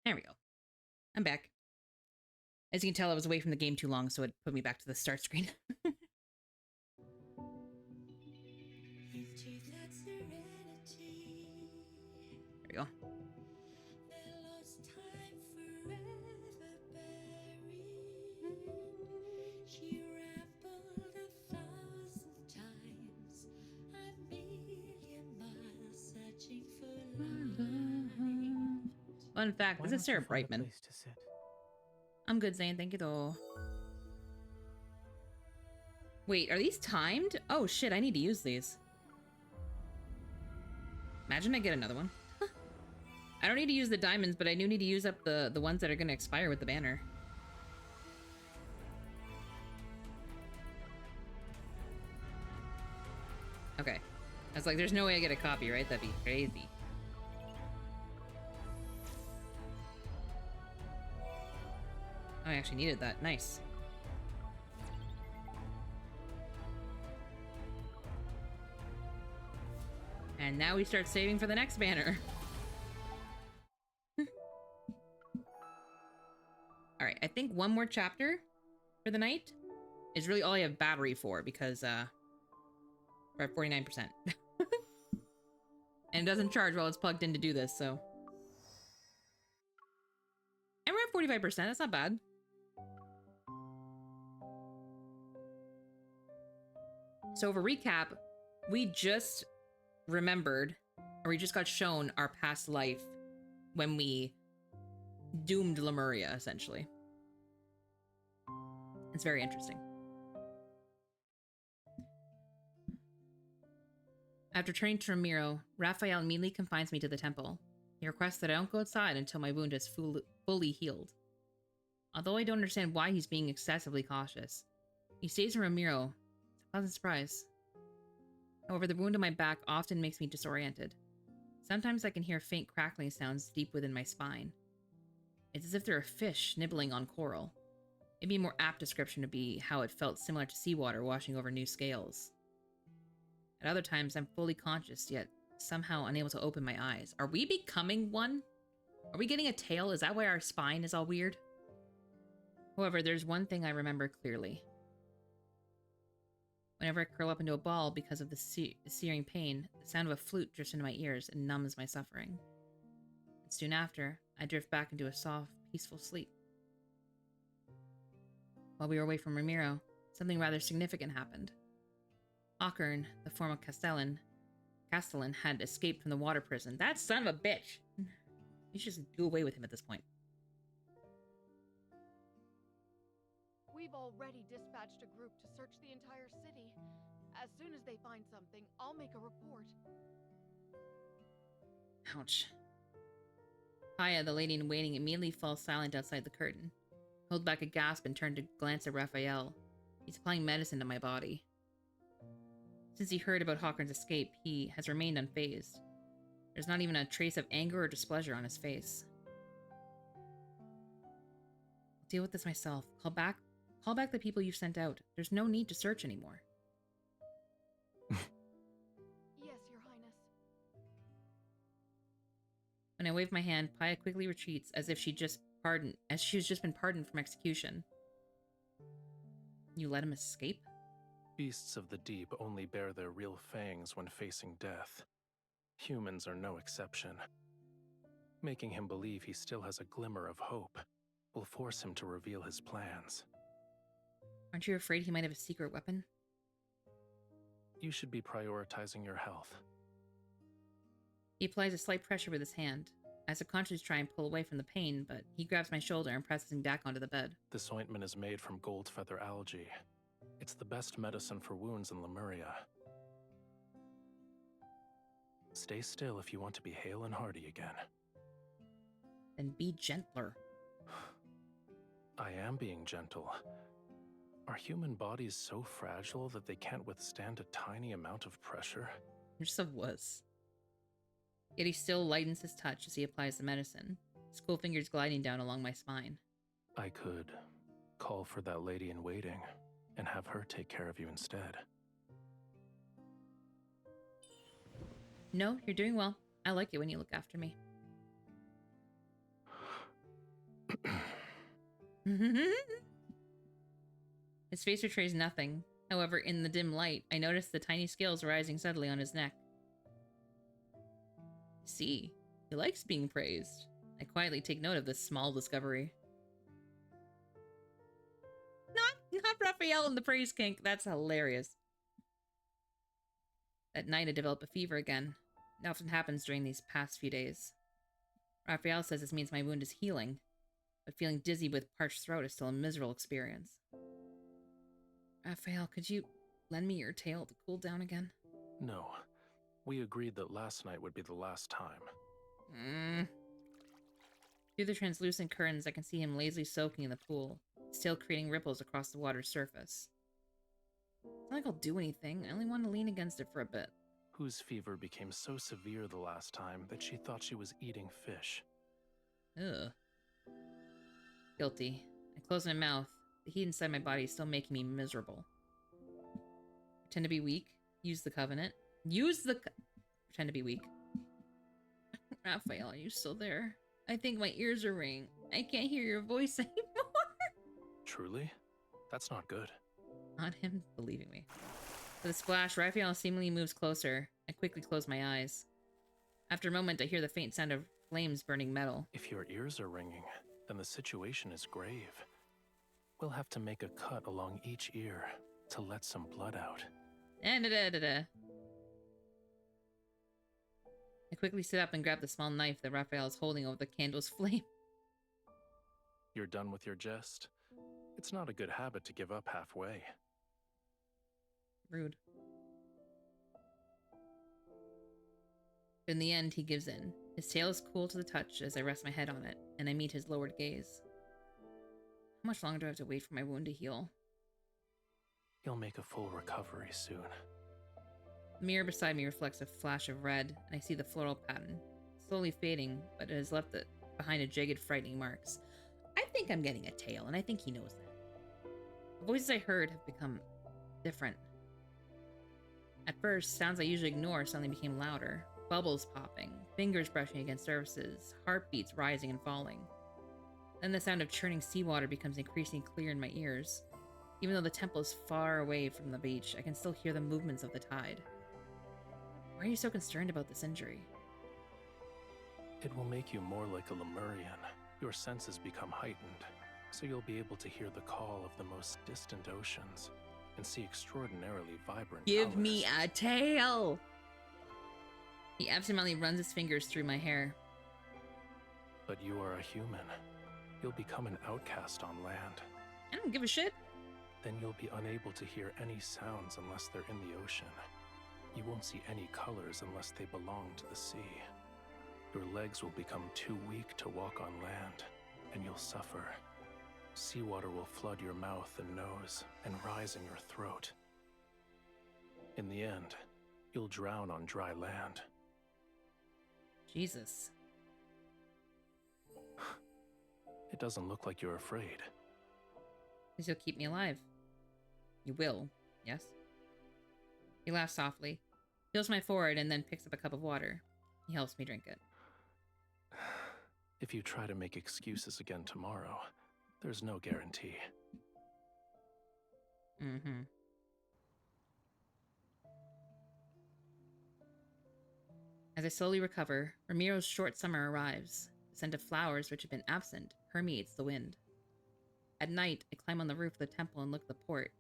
S1: There we go. I'm back. As you can tell, I was away from the game too long, so it put me back to the start screen. There we go. Fun fact, this is Sarah Brightman. I'm good, Zane. Thank you, though. Wait, are these timed? Oh, shit, I need to use these. Imagine I get another one. I don't need to use the diamonds, but I do need to use up the ones that are going to expire with the banner. Okay. I was like, there's no way I get a copy, right? That'd be crazy. Oh, I actually needed that. Nice. And now we start saving for the next banner. Alright, I think one more chapter for the night is really all I have battery for, because we're at 49%. And it doesn't charge while it's plugged in to do this, so. And we're at 45%, that's not bad. So for recap, we just remembered, or we just got shown our past life when we doomed Lemuria, essentially. It's very interesting. After turning to Ramiro, Raphael immediately confines me to the temple. He requests that I don't go outside until my wound is fully healed. Although I don't understand why he's being excessively cautious, he stays in Ramiro. It's a pleasant surprise. However, the wound on my back often makes me disoriented. Sometimes I can hear faint crackling sounds deep within my spine. It's as if there are fish nibbling on coral. Maybe a more apt description would be how it felt similar to seawater washing over new scales. At other times, I'm fully conscious, yet somehow unable to open my eyes. Are we becoming one? Are we getting a tail? Is that why our spine is all weird? However, there's one thing I remember clearly. Whenever I curl up into a ball because of the searing pain, the sound of a flute drifts into my ears and numbs my suffering. And soon after, I drift back into a soft, peaceful sleep. While we were away from Ramiro, something rather significant happened. Ockern, the former Castellan, had escaped from the water prison. That son of a bitch! You should just do away with him at this point.
S4: We've already dispatched a group to search the entire city. As soon as they find something, I'll make a report.
S1: Ouch. Kaya, the lady in waiting, immediately falls silent outside the curtain. Hold back a gasp and turn to glance at Raphael. He's applying medicine to my body. Since he heard about Hawkern's escape, he has remained unfazed. There's not even a trace of anger or displeasure on his face. I'll deal with this myself. Call back the people you've sent out. There's no need to search anymore.
S4: Yes, Your Highness.
S1: When I wave my hand, Paya quickly retreats as if she's just been pardoned from execution. You let him escape?
S6: Beasts of the deep only bare their real fangs when facing death. Humans are no exception. Making him believe he still has a glimmer of hope will force him to reveal his plans.
S1: Aren't you afraid he might have a secret weapon?
S6: You should be prioritizing your health.
S1: He applies a slight pressure with his hand. I subconsciously try and pull away from the pain, but he grabs my shoulder and presses me back onto the bed.
S6: This ointment is made from gold feather algae. It's the best medicine for wounds in Lemuria. Stay still if you want to be hale and hearty again.
S1: Then be gentler.
S6: I am being gentle. Are human bodies so fragile that they can't withstand a tiny amount of pressure?
S1: You're just a wuss. Yet he still lightens his touch as he applies the medicine, his cool fingers gliding down along my spine.
S6: I could call for that lady in waiting and have her take care of you instead.
S1: No, you're doing well. I like it when you look after me. His face betrays nothing. However, in the dim light, I notice the tiny scales rising suddenly on his neck. See, he likes being praised. I quietly take note of this small discovery. Not Raphael and the praise kink. That's hilarious. That night I develop a fever again. It often happens during these past few days. Raphael says this means my wound is healing, but feeling dizzy with parched throat is still a miserable experience. Raphael, could you lend me your tail to cool down again?
S6: No. We agreed that last night would be the last time.
S1: Through the translucent curtains, I can see him lazily soaking in the pool, still creating ripples across the water's surface. It's not like I'll do anything. I only want to lean against it for a bit.
S6: Whose fever became so severe the last time that she thought she was eating fish.
S1: Ugh. Guilty. I close my mouth. The heat inside my body is still making me miserable. Pretend to be weak. Use the covenant. Pretend to be weak. Raphael, are you still there? I think my ears are ringing. I can't hear your voice anymore.
S6: Truly? That's not good.
S1: Not him believing me. With a splash, Raphael seemingly moves closer. I quickly close my eyes. After a moment, I hear the faint sound of flames burning metal.
S6: If your ears are ringing, then the situation is grave. We'll have to make a cut along each ear to let some blood out.
S1: I quickly sit up and grab the small knife that Raphael is holding over the candle's flame.
S6: You're done with your jest? It's not a good habit to give up halfway.
S1: Rude. In the end, he gives in. His tail is cool to the touch as I rest my head on it, and I meet his lowered gaze. How much longer do I have to wait for my wound to heal?
S6: You'll make a full recovery soon.
S1: The mirror beside me reflects a flash of red, and I see the floral pattern. Slowly fading, but it has left behind a jagged, frightening marks. I think I'm getting a tail, and I think he knows that. The voices I heard have become different. At first, sounds I usually ignore suddenly became louder. Bubbles popping, fingers brushing against surfaces, heartbeats rising and falling. Then the sound of churning seawater becomes increasingly clear in my ears. Even though the temple is far away from the beach, I can still hear the movements of the tide. Why are you so concerned about this injury?
S6: It will make you more like a Lemurian. Your senses become heightened, so you'll be able to hear the call of the most distant oceans and see extraordinarily vibrant
S1: Give
S6: colors.
S1: me a tail! He absentmindedly runs his fingers through my hair.
S6: But you are a human. You'll become an outcast on land.
S1: I don't give a shit.
S6: Then you'll be unable to hear any sounds unless they're in the ocean. You won't see any colors unless they belong to the sea. Your legs will become too weak to walk on land, and you'll suffer. Seawater will flood your mouth and nose and rise in your throat. In the end, you'll drown on dry land.
S1: Jesus.
S6: It doesn't look like you're afraid.
S1: Because you'll keep me alive. You will, yes? He laughs softly, feels my forehead, and then picks up a cup of water. He helps me drink it.
S6: If you try to make excuses again tomorrow, there's no guarantee.
S1: Mm-hmm. As I slowly recover, Ramiro's short summer arrives. The scent of flowers which have been absent permeates the wind. At night, I climb on the roof of the temple and look at the port.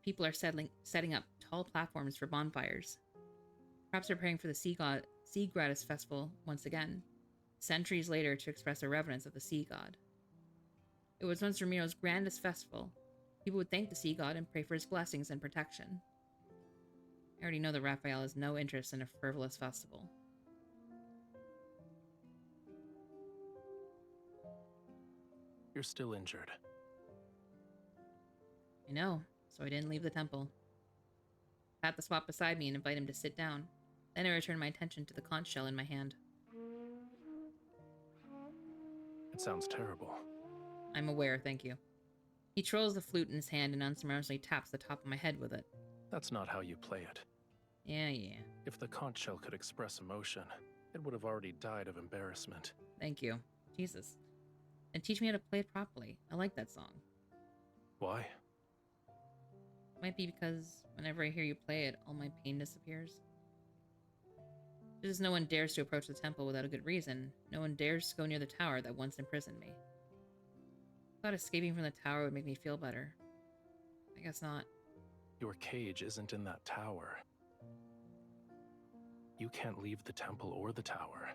S1: People are setting up tall platforms for bonfires. Perhaps preparing for the sea goddess festival once again, centuries later to express their reverence of the sea god. It was once Ramiro's grandest festival. People would thank the sea god and pray for his blessings and protection. I already know that Raphael has no interest in a frivolous festival.
S6: You're still injured.
S1: I know, so I didn't leave the temple. I pat the spot beside me and invite him to sit down. Then I return my attention to the conch shell in my hand.
S6: It sounds terrible.
S1: I'm aware, thank you. He twirls the flute in his hand and unceremoniously taps the top of my head with it.
S6: That's not how you play it.
S1: Yeah.
S6: If the conch shell could express emotion, it would have already died of embarrassment.
S1: Thank you. Jesus. and teach me how to play it properly. I like that song.
S6: Why?
S1: Might be because whenever I hear you play it, all my pain disappears. Just no one dares to approach the temple without a good reason. No one dares to go near the tower that once imprisoned me. I thought escaping from the tower would make me feel better. I guess not.
S6: Your cage isn't in that tower. You can't leave the temple or the tower.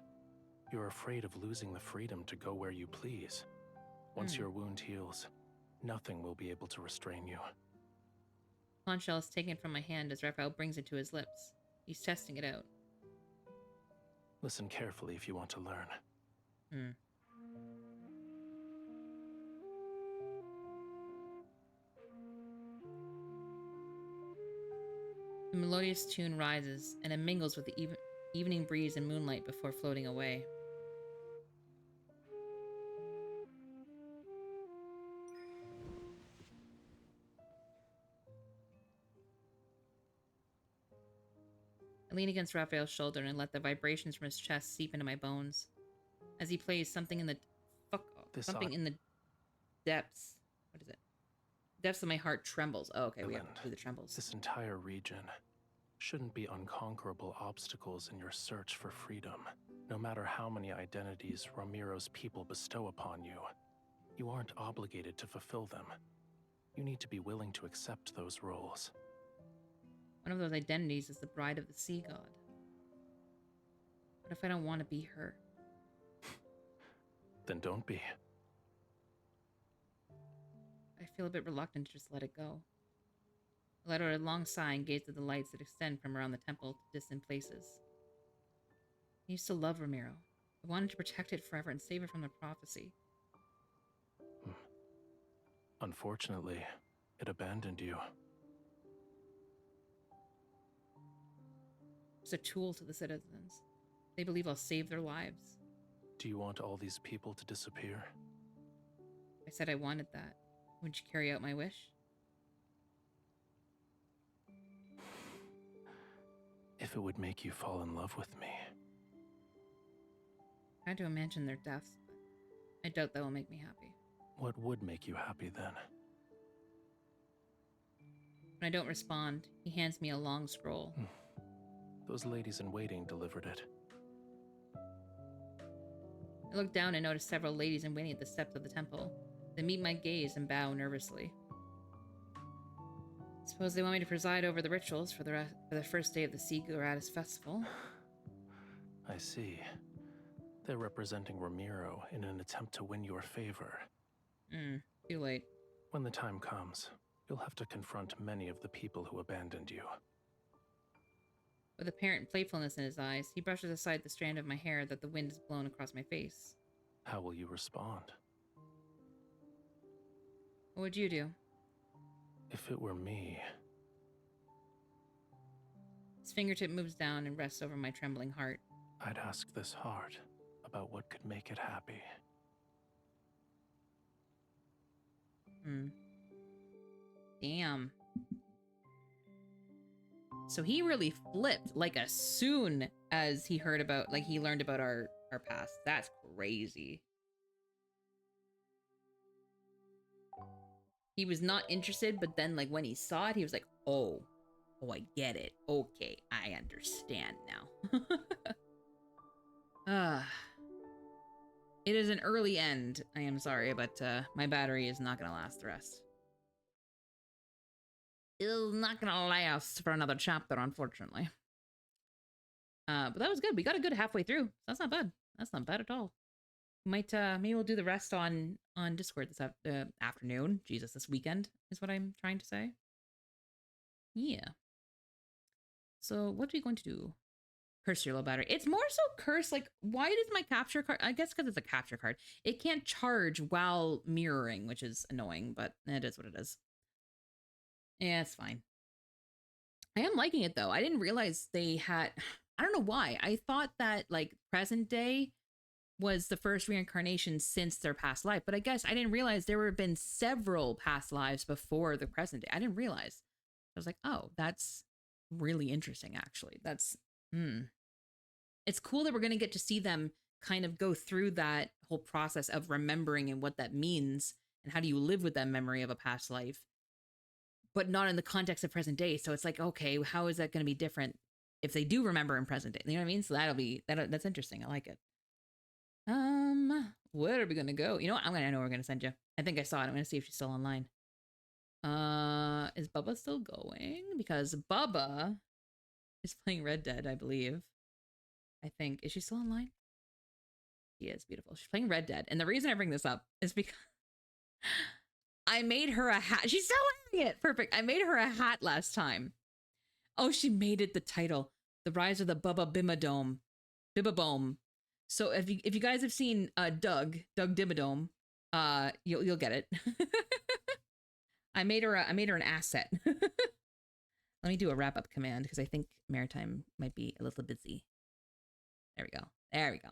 S6: You're afraid of losing the freedom to go where you please. Once your wound heals, nothing will be able to restrain you.
S1: Conch shell is taken from my hand as Raphael brings it to his lips. He's testing it out.
S6: Listen carefully if you want to learn.
S1: The melodious tune rises, and it mingles with the evening breeze and moonlight before floating away. I lean against Raphael's shoulder and let the vibrations from his chest seep into my bones. As he plays, something in the in the depths. What is it? Depths of my heart trembles. Oh, okay, we have to do the trembles.
S6: This entire region shouldn't be unconquerable obstacles in your search for freedom. No matter how many identities Ramiro's people bestow upon you, you aren't obligated to fulfill them. You need to be willing to accept those roles.
S1: One of those identities is the bride of the sea god. What if I don't want to be her?
S6: Then don't be.
S1: I feel a bit reluctant to just let it go. I let out a long sigh and gazed at the lights that extend from around the temple to distant places. I used to love Ramiro. I wanted to protect it forever and save it from the prophecy.
S6: Unfortunately, it abandoned you.
S1: It's a tool to the citizens. They believe I'll save their lives.
S6: Do you want all these people to disappear?
S1: I said I wanted that. Would you carry out my wish?
S6: If it would make you fall in love with me.
S1: I had to imagine their deaths, but I doubt that will make me happy.
S6: What would make you happy then?
S1: When I don't respond, he hands me a long scroll.
S6: Those ladies in waiting delivered it.
S1: I look down and notice several ladies in waiting at the steps of the temple. They meet my gaze and bow nervously. Suppose they want me to preside over the rituals for the first day of the Sea Goddess festival.
S6: I see. They're representing Ramiro in an attempt to win your favor.
S1: Too late.
S6: When the time comes, you'll have to confront many of the people who abandoned you.
S1: With apparent playfulness in his eyes, he brushes aside the strand of my hair that the wind has blown across my face.
S6: How will you respond?
S1: What would you do?
S6: If it were me...
S1: His fingertip moves down and rests over my trembling heart.
S6: I'd ask this heart about what could make it happy.
S1: Damn. So he really flipped, like, as soon as he heard about, like, he learned about our past. That's crazy. He was not interested, but then, like, when he saw it, he was like, oh, I get it. Okay, I understand now. It is an early end. I am sorry, but my battery is not going to last the rest. It's not going to last for another chapter, unfortunately. But that was good. We got a good halfway through. That's not bad. That's not bad at all. Might maybe we'll do the rest on Discord this afternoon. Jesus, this weekend is what I'm trying to say. Yeah. So what are we going to do? Curse your low battery. It's more so curse. Like, why does my capture card? I guess because it's a capture card. It can't charge while mirroring, which is annoying, but it is what it is. Yeah, it's fine. I am liking it though. I didn't realize they had. I don't know why. I thought that like present day was the first reincarnation since their past life, but I guess I didn't realize there have been several past lives before the present day. I didn't realize. I was like, oh, that's really interesting. Actually, that's It's cool that we're gonna get to see them kind of go through that whole process of remembering and what that means and how do you live with that memory of a past life, but not in the context of present day. So it's like, okay, how is that going to be different if they do remember in present day? You know what I mean? So that's interesting. I like it. Where are we gonna go? You know what? I know we're gonna send you. I think I saw it. I'm gonna see if she's still online. Is Bubba still going? Because Bubba is playing Red Dead, I believe. I think. Is she still online? She is. Beautiful. She's playing Red Dead. And the reason I bring this up is because I made her a hat. She's still wearing it. Perfect. I made her a hat last time. Oh, she made it the title. The Rise of the Bubba Bimadome. Bibabome. So if you guys have seen Doug Dimmadome, you'll get it. I made her an asset. Let me do a wrap up command because I think Maritime might be a little busy. There we go. There we go.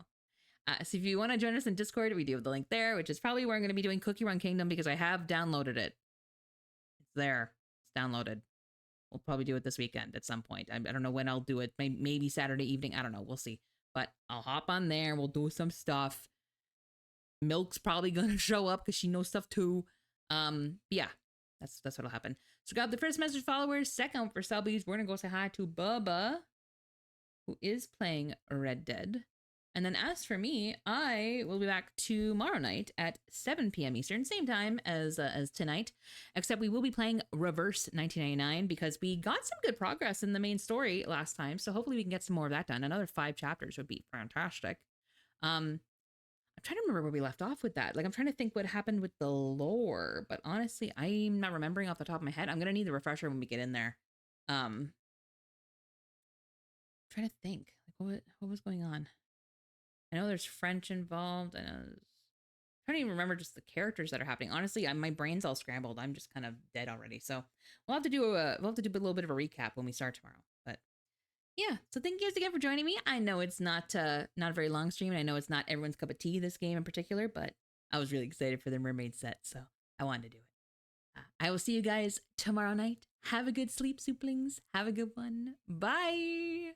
S1: So if you want to join us in Discord, we do have the link there, which is probably where I'm going to be doing Cookie Run Kingdom because I have downloaded it. It's there. It's downloaded. We'll probably do it this weekend at some point. I don't know when I'll do it. Maybe Saturday evening. I don't know. We'll see. But I'll hop on there. We'll do some stuff. Milk's probably going to show up because she knows stuff too. Yeah, that's what'll happen. So grab the first message followers. Second for subbies. We're going to go say hi to Bubba, who is playing Red Dead. And then as for me, I will be back tomorrow night at 7 p.m. Eastern, same time as tonight, except we will be playing Reverse 1999 because we got some good progress in the main story last time. So hopefully we can get some more of that done. Another 5 chapters would be fantastic. I'm trying to remember where we left off with that. Like, I'm trying to think what happened with the lore, but honestly, I'm not remembering off the top of my head. I'm going to need the refresher when we get in there. I'm trying to think, like, what was going on? I know there's French involved. I don't even remember just the characters that are happening. Honestly, my brain's all scrambled. I'm just kind of dead already. So we'll have to do a little bit of a recap when we start tomorrow. But yeah, so thank you guys again for joining me. I know it's not a very long stream, and I know it's not everyone's cup of tea, this game in particular, but I was really excited for the mermaid set, so I wanted to do it. I will see you guys tomorrow night. Have a good sleep, souplings. Have a good one. Bye.